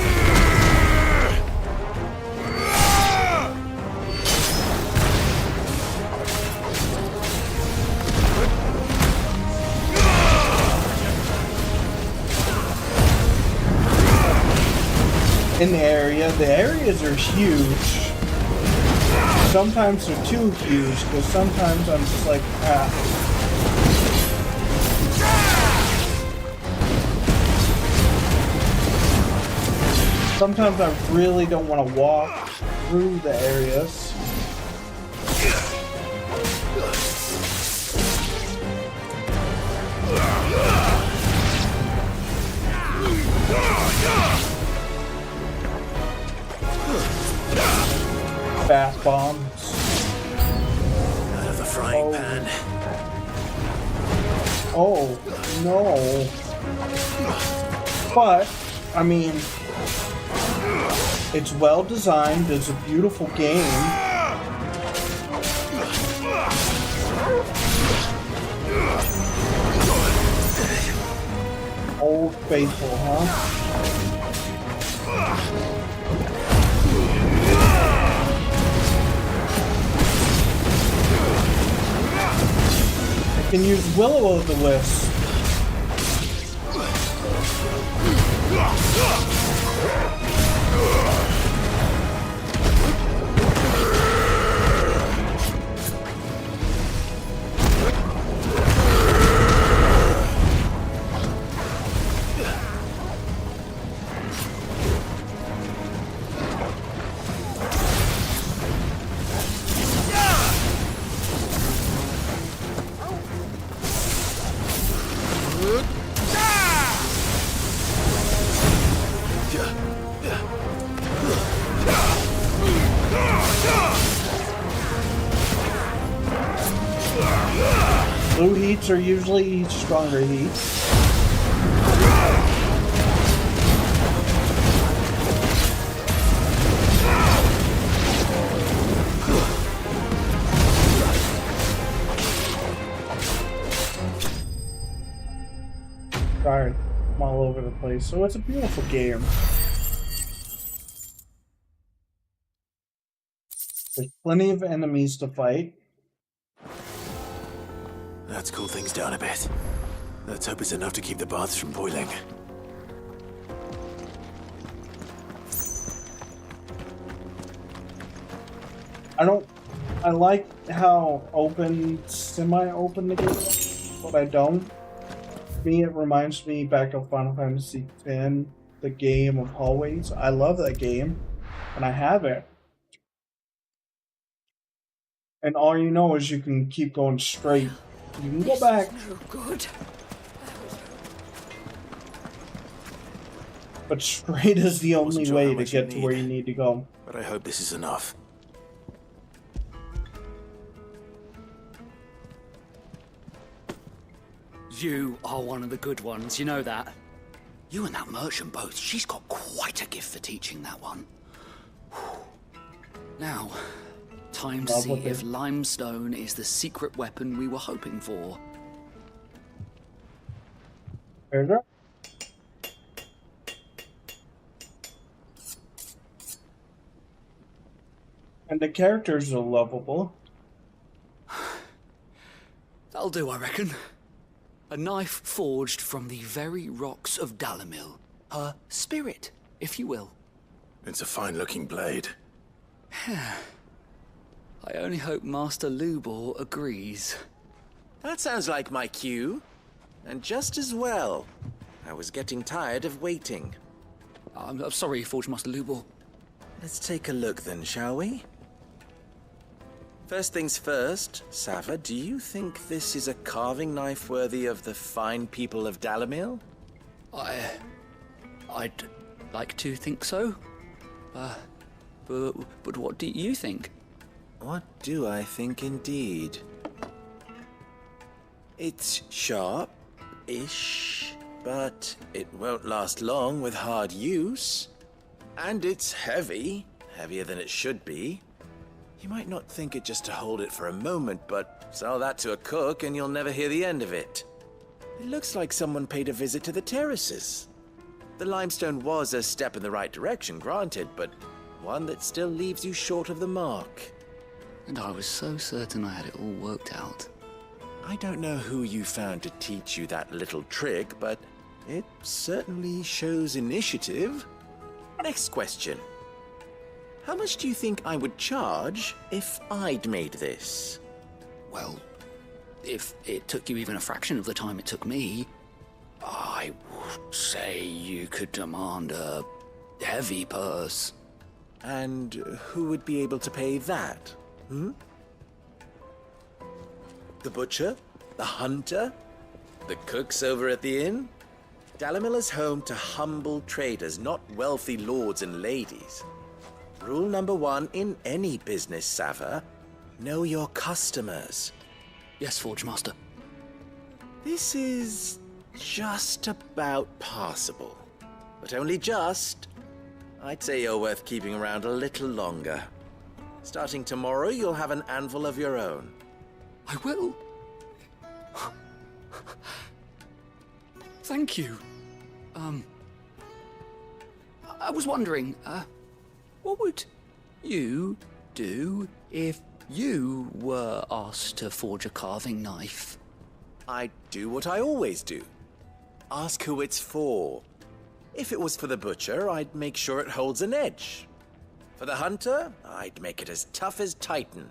[SPEAKER 1] In the area. The areas are huge. Sometimes they're too huge, because sometimes I'm just like, Sometimes I really don't want to walk through the areas. Fast bombs.
[SPEAKER 5] Out of the frying pan.
[SPEAKER 1] Oh, no. But, I mean, it's well designed, it's a beautiful game. Old Faithful, huh? I can use Will-O-the-Wisp. Blue heats are usually stronger heats. Sorry, I'm all over the place. So it's a beautiful game. There's plenty of enemies to fight.
[SPEAKER 5] Let's cool things down a bit. Let's hope it's enough to keep the baths from boiling.
[SPEAKER 1] I like how semi-open the game is, but I don't. For me, it reminds me back of Final Fantasy X, the game of hallways. I love that game, and I have it. And all you know is you can keep going straight. You can go back.
[SPEAKER 7] No good.
[SPEAKER 1] But straight is the only
[SPEAKER 5] sure
[SPEAKER 1] way
[SPEAKER 5] how
[SPEAKER 1] to
[SPEAKER 5] much you
[SPEAKER 1] get to where you need to go.
[SPEAKER 5] But I hope this is enough.
[SPEAKER 3] You are one of the good ones, you know that. You and that merchant both, she's got quite a gift for teaching that one. Now, time to see if limestone is the secret weapon we were hoping for.
[SPEAKER 1] There's it. And the characters are lovable.
[SPEAKER 3] That'll do, I reckon. A knife forged from the very rocks of Dalimil. Her spirit, if you will.
[SPEAKER 5] It's a fine-looking blade.
[SPEAKER 3] I only hope Master Lubor agrees.
[SPEAKER 15] That sounds like my cue. And just as well. I was getting tired of waiting.
[SPEAKER 3] I'm sorry, Forge Master Lubor.
[SPEAKER 15] Let's take a look then, shall we? First things first, Sava, do you think this is a carving knife worthy of the fine people of Dalimil?
[SPEAKER 3] I'd like to think so. But what do you think?
[SPEAKER 15] What do I think indeed? It's sharp-ish, but it won't last long with hard use. And it's heavy, heavier than it should be. You might not think it just to hold it for a moment, but sell that to a cook and you'll never hear the end of it. It looks like someone paid a visit to the terraces. The limestone was a step in the right direction, granted, but one that still leaves you short of the mark.
[SPEAKER 3] And I was so certain I had it all worked out.
[SPEAKER 15] I don't know who you found to teach you that little trick, but it certainly shows initiative. Next question. How much do you think I would charge if I'd made this?
[SPEAKER 3] Well, if it took you even a fraction of the time it took me, I would say you could demand a heavy purse.
[SPEAKER 15] And who would be able to pay that? The butcher? The hunter? The cooks over at the inn? Dalimil is home to humble traders, not wealthy lords and ladies. Rule number 1 in any business, Sava, know your customers.
[SPEAKER 3] Yes, Forge Master.
[SPEAKER 15] This is just about passable. But only just. I'd say you're worth keeping around a little longer. Starting tomorrow, you'll have an anvil of your own.
[SPEAKER 3] I will. Thank you. I was wondering, what would you do if you were asked to forge a carving knife?
[SPEAKER 15] I'd do what I always do. Ask who it's for. If it was for the butcher, I'd make sure it holds an edge. For the hunter, I'd make it as tough as Titan.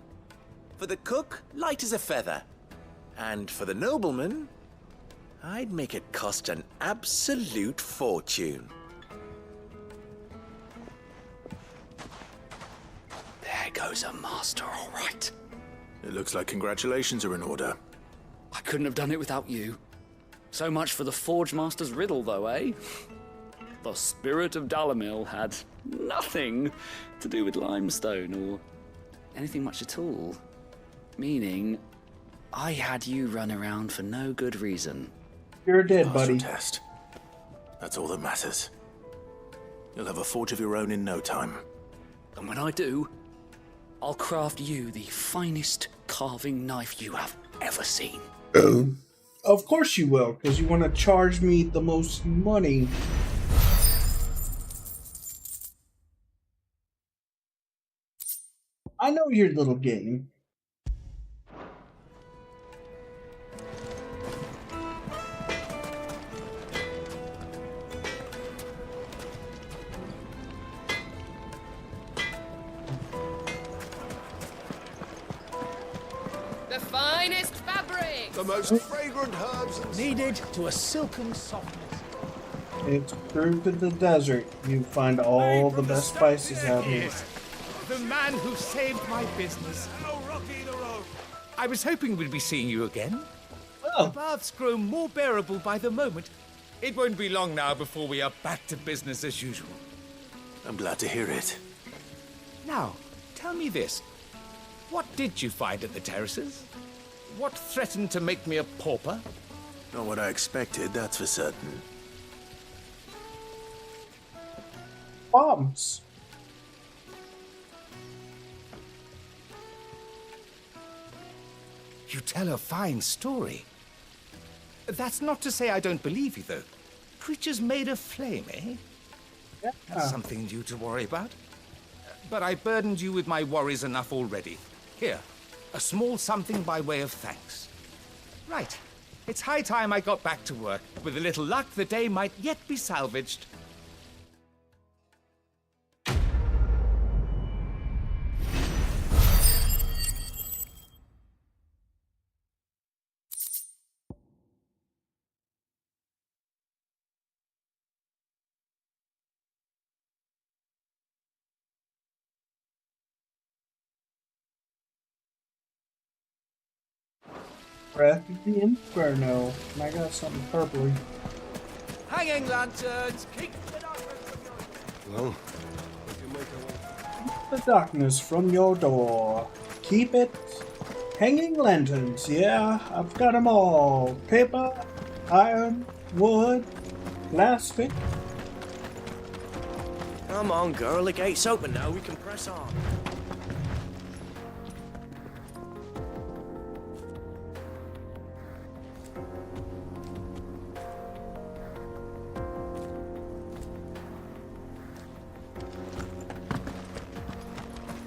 [SPEAKER 15] For the cook, light as a feather. And for the nobleman, I'd make it cost an absolute fortune.
[SPEAKER 3] There goes a master, all right.
[SPEAKER 5] It looks like congratulations are in order.
[SPEAKER 3] I couldn't have done it without you. So much for the Forge Master's riddle, though, eh? The spirit of Dalimil had nothing to do with limestone or anything much at all. Meaning, I had you run around for no good reason.
[SPEAKER 1] You're dead, buddy.
[SPEAKER 5] Test. That's all that matters. You'll have a forge of your own in no time.
[SPEAKER 3] And when I do, I'll craft you the finest carving knife you have ever seen.
[SPEAKER 1] Of course you will, because you want to charge me the most money. I know your little game.
[SPEAKER 11] The finest fabrics!
[SPEAKER 16] The most fragrant herbs and
[SPEAKER 14] Kneaded to a silken softness.
[SPEAKER 1] It's true to the desert. You find all the best spices out here.
[SPEAKER 20] The man who saved my business. How rocky the road! I was hoping we'd be seeing you again.
[SPEAKER 1] Oh.
[SPEAKER 20] The baths grow more bearable by the moment. It won't be long now before we are back to business as usual.
[SPEAKER 5] I'm glad to hear it.
[SPEAKER 20] Now, tell me this. What did you find at the terraces? What threatened to make me a pauper?
[SPEAKER 5] Not what I expected, that's for certain.
[SPEAKER 1] Bombs.
[SPEAKER 20] You tell a fine story. That's not to say I don't believe you, though. Creatures made of flame, eh?
[SPEAKER 1] Yeah.
[SPEAKER 20] That's something new to worry about. But I burdened you with my worries enough already. Here, a small something by way of thanks. Right. It's high time I got back to work. With a little luck, the day might yet be salvaged.
[SPEAKER 1] Breath of the Inferno. And I got something purpley.
[SPEAKER 20] Hanging lanterns, keep the darkness from your...
[SPEAKER 16] Well, we can make our way.
[SPEAKER 1] Keep the darkness from your door. Keep it. Hanging lanterns. Yeah, I've got them all. Paper, iron, wood, plastic.
[SPEAKER 2] Come on, girl. The gate's open now. We can press on.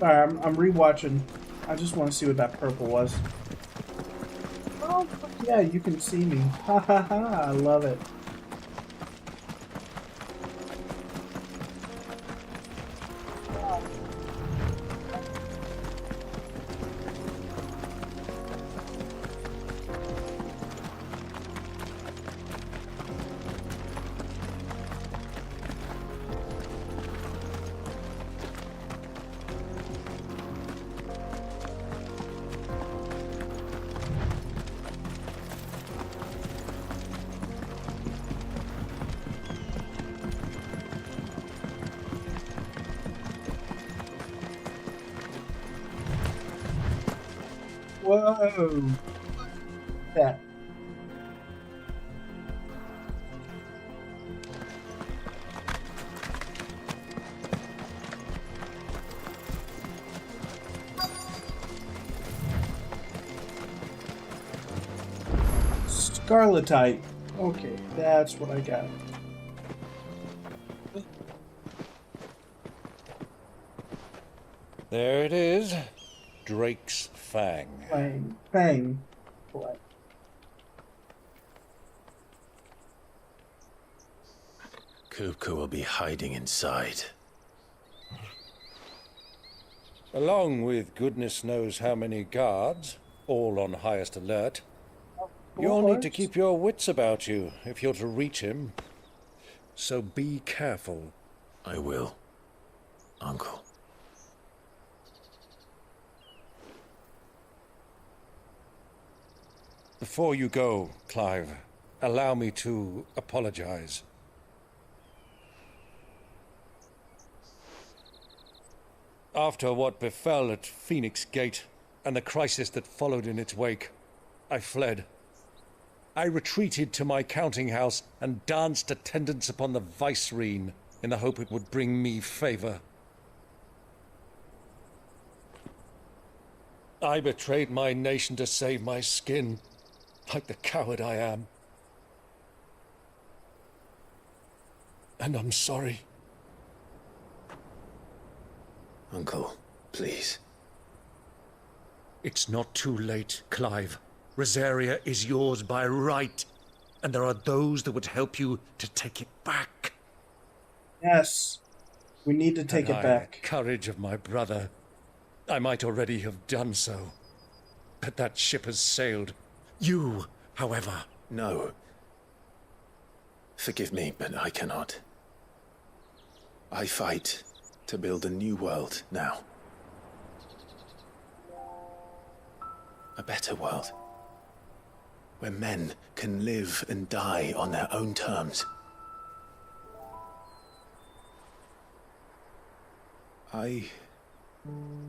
[SPEAKER 1] Sorry, I'm rewatching. I just want to see what that purple was. Oh, yeah, you can see me. Ha ha ha, I love it. Whoa! That. Scarletite. Okay, that's what I got.
[SPEAKER 18] There it is. Drake's Fang.
[SPEAKER 1] Bang, bang, play.
[SPEAKER 5] Kupka will be hiding inside.
[SPEAKER 18] Along with goodness knows how many guards, all on highest alert. You'll need to keep your wits about you if you're to reach him. So be careful.
[SPEAKER 5] I will, Uncle.
[SPEAKER 18] Before you go, Clive, allow me to apologize. After what befell at Phoenix Gate and the crisis that followed in its wake, I fled. I retreated to my counting house and danced attendance upon the vicereine in the hope it would bring me favor. I betrayed my nation to save my skin, like the coward I am. And I'm sorry.
[SPEAKER 5] Uncle, please.
[SPEAKER 18] It's not too late, Clive. Rosaria is yours by right, and there are those that would help you to take it back.
[SPEAKER 1] Yes. We need to take
[SPEAKER 18] Had
[SPEAKER 1] it
[SPEAKER 18] I
[SPEAKER 1] back.
[SPEAKER 18] the courage of my brother, I might already have done so. But that ship has sailed. You, however...
[SPEAKER 5] No. Forgive me, but I cannot. I fight to build a new world now. A better world. Where men can live and die on their own terms. I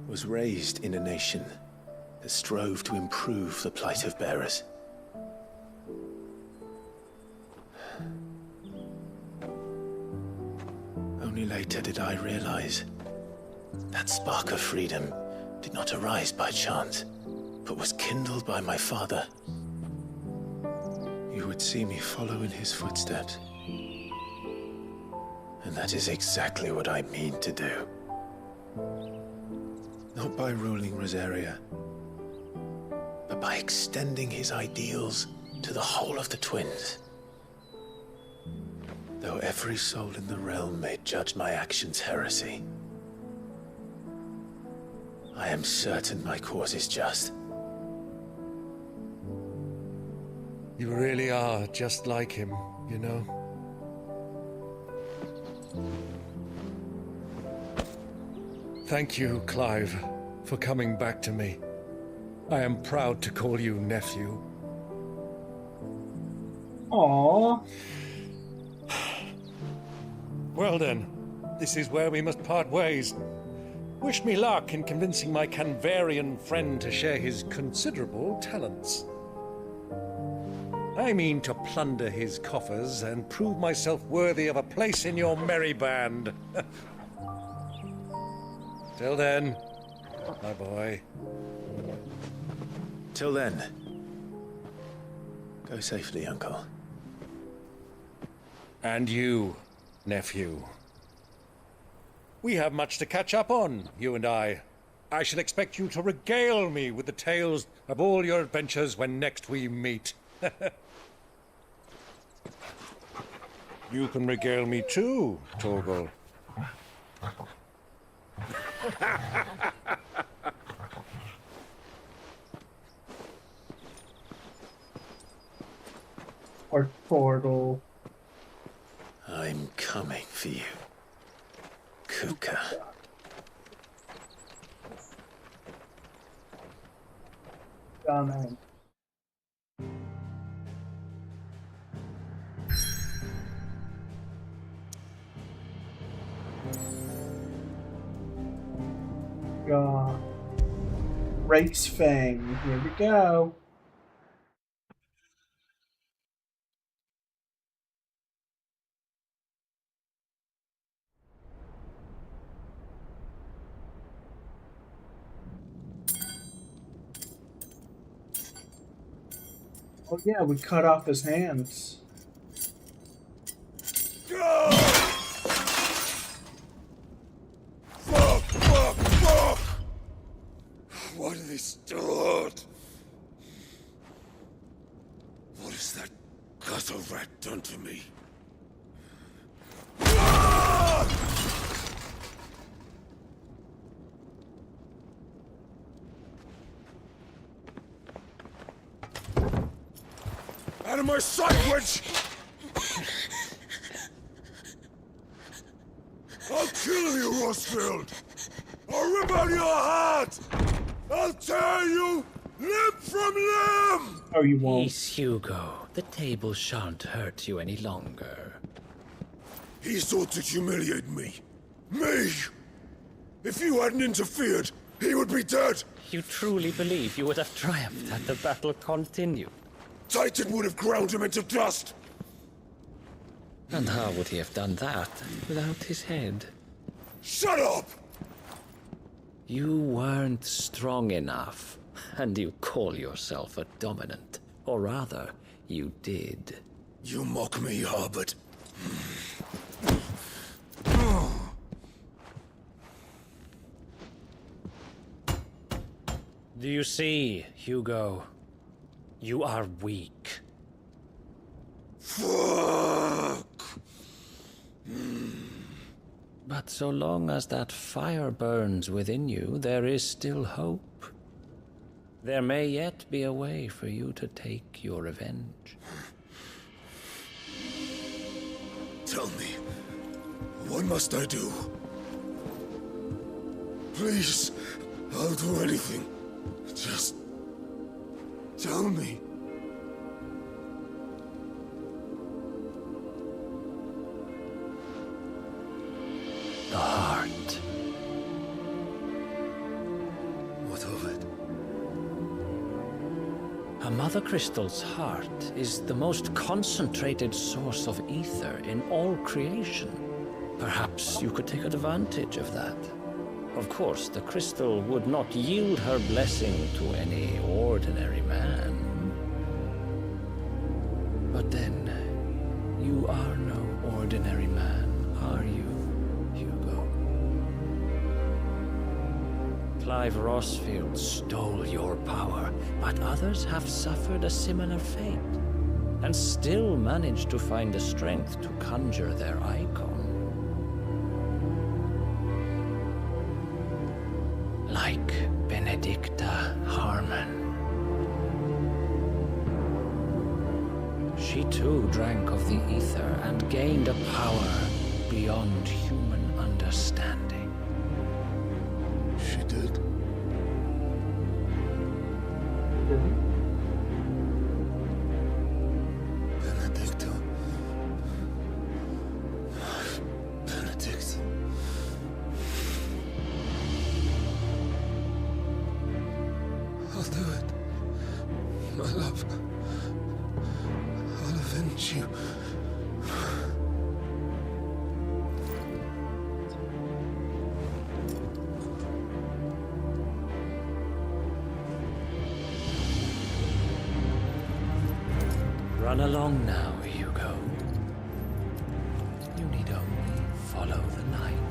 [SPEAKER 5] was raised in a nation that strove to improve the plight of bearers. Only later did I realize that spark of freedom did not arise by chance, but was kindled by my father. You would see me follow in his footsteps. And that is exactly what I mean to do. Not by ruling Rosaria, but by extending his ideals to the whole of the twins. Though every soul in the realm may judge my actions heresy, I am certain my cause is just.
[SPEAKER 18] You really are just like him, you know? Thank you, Clive, for coming back to me. I am proud to call you nephew.
[SPEAKER 1] Aww.
[SPEAKER 18] Well then, this is where we must part ways. Wish me luck in convincing my Canvarian friend to share his considerable talents. I mean to plunder his coffers and prove myself worthy of a place in your merry band. Till then, my boy.
[SPEAKER 5] Till then, go safely, Uncle.
[SPEAKER 18] And you, nephew. We have much to catch up on, you and I. I shall expect you to regale me with the tales of all your adventures when next we meet. You can regale me too, Torgal.
[SPEAKER 1] Or Torgal.
[SPEAKER 5] I'm coming for you, Kuka.
[SPEAKER 1] Amen. Rake's Fang. Here we go. Oh yeah, we cut off his hands.
[SPEAKER 6] Fuck! What have they start? What has that gutter rat done to me? Out of my sight, witch! I'll kill you, Rosfield! I'll rip out your heart! I'll tear you limb from limb!
[SPEAKER 1] Oh, you won't.
[SPEAKER 8] Peace, Hugo. The table shan't hurt you any longer.
[SPEAKER 6] He sought to humiliate me. Me! If you hadn't interfered, he would be dead!
[SPEAKER 8] You truly believe you would have triumphed had the battle continued?
[SPEAKER 6] Titan would have ground him into dust!
[SPEAKER 8] And how would he have done that without his head?
[SPEAKER 6] Shut up!
[SPEAKER 8] You weren't strong enough, and you call yourself a dominant. Or rather, you did.
[SPEAKER 6] You mock me, Harbert.
[SPEAKER 8] Do you see, Hugo? You are weak.
[SPEAKER 16] Fuck!
[SPEAKER 8] But so long as that fire burns within you, there is still hope. There may yet be a way for you to take your revenge.
[SPEAKER 16] Tell me, what must I do? Please, I'll do anything. Just tell me.
[SPEAKER 8] The heart.
[SPEAKER 16] What of it?
[SPEAKER 8] A Mother Crystal's heart is the most concentrated source of ether in all creation. Perhaps you could take advantage of that. Of course, the crystal would not yield her blessing to any ordinary man. But then, you are no ordinary man, are you, Hugo? Clive Rossfield stole your power, but others have suffered a similar fate, and still managed to find the strength to conjure their icon. Like Benedicta Harmon. She too drank of the ether and gained a power beyond human understanding.
[SPEAKER 16] She did? Benedicta. Benedict. I'll do it. My love. I'll avenge you.
[SPEAKER 8] Run along now, Hugo. You need only follow the light.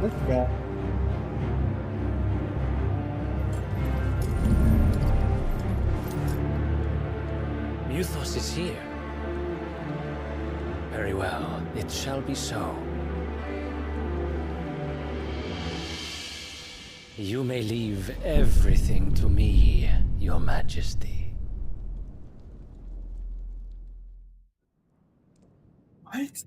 [SPEAKER 1] Let's go.
[SPEAKER 8] Muthos is here. Very well, it shall be so. You may leave everything to me, Your Majesty.
[SPEAKER 1] What?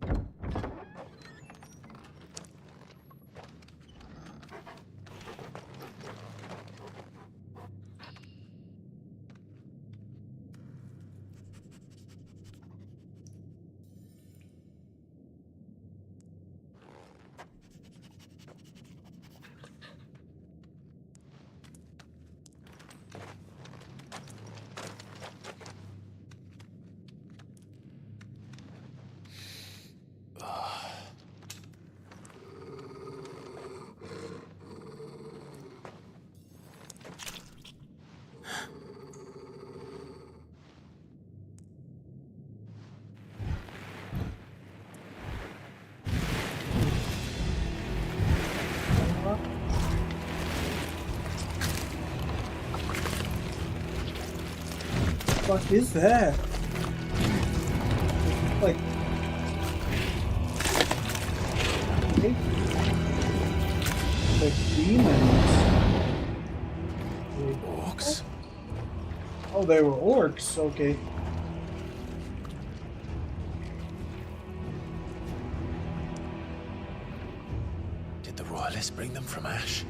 [SPEAKER 1] What the fuck is that? Like, demons.
[SPEAKER 16] Orcs?
[SPEAKER 1] Oh, they were orcs. Okay.
[SPEAKER 5] Did the royalists bring them from Ash?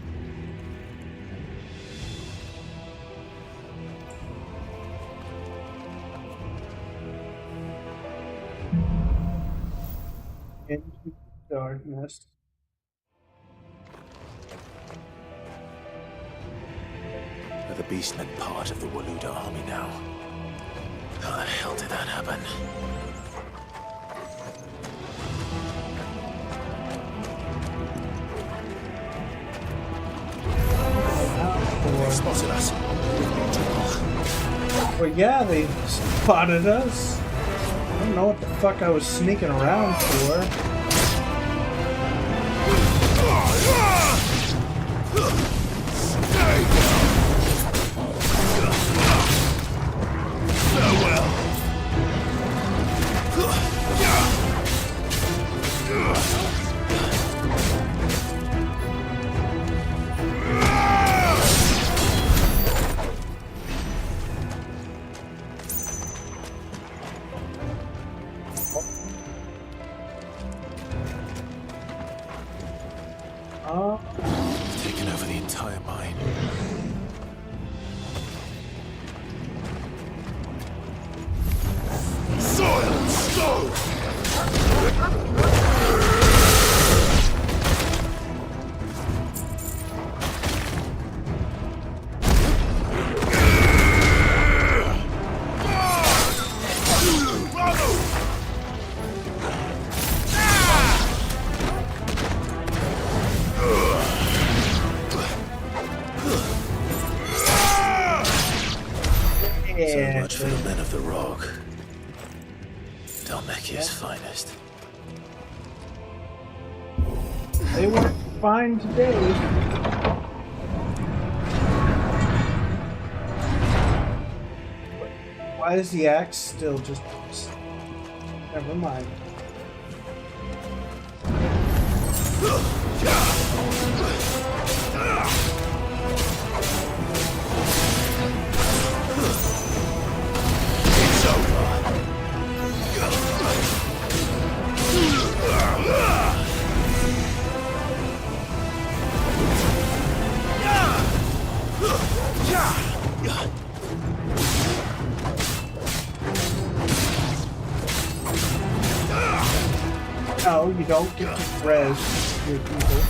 [SPEAKER 1] Into darkness.
[SPEAKER 5] Are the beastmen part of the Waluda army now? How the hell did that happen? They've spotted us.
[SPEAKER 1] Well, yeah, they spotted us. I don't know what the fuck I was sneaking around for.
[SPEAKER 5] Taken over the entire mine.
[SPEAKER 16] Soil! Stone!
[SPEAKER 5] So much for the men of the rock. Dalmekia's finest.
[SPEAKER 1] They weren't fine today. Why is the axe still just... Never mind.
[SPEAKER 16] It's over.
[SPEAKER 1] No, you don't get to res your people.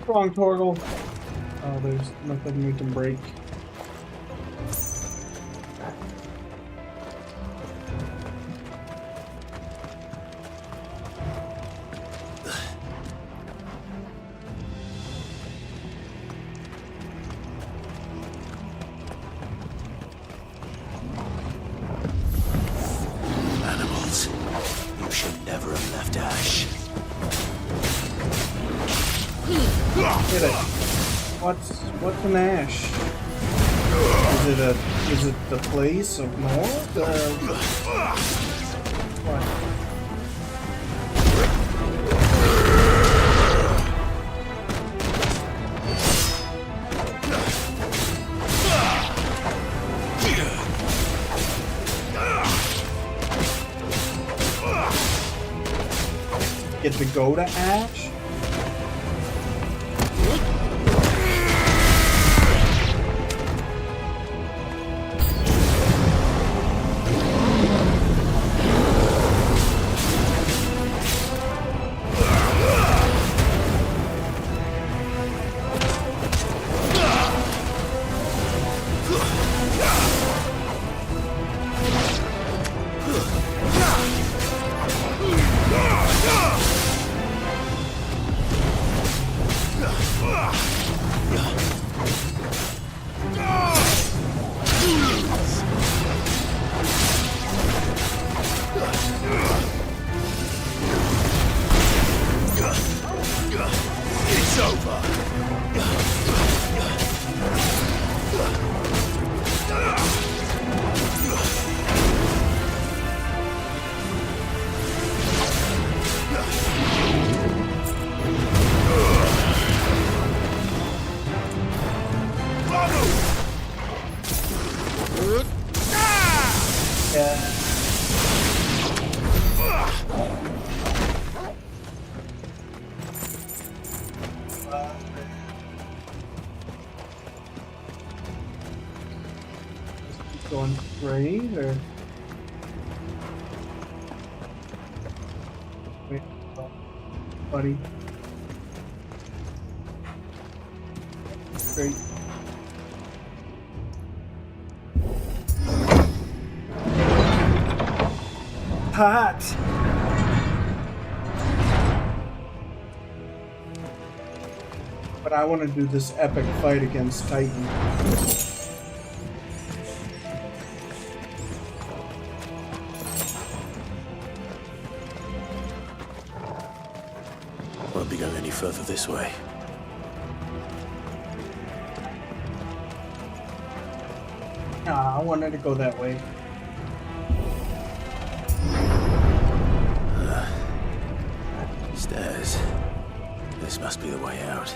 [SPEAKER 1] Wrong, Torgal. Oh, there's nothing we can break.
[SPEAKER 5] Animals, you should never have left Ash.
[SPEAKER 1] Get it. What's an ash? Is it the place of North? What? Get to go to Ash?
[SPEAKER 16] It's over.
[SPEAKER 1] Going straight or wait, oh, buddy. Straight. Hot. But I want to do this epic fight against Titan.
[SPEAKER 5] Won't be going any further this way.
[SPEAKER 1] Ah, I wanted to go that way.
[SPEAKER 5] Stairs. This must be the way out.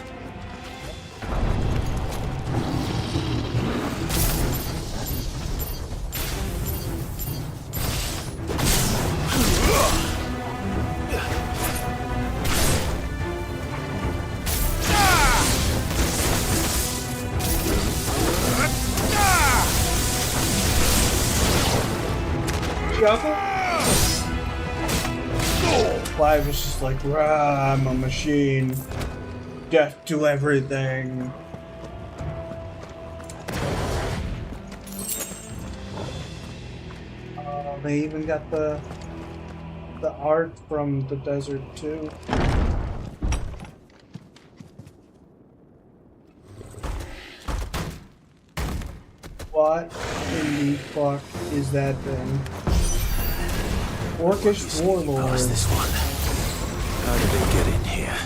[SPEAKER 1] Clive was just like, rah, I'm a machine. Death to everything. They even got the art from the desert too. What in the fuck is that thing? Orcish warlord.
[SPEAKER 5] Past this one. How did they get in here?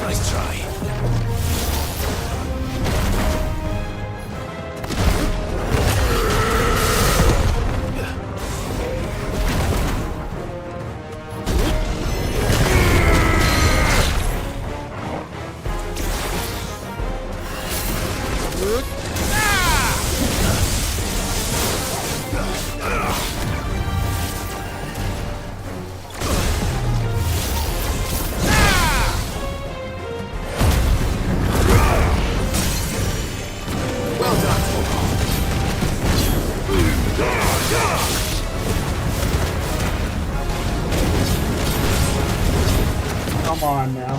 [SPEAKER 5] Nice try.
[SPEAKER 1] Come on now.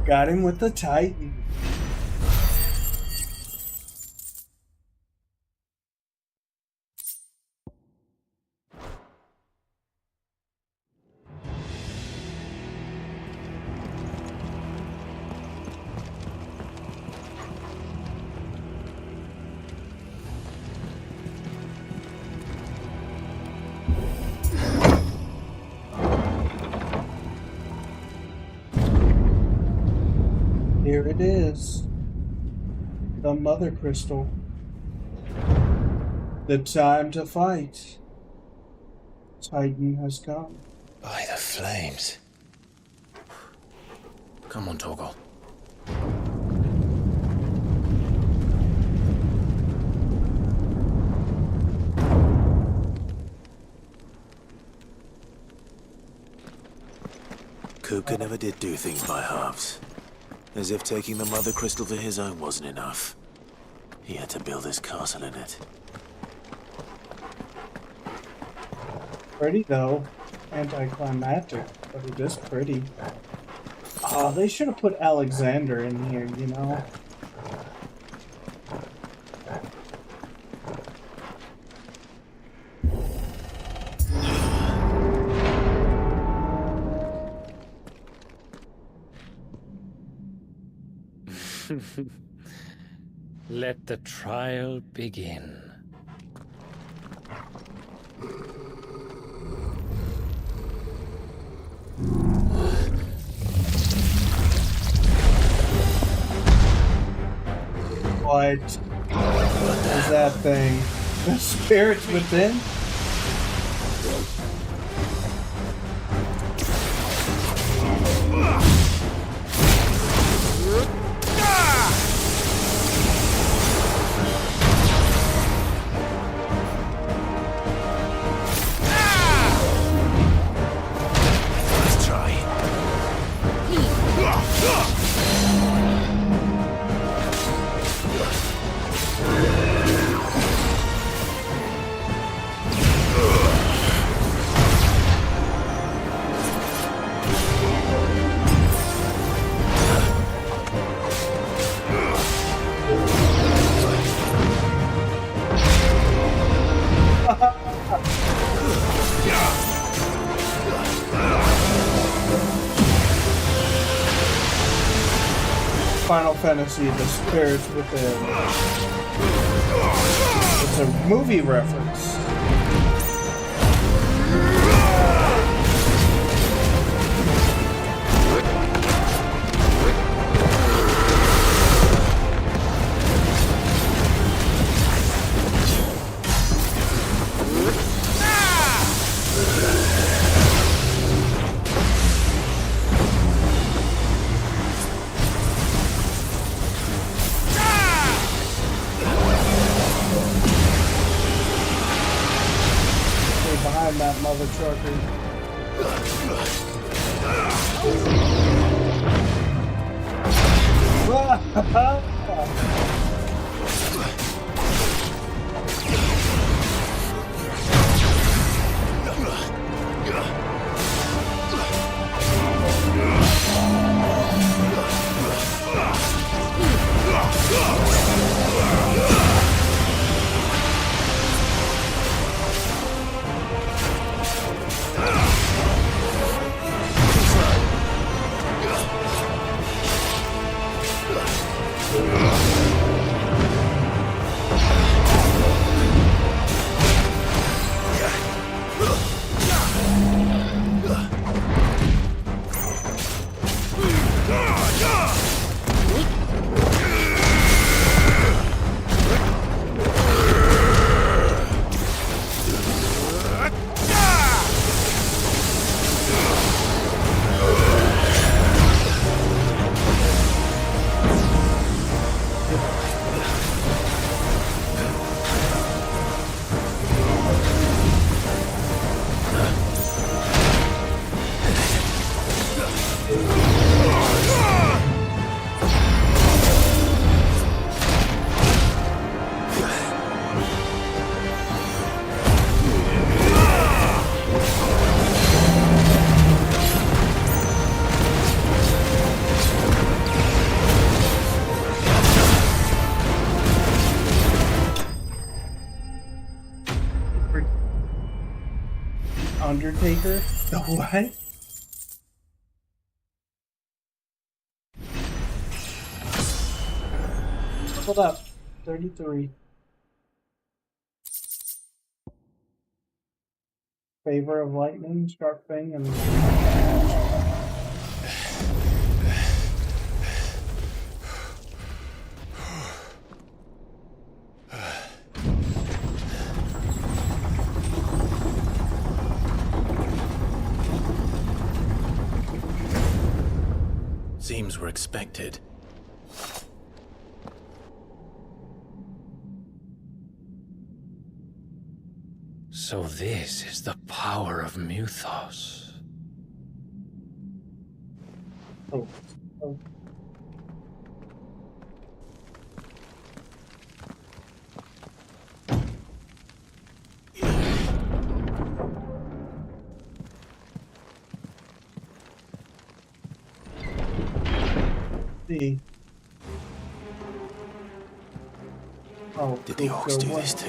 [SPEAKER 1] Got him with the Titan. Here it is. The Mother Crystal. The time to fight. Titan has come.
[SPEAKER 5] By the flames. Come on, Torgal. Kuka never did do things by halves. As if taking the Mother Crystal for his own wasn't enough. He had to build his castle in it.
[SPEAKER 1] Pretty though. Anticlimactic, but it is pretty. They should have put Alexander in here, you know?
[SPEAKER 8] Let the trial begin.
[SPEAKER 1] What is that thing? The spirits within?
[SPEAKER 2] Let's try.
[SPEAKER 1] Final Fantasy, The Spirits Within. It's a movie reference. Behind that mother trucker. Undertaker? The what? Hold up. 33. Favor of lightning, sharp thing, and
[SPEAKER 2] Seems we're expected.
[SPEAKER 8] So this is the power of Muthos.
[SPEAKER 1] oh. See. Oh,
[SPEAKER 2] Did the orcs do this too?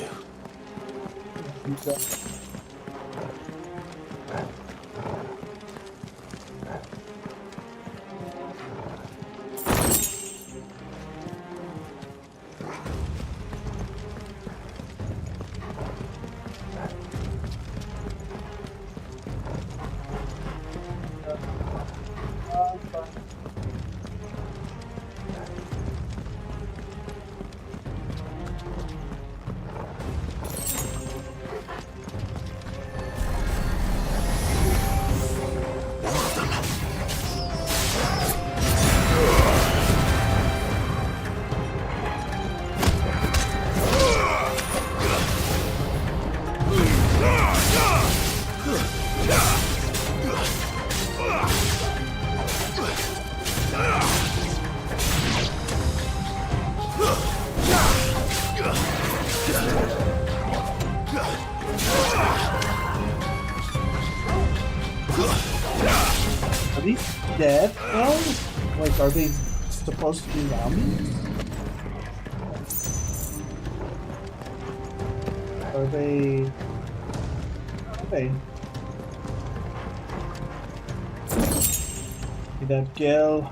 [SPEAKER 1] dead now? Like, are they supposed to be zombies? Are they? See that Gil?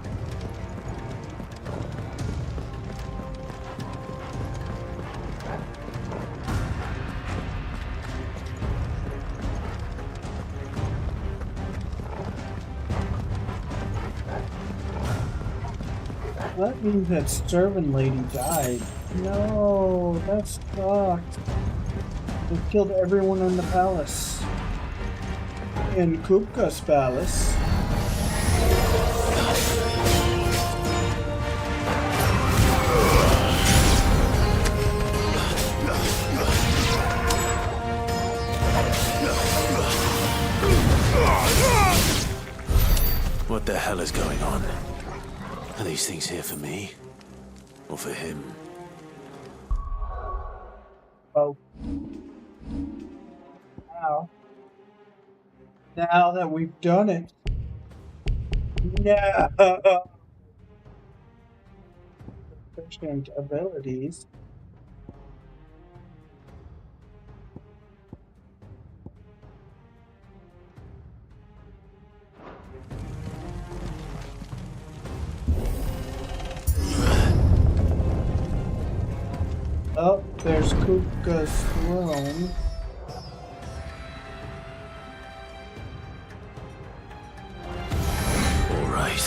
[SPEAKER 1] That means that servant lady died. No, that sucked. They killed everyone in the palace. In Kupka's palace.
[SPEAKER 5] What the hell is going on? Are these things here for me? Or for him?
[SPEAKER 1] Oh. Now that we've done it. No. Proficient abilities. Oh, there's Kupka's throne.
[SPEAKER 5] All right.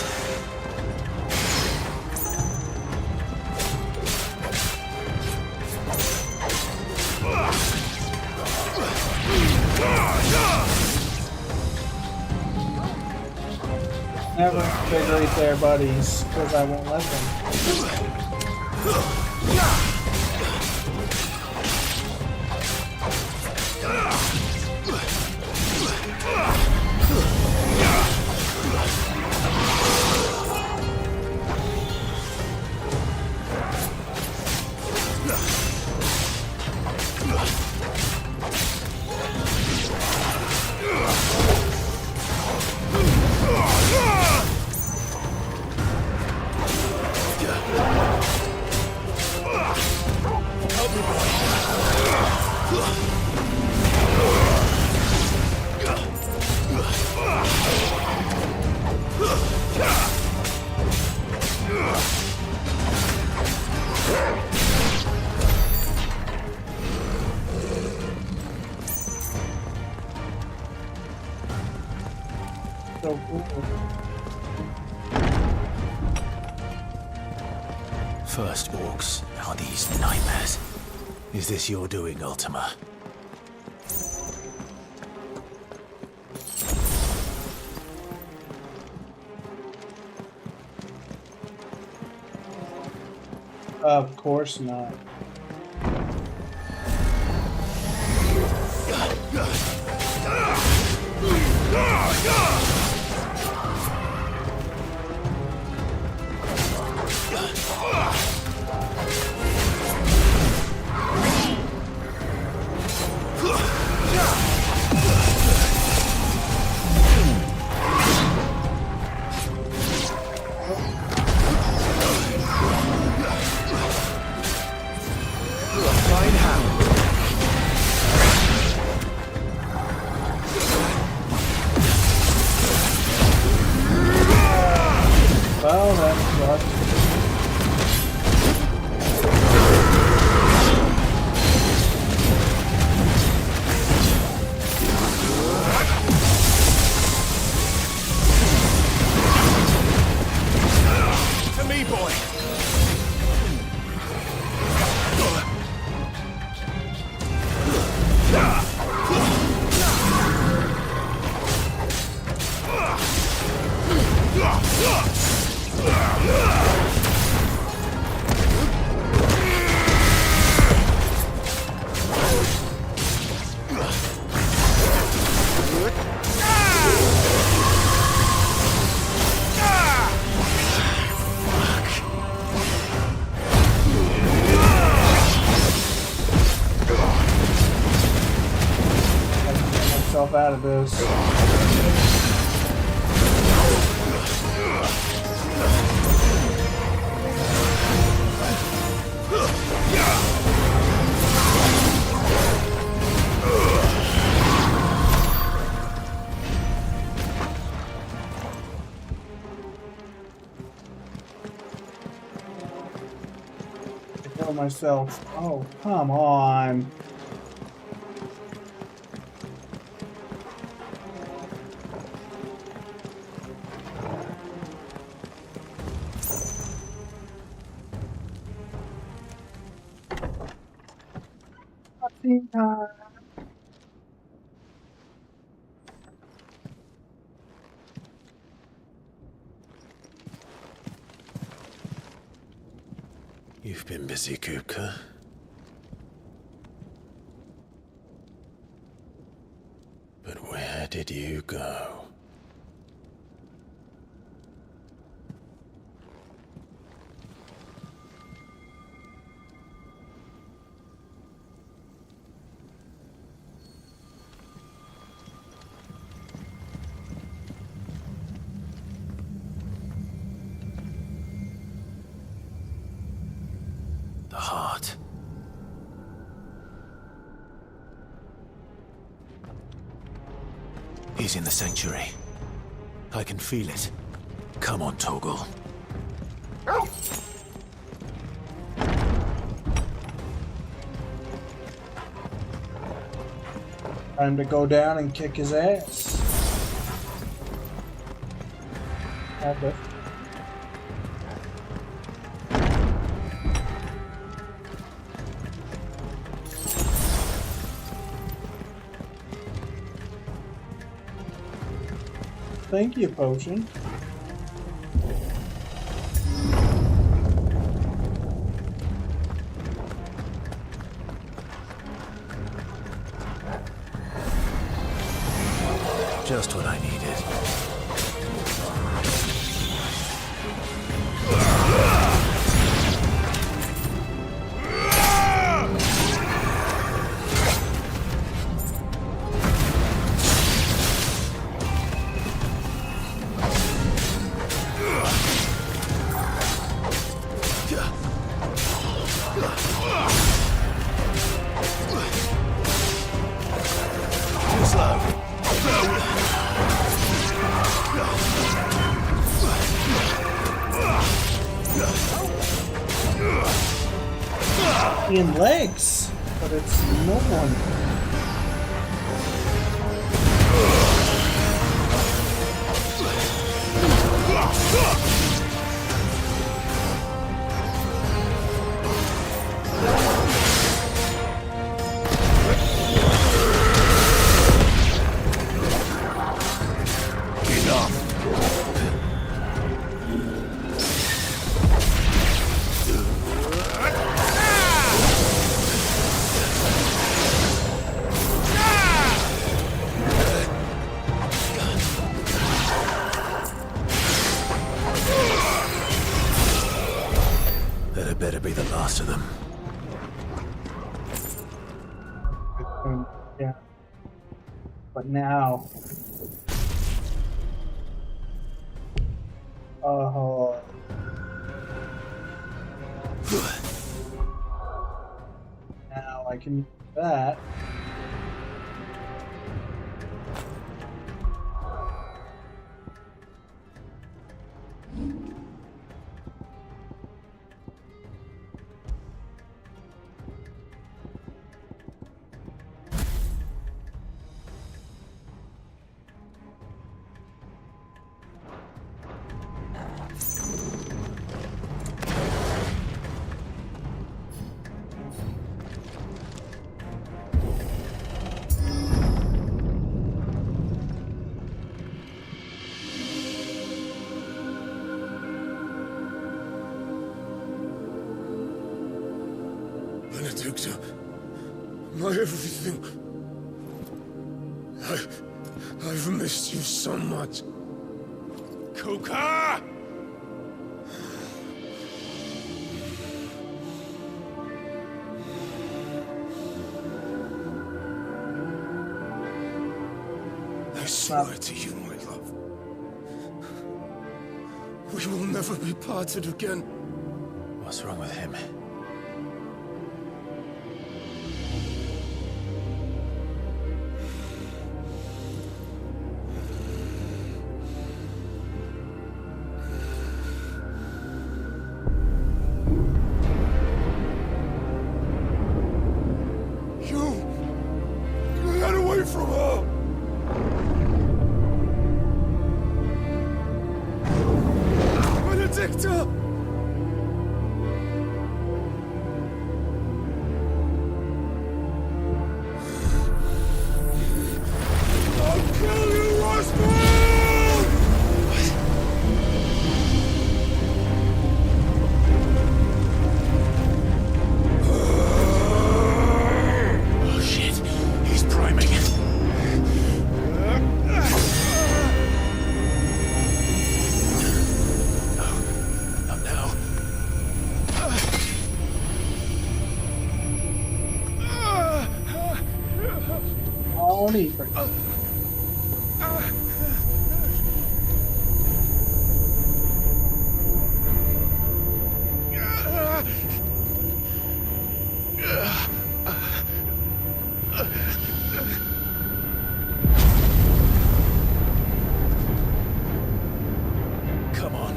[SPEAKER 1] Never integrate their buddies, because I won't let them.
[SPEAKER 5] First orcs, now these nightmares. Is this your doing, Ultima?
[SPEAKER 1] Of course not. Well, that sucks.
[SPEAKER 20] To me, boy.
[SPEAKER 1] Out of this. myself. Oh, come on. Cutscene time.
[SPEAKER 5] You've been busy, Kupka. But where did you go? The heart. He's in the sanctuary. I can feel it. Come on, Torgal.
[SPEAKER 1] Time to go down and kick his ass. Have it. Thank you, potion.
[SPEAKER 5] Just what I needed. Too slow.
[SPEAKER 1] In legs, but it's no one. That better be the last of them. Yeah. But now. Oh. Now I can use that.
[SPEAKER 16] Benedicta, my everything. I've missed you so much.
[SPEAKER 6] Kuka!
[SPEAKER 16] I swear to you, my love. We will never be parted again.
[SPEAKER 5] What's wrong with him?
[SPEAKER 16] from her! Benedicta! I'll kill you, Roswell!
[SPEAKER 15] Oh shit, he's priming. Not now.
[SPEAKER 1] Oh, Ether.
[SPEAKER 15] Come on.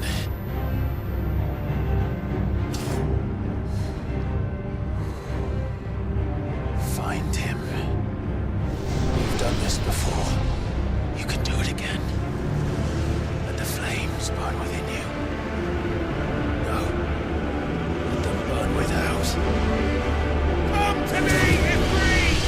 [SPEAKER 15] Find him. You've done this before. You can do it again. Let the flames burn within you. No. Let them burn without.
[SPEAKER 16] Come to me, Ifrit!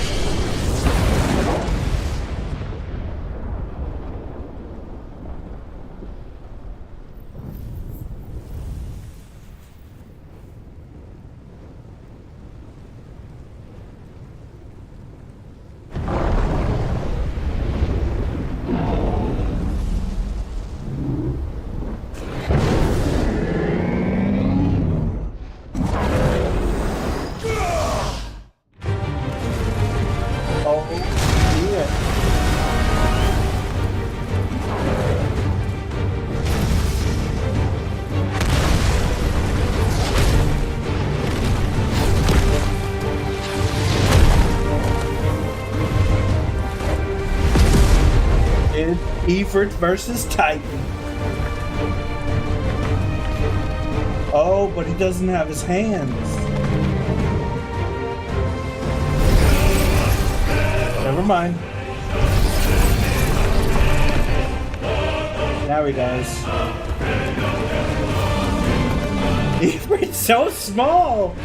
[SPEAKER 1] Ifrit versus Titan. Oh, but he doesn't have his hands. Never mind. Now he does. Ifrit's so small.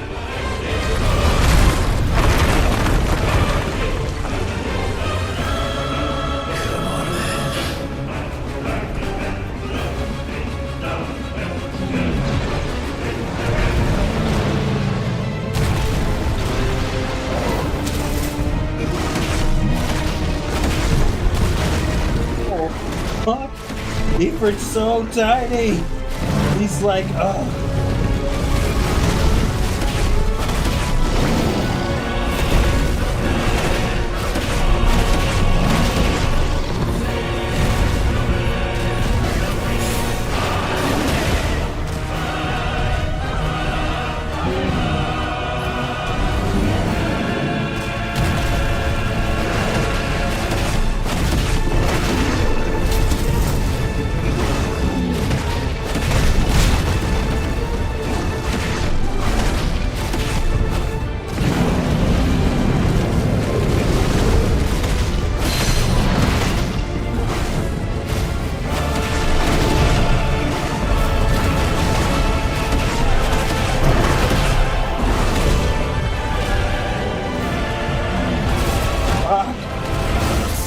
[SPEAKER 1] Fuck. Ifrit's so tiny. He's like, oh.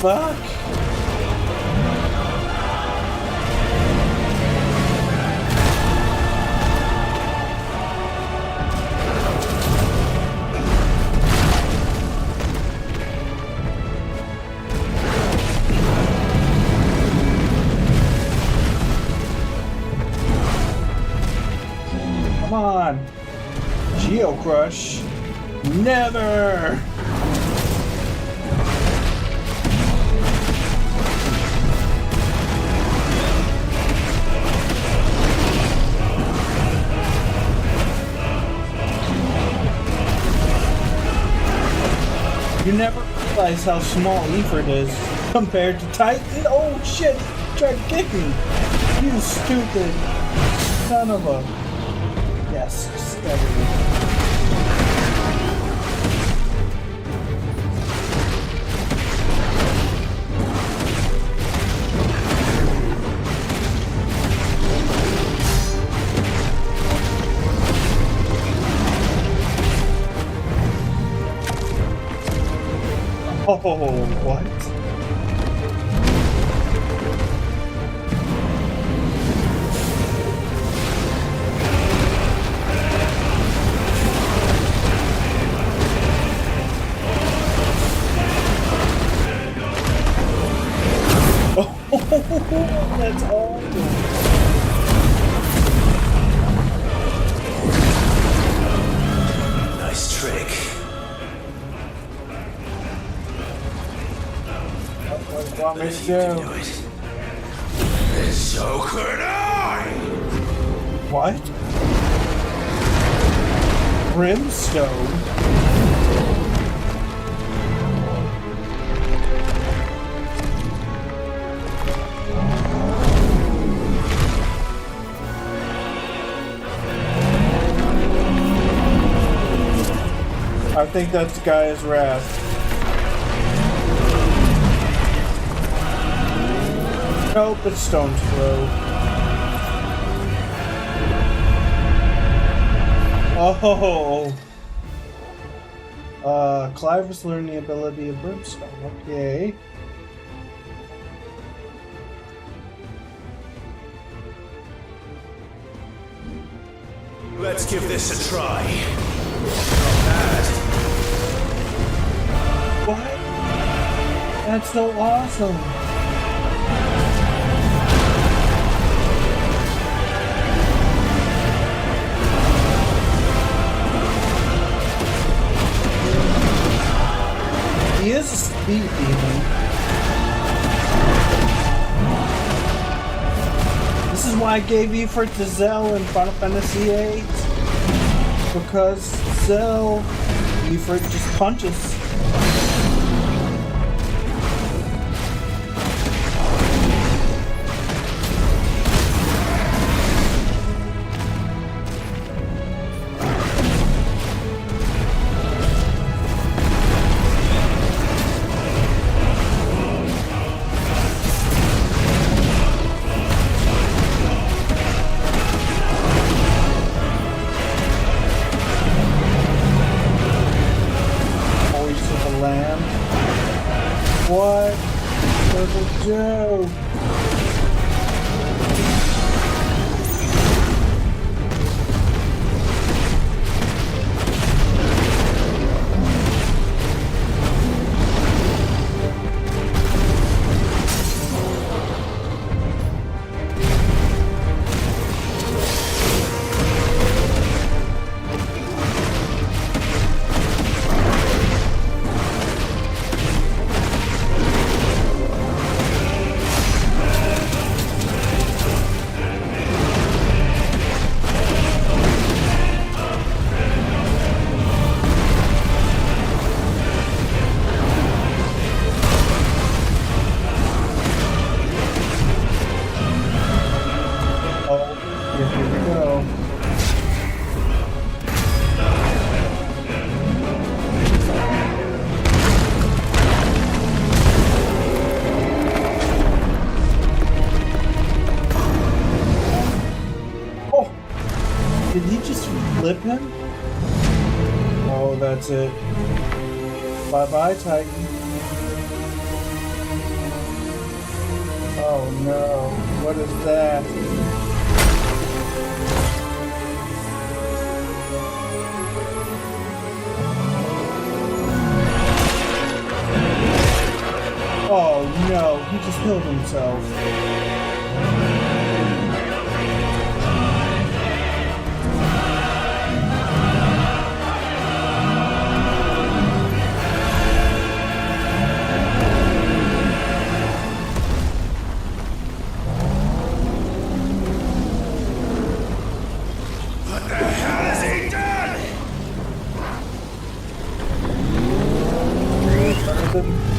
[SPEAKER 1] Fuck. Come on. Geo Crush. Never. You never realize how small Ifrit is compared to Titan. Oh shit! Tried to kick me. You stupid son of a. Yes, steady. Oh, what? Oh, that's awesome.
[SPEAKER 2] Nice trick.
[SPEAKER 1] Want me to do
[SPEAKER 2] it. And so could I!
[SPEAKER 1] What? Brimstone? I think that's Gaia's Wrath. Nope, it's Stone's Throw. Oh! Clive has learned the ability of Brimstone. Okay.
[SPEAKER 2] Let's give this a try. Not bad.
[SPEAKER 1] What? That's so awesome. He is a speed demon. This is why I gave Ifrit to Zell in Final Fantasy VIII. Because Zell, Ifrit just punches. What does it do? Did he just flip him? Oh, that's it. Bye-bye, Titan. Oh no, what is that? Oh no, he just killed himself.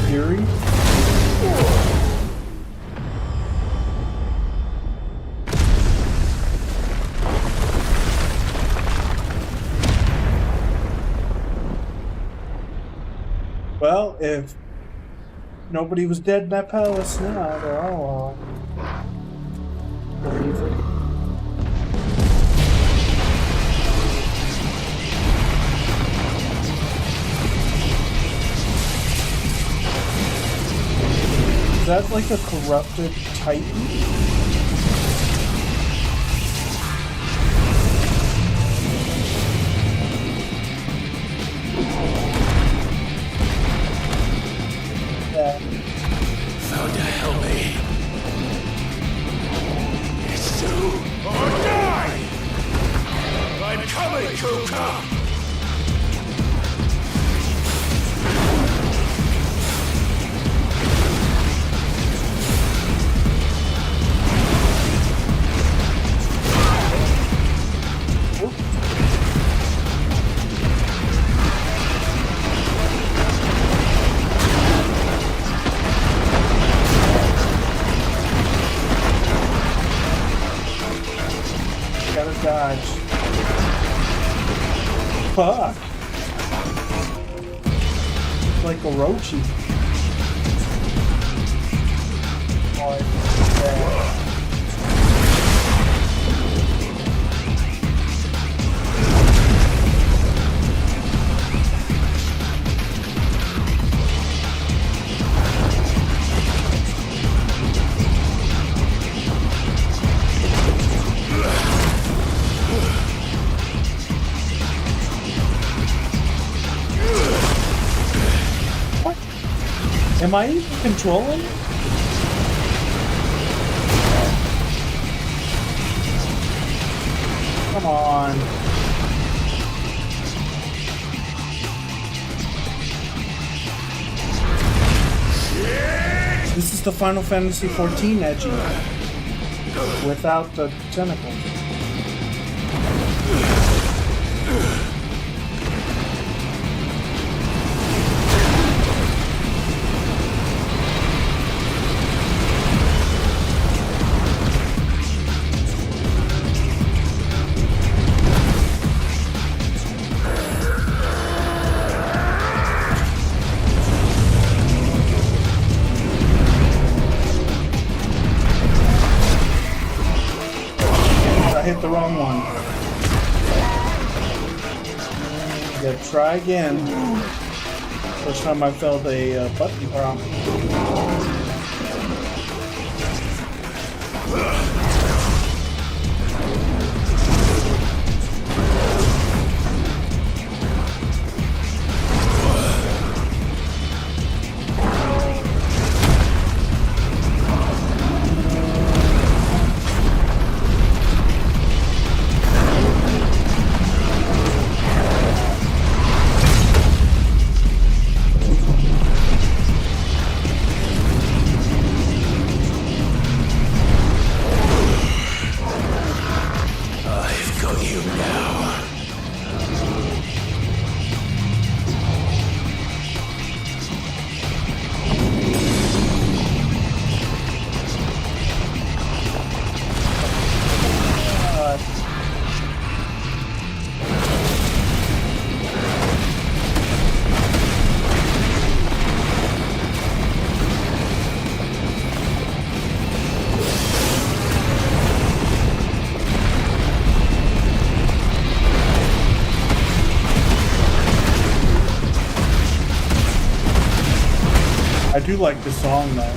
[SPEAKER 1] Fury? Well, if nobody was dead in that palace now, they're all Is that like a corrupted titan?
[SPEAKER 2] Found to help me. It's do or die! I'm coming, Kuka!
[SPEAKER 1] Gotta dodge. Fuck. Like a Orochi. Am I even controlling it? Come on. This is the Final Fantasy XIV edgy. Without the tentacles. I hit the wrong one. Gotta try again. First time I felt a button prompt. I do like the song though.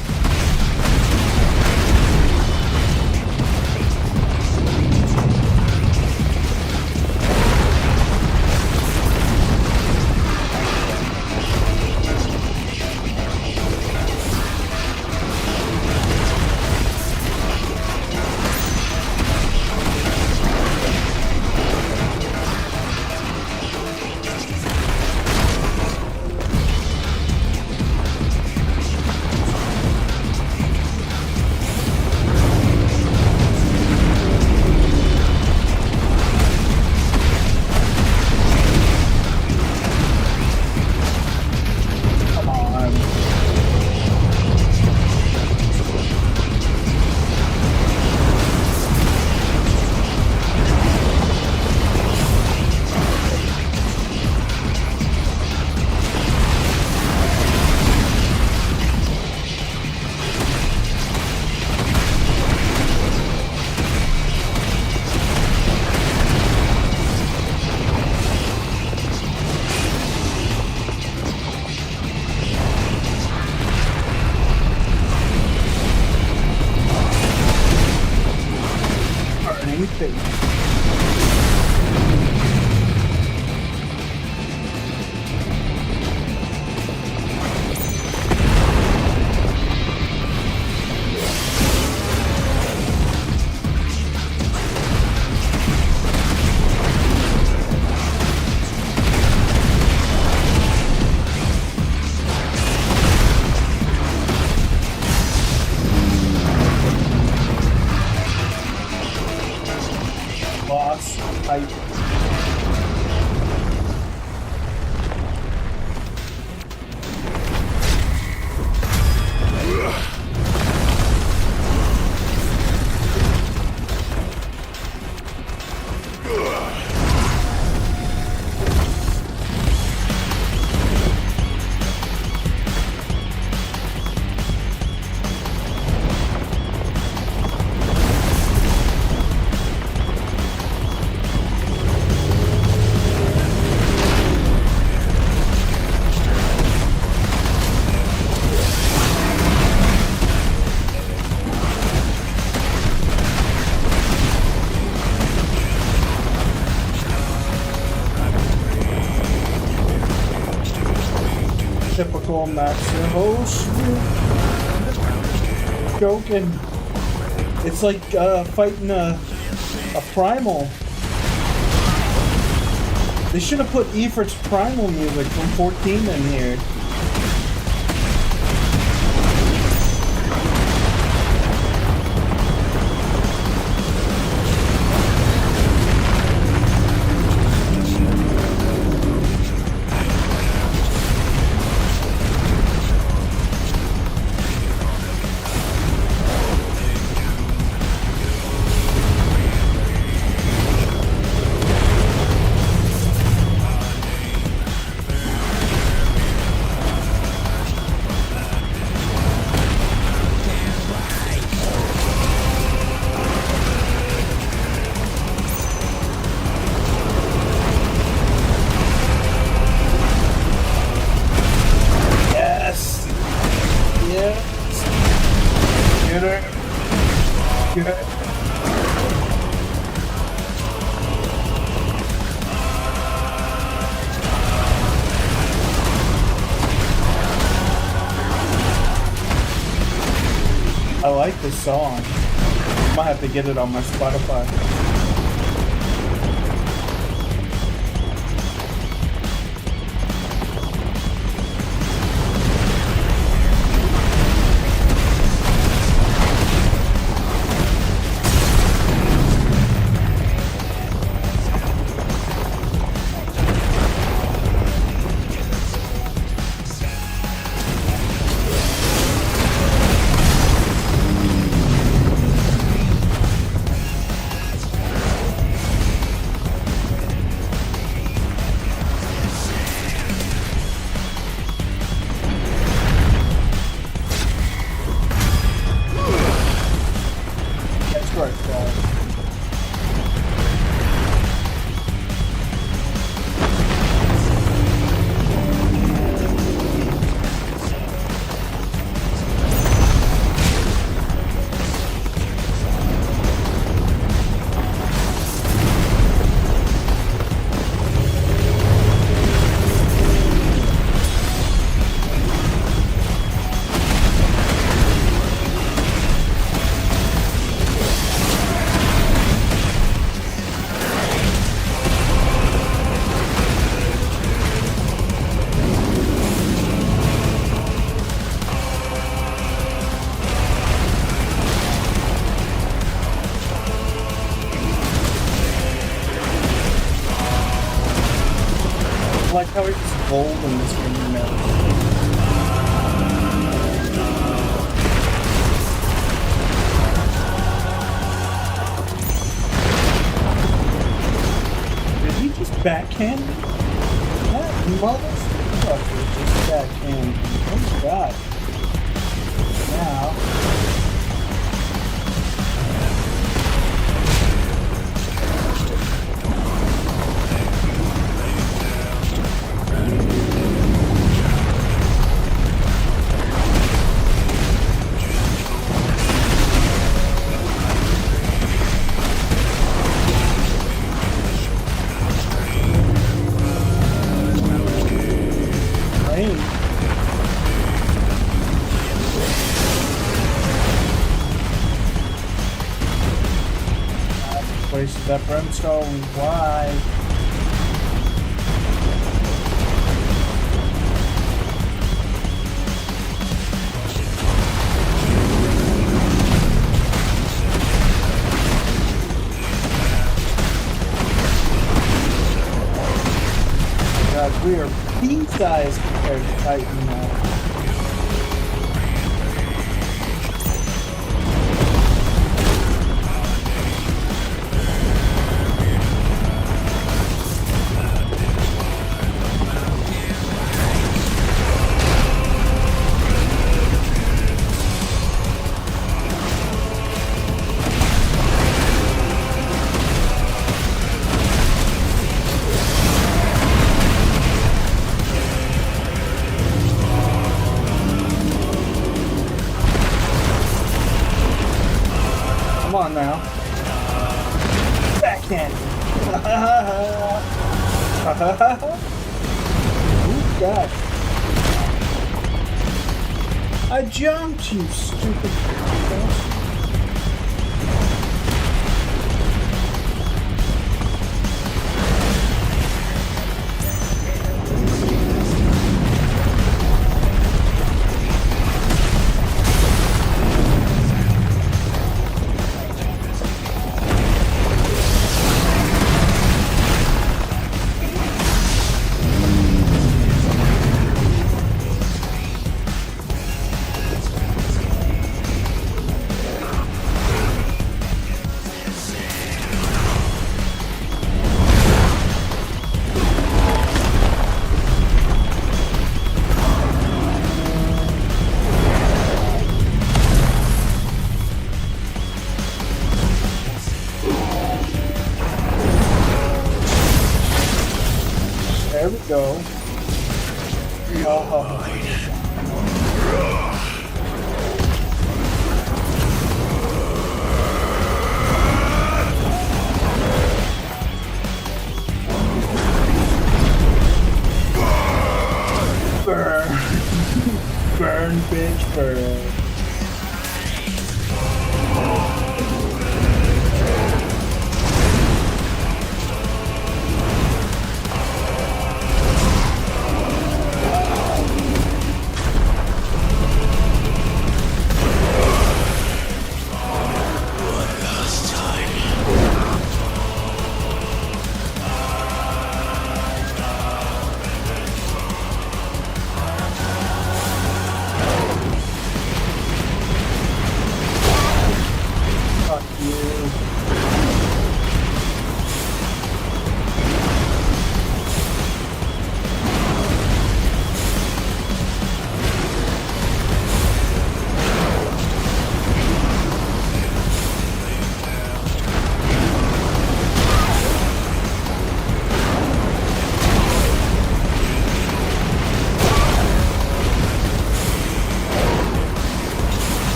[SPEAKER 1] Typical master host. Joking. It's like fighting a primal. They should have put Ifrit's primal music from 14 in here. I like this song. I might have to get it on my Spotify. I like how it's gold in this game now. Did he just backhand me? That motherfucker just backhand me. Oh my god. Now. Places that brimstone, why? God, we are pea-sized compared to Titan now. I jumped, you stupid ass. There we go. Oh. Burn. Burn, bitch, burn.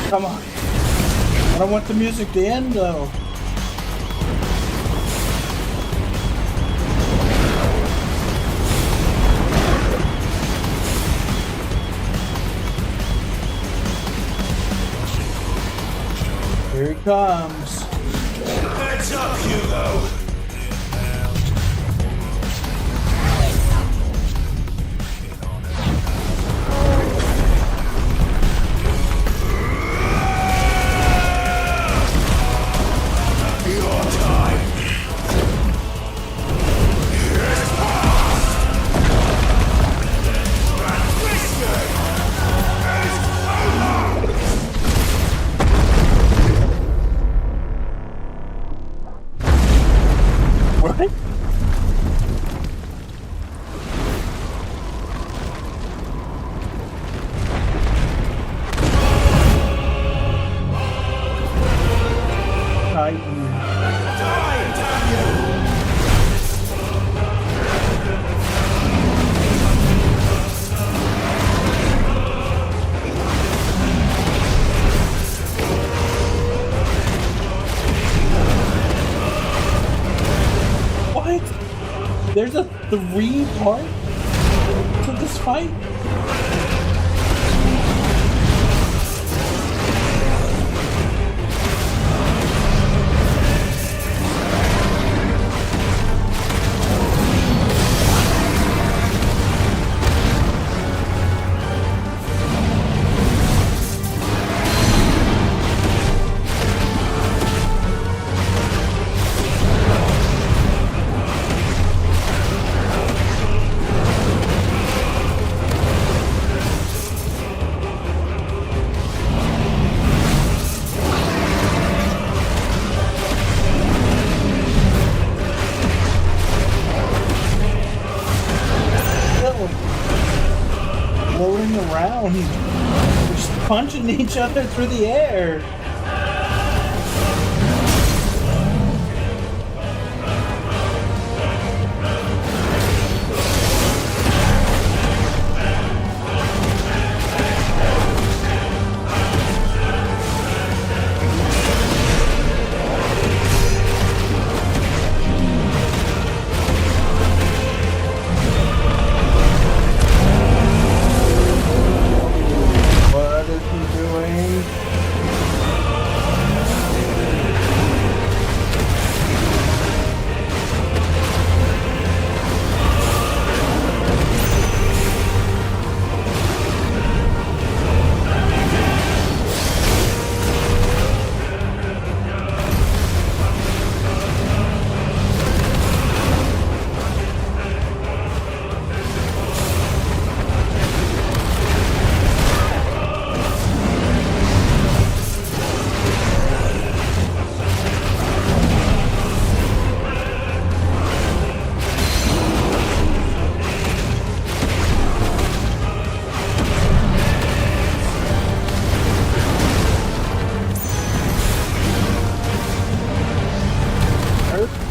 [SPEAKER 1] Come on. I don't want the music to end though. Here he comes.
[SPEAKER 2] Heads up, Hugo!
[SPEAKER 1] What? What? There's a 3-part to this fight? Floating around, just punching each other through the air.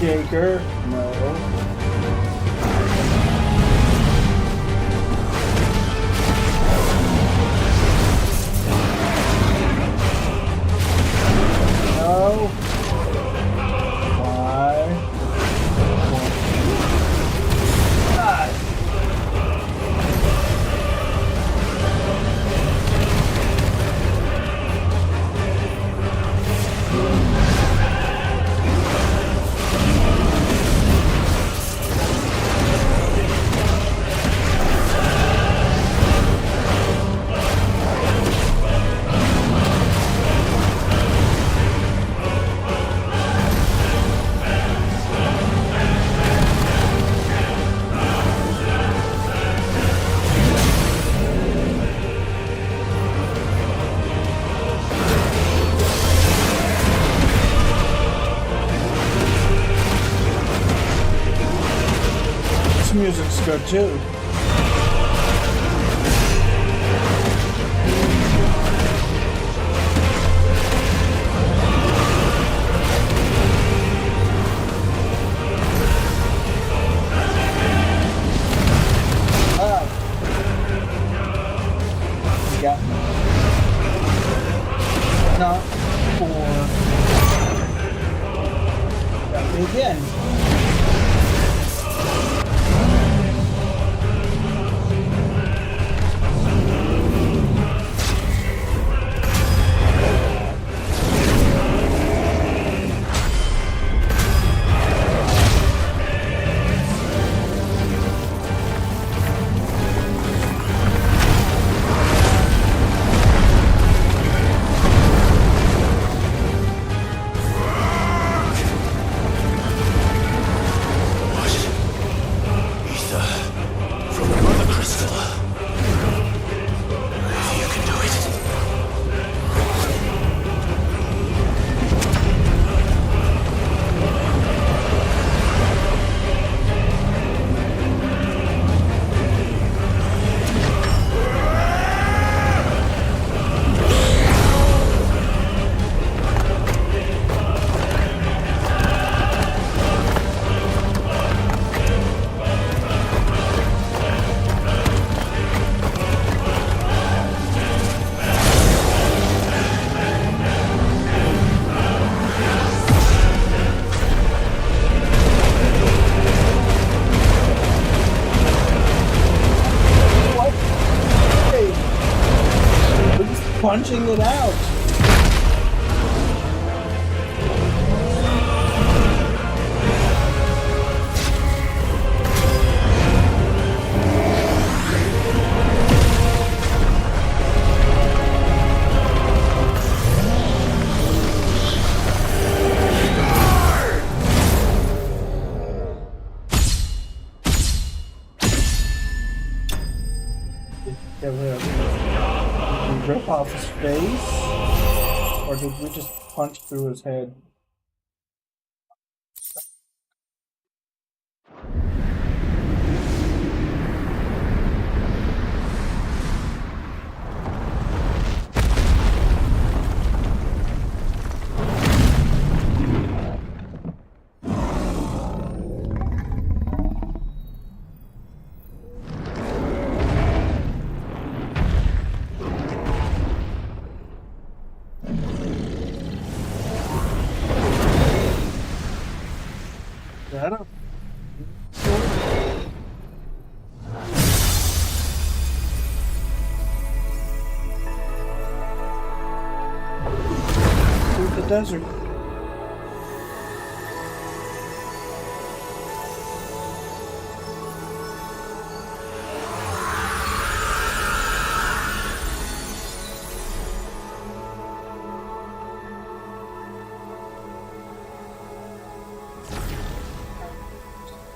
[SPEAKER 1] shaker. No. No. Why? God. This music's good too. Yeah. Not for. Got me again. Punching it out. Did we rip off his face? Or did we just punch through his head? That up. Through the desert.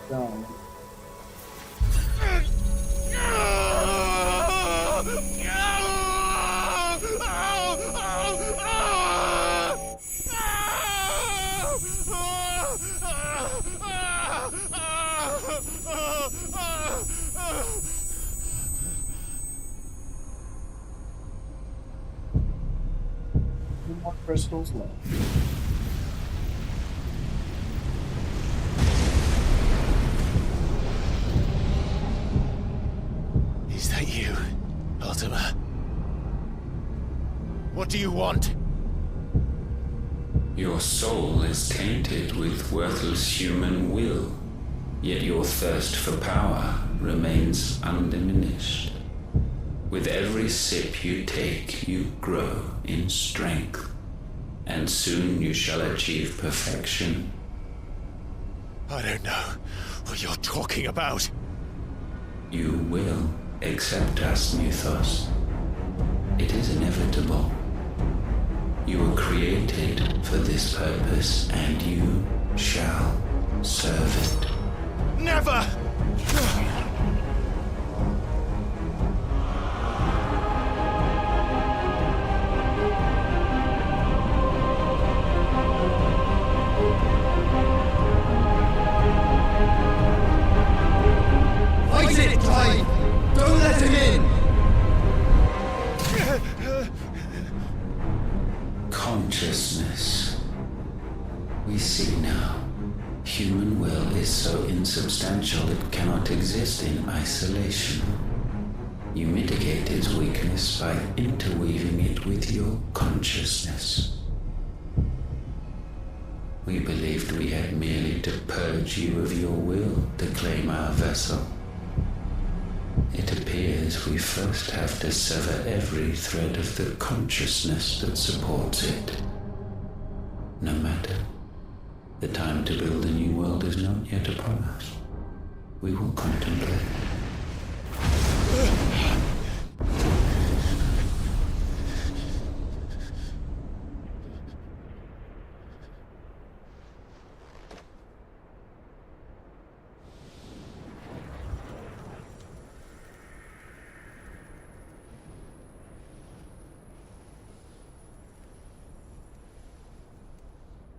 [SPEAKER 1] Down. Two more crystals left.
[SPEAKER 2] What do you want?
[SPEAKER 4] Your soul is tainted with worthless human will, yet your thirst for power remains undiminished. With every sip you take, you grow in strength, and soon you shall achieve perfection.
[SPEAKER 2] I don't know what you're talking about.
[SPEAKER 4] You will accept us, Mythos. It is inevitable. You were created for this purpose, and you shall serve it.
[SPEAKER 2] Never!
[SPEAKER 19] Fight it, Clive! Don't let him in!
[SPEAKER 4] Consciousness. We see now. Human will is so insubstantial it cannot exist in isolation. You mitigate its weakness by interweaving it with your consciousness. We believed we had merely to purge you of your will to claim our vessel. It appears we first have to sever every thread of the consciousness that supports it. No matter. The time to build a new world is not yet upon us. We will contemplate.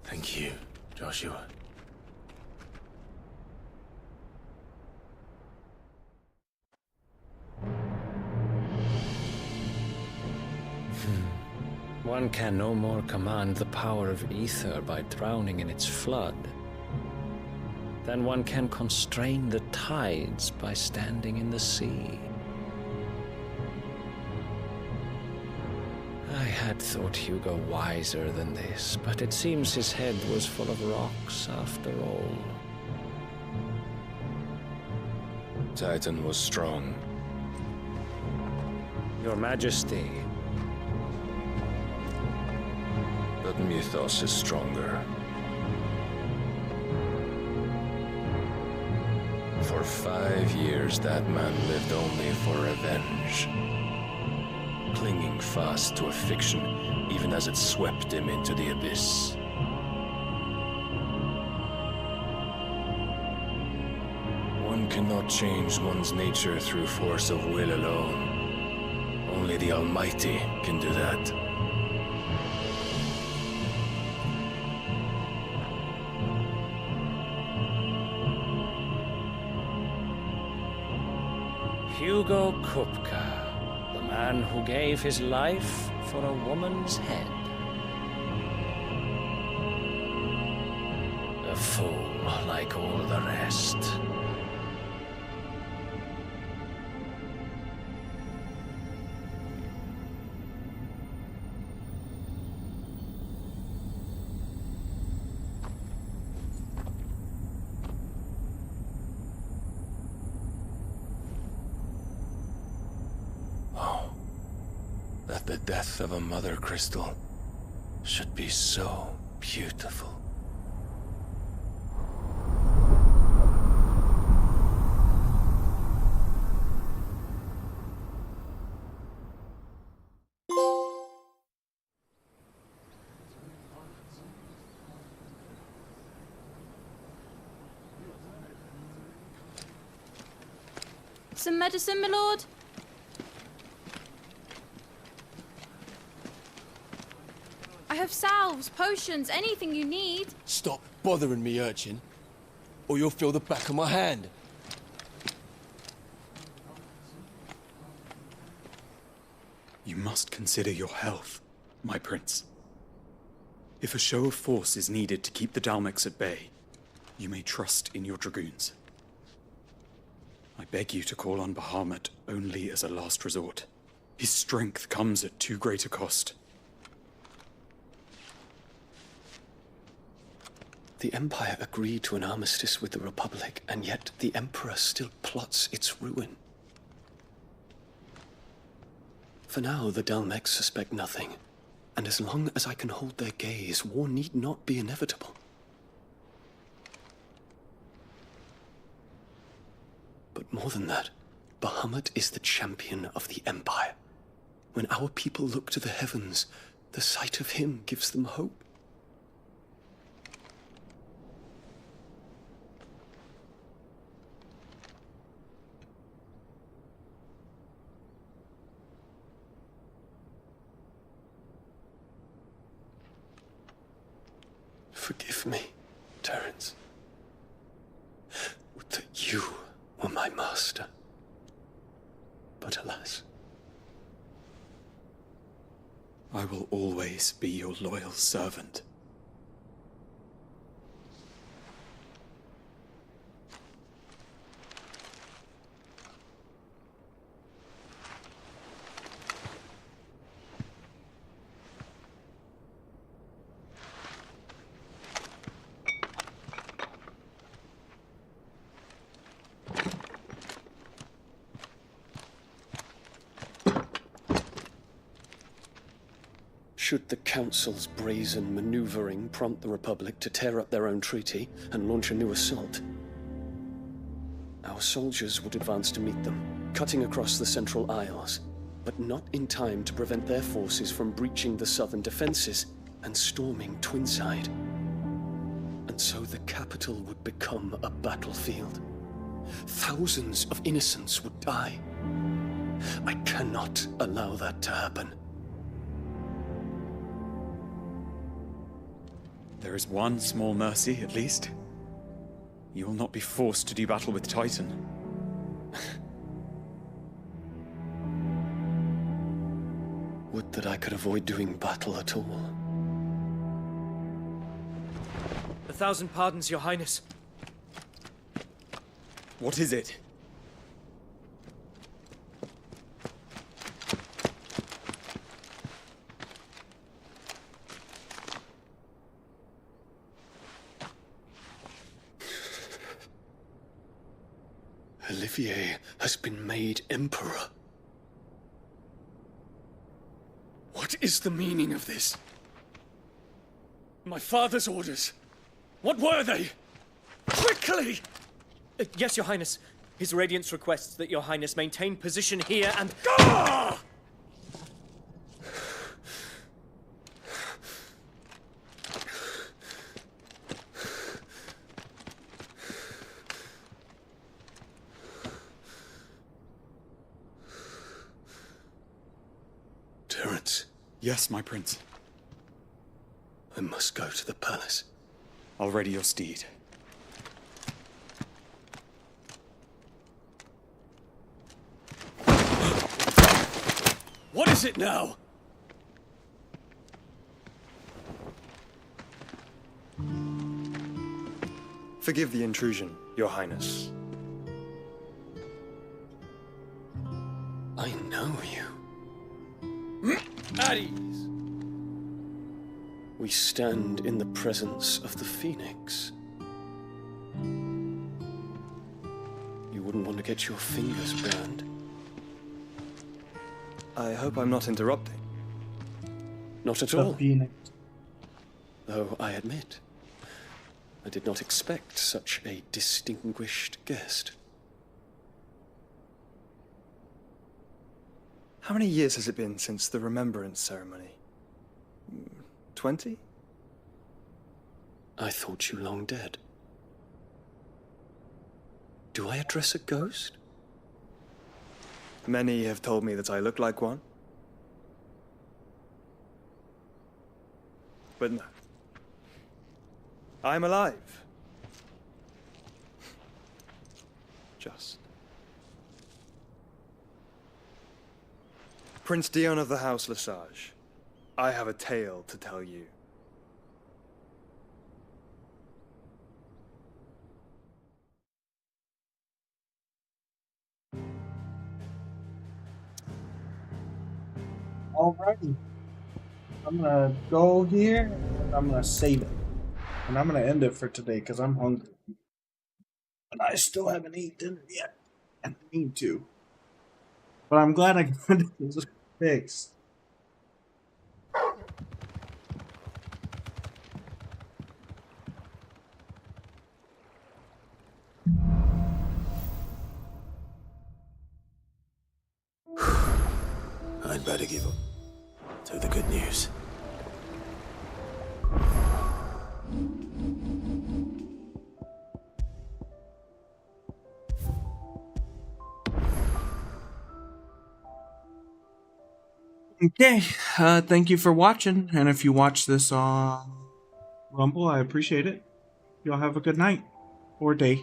[SPEAKER 5] Thank you, Joshua.
[SPEAKER 8] One can no more command the power of ether by drowning in its flood than one can constrain the tides by standing in the sea. I had thought Hugo wiser than this, but it seems his head was full of rocks after all.
[SPEAKER 24] Titan was strong.
[SPEAKER 8] Your Majesty.
[SPEAKER 24] But Mythos is stronger. For 5 years, that man lived only for revenge. Clinging fast to a fiction, even as it swept him into the abyss. One cannot change one's nature through force of will alone. Only the Almighty can do that.
[SPEAKER 8] Hugo Kupka. The man who gave his life for a woman's head. A fool like all the rest.
[SPEAKER 24] The death of a mother crystal should be so beautiful.
[SPEAKER 22] Some medicine, my lord? I have salves, potions, anything you need.
[SPEAKER 23] Stop bothering me, urchin, or you'll feel the back of my hand.
[SPEAKER 25] You must consider your health, my prince. If a show of force is needed to keep the Dalmex at bay, you may trust in your dragoons. I beg you to call on Bahamut only as a last resort. His strength comes at too great a cost.
[SPEAKER 9] The Empire agreed to an armistice with the Republic, and yet the Emperor still plots its ruin. For now, the Dalmex suspect nothing, and as long as I can hold their gaze, war need not be inevitable. But more than that, Bahamut is the champion of the Empire. When our people look to the heavens, the sight of him gives them hope. Forgive me, Terence. Would that you were my master. But alas.
[SPEAKER 25] I will always be your loyal servant.
[SPEAKER 9] Should the Council's brazen maneuvering prompt the Republic to tear up their own treaty and launch a new assault, our soldiers would advance to meet them, cutting across the Central Isles, but not in time to prevent their forces from breaching the southern defenses and storming Twinside. And so the capital would become a battlefield. Thousands of innocents would die. I cannot allow that to happen.
[SPEAKER 25] There is one small mercy, at least. You will not be forced to do battle with Titan.
[SPEAKER 9] Would that I could avoid doing battle at all.
[SPEAKER 10] 1,000 pardons, Your Highness.
[SPEAKER 25] What is it?
[SPEAKER 9] Olivier has been made Emperor. What is the meaning of this? My father's orders. What were they? Quickly!
[SPEAKER 10] Yes, Your Highness. His Radiance requests that Your Highness maintain position here and...
[SPEAKER 9] Ah! Terence.
[SPEAKER 25] Yes, my prince.
[SPEAKER 9] I must go to the palace.
[SPEAKER 25] I'll ready your steed.
[SPEAKER 9] What is it now?
[SPEAKER 12] Forgive the intrusion, Your Highness.
[SPEAKER 9] I know you.
[SPEAKER 10] At ease.
[SPEAKER 9] We stand in the presence of the Phoenix. You wouldn't want to get your fingers burned.
[SPEAKER 12] I hope I'm not interrupting.
[SPEAKER 9] Not at all. Though I admit, I did not expect such a distinguished guest.
[SPEAKER 12] How many years has it been since the Remembrance ceremony? 20?
[SPEAKER 9] I thought you long dead. Do I address a ghost?
[SPEAKER 12] Many have told me that I look like one. But no. I'm alive. Just. Prince Dion of the House Lesage, I have a tale to tell you.
[SPEAKER 1] Alrighty. I'm gonna go here and I'm gonna save it. And I'm gonna end it for today because I'm hungry. And I still haven't eaten dinner yet. And I need to. But I'm glad I got this fixed.
[SPEAKER 5] I'd better give up. To the good news.
[SPEAKER 1] Okay, thank you for watching. And if you watch this on Rumble, I appreciate it. Y'all have a good night or day.